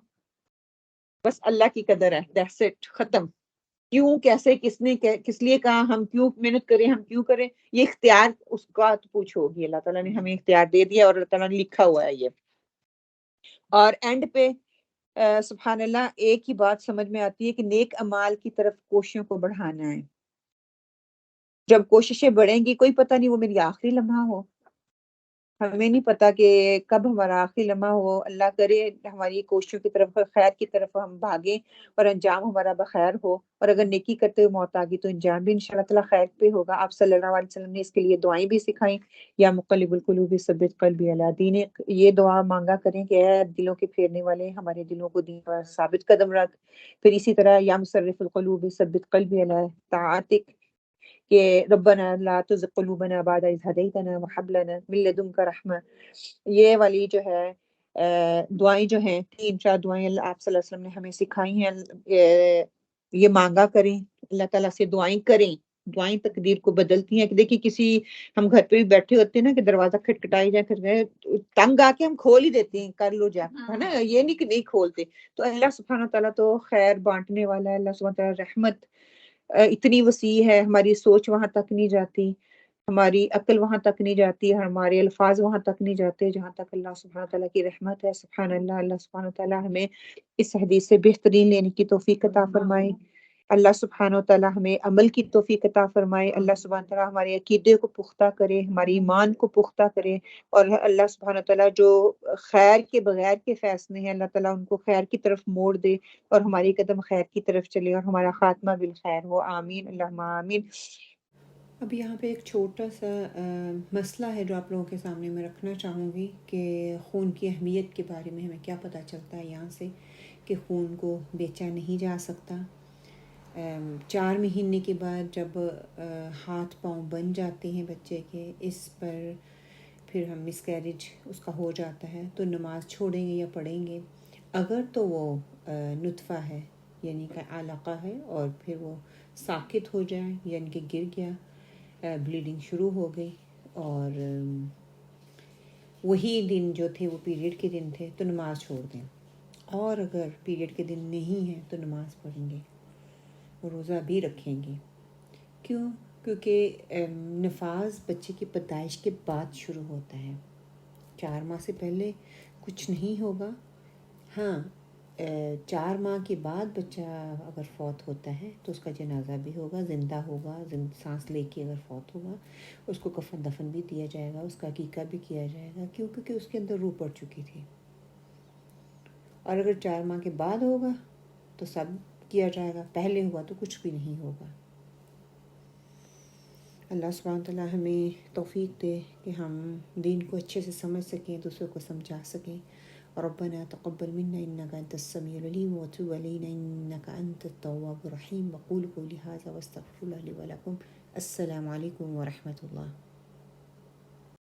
بس اللہ کی قدر ہے، دیٹس اٹ، ختم، کیوں کیسے کس نے کس لیے کہا، ہم کیوں محنت کریں، ہم کیوں کریں، یہ اختیار اس کا تو پوچھو گی، اللہ تعالیٰ نے ہمیں اختیار دے دیا اور اللہ تعالیٰ نے لکھا ہوا ہے یہ۔ اور اینڈ پہ سبحان اللہ ایک ہی بات سمجھ میں آتی ہے کہ نیک اعمال کی طرف کوششوں کو بڑھانا ہے. جب کوششیں بڑھیں گی کوئی پتہ نہیں وہ میری آخری لمحہ ہو، ہمیں نہیں پتا کہ کب ہمارا آخری لمحہ ہو. اللہ کرے ہماری کوششوں کی طرف خیر کی طرف ہم بھاگیں اور انجام ہمارا بخیر ہو. اور اگر نیکی کرتے ہوئے موت آ گئی تو انجام بھی انشاءاللہ تعالیٰ خیر پہ ہوگا. آپ صلی اللہ علیہ وسلم نے اس کے لیے دعائیں بھی سکھائیں. یا مقلب القلوب ثبت قلبی علی دینک، یہ دعا مانگا کریں کہ اے دلوں کے پھیرنے والے ہمارے دلوں کو دین پر ثابت قدم رکھ. پھر اسی طرح یا مصرف القلوب ثبت قلبی علی طاعتک، کہ ربنا لا تزغ قلوبنا بعد اذ ہدیتنا وہب لنا من لدنک رحمہ. یہ والی جو ہے دعائیں جو ہیں 3-4 دعائیں آپ صلی اللہ علیہ وسلم نے ہمیں سکھائی ہیں، یہ مانگا کریں، اللہ تعالیٰ سے دعائیں کریں. دعائیں تقدیر کو بدلتی ہیں. کہ دیکھیے کسی ہم گھر پہ بھی بیٹھے ہوتے ہیں نا کہ دروازہ کھٹکھٹائی جائے پھر تنگ آ کے ہم کھول ہی دیتے ہیں، کر لو جا، ہے نا، یہ نہیں کہ نہیں کھولتے. تو اللہ سبحانہ تعالیٰ تو خیر بانٹنے والا ہے. اللہ سبحانہ تعالیٰ رحمت اتنی وسیع ہے، ہماری سوچ وہاں تک نہیں جاتی، ہماری عقل وہاں تک نہیں جاتی، ہمارے الفاظ وہاں تک نہیں جاتے جہاں تک اللہ سبحانہ تعالیٰ کی رحمت ہے. سبحان اللہ. اللہ سبحانہ تعالیٰ ہمیں اس حدیث سے بہترین لینے کی توفیق عطا فرمائے. اللہ سبحانہ تعالیٰ ہمیں عمل کی توفیق عطا فرمائے. اللہ سبحانہ تعالیٰ ہمارے عقیدے کو پختہ کرے، ہماری ایمان کو پختہ کرے. اور اللہ سبحانہ تعالیٰ جو خیر کے بغیر کے فیصلے ہیں اللہ تعالیٰ ان کو خیر کی طرف موڑ دے اور ہماری قدم خیر کی طرف چلے اور ہمارا خاتمہ بالخیر ہو. آمین اللہم آمین. اب یہاں پہ ایک چھوٹا سا مسئلہ ہے جو آپ لوگوں کے سامنے میں رکھنا چاہوں گی کہ خون کی اہمیت کے بارے میں ہمیں کیا پتہ چلتا ہے یہاں سے کہ خون کو بیچا نہیں جا سکتا. 4 مہینے کے بعد جب ہاتھ پاؤں بن جاتے ہیں بچے کے، اس پر پھر ہم مس کیریج اس کا ہو جاتا ہے تو نماز چھوڑیں گے یا پڑھیں گے. اگر تو وہ نطفہ ہے یعنی کہ علقہ ہے اور پھر وہ ساکت ہو جائے یعنی کہ گر گیا، بلیڈنگ شروع ہو گئی اور وہی دن جو تھے وہ پیریڈ کے دن تھے تو نماز چھوڑ دیں. اور اگر پیریڈ کے دن نہیں ہیں تو نماز پڑھیں گے، روزہ بھی رکھیں گے. کیوں؟ کیونکہ نفاذ بچے کی پیدائش کے بعد شروع ہوتا ہے. 4 ماہ سے پہلے کچھ نہیں ہوگا. ہاں 4 ماہ کے بعد بچہ اگر فوت ہوتا ہے تو اس کا جنازہ بھی ہوگا، زندہ ہوگا، سانس لے کے اگر فوت ہوگا اس کو کفن دفن بھی دیا جائے گا، اس کا عقیقہ بھی کیا جائے گا. کیوں؟ کیونکہ اس کے اندر روح پڑ چکی تھی. اور اگر 4 ماہ کے بعد ہوگا تو سب کیا جائے گا، پہلے ہوا تو کچھ بھی نہیں ہوگا. اللہ سبحانہ تعالیٰ ہمیں توفیق دے کہ ہم دین کو اچھے سے سمجھ سکیں، دوسروں کو سمجھا سکیں. ربنا تقبل منا انك انت السميع العليم وتب علينا انك انت التواب الرحيم. وقولوا قولي هذا واستغفر الله لي ولكم. السلام عليكم ورحمة الله.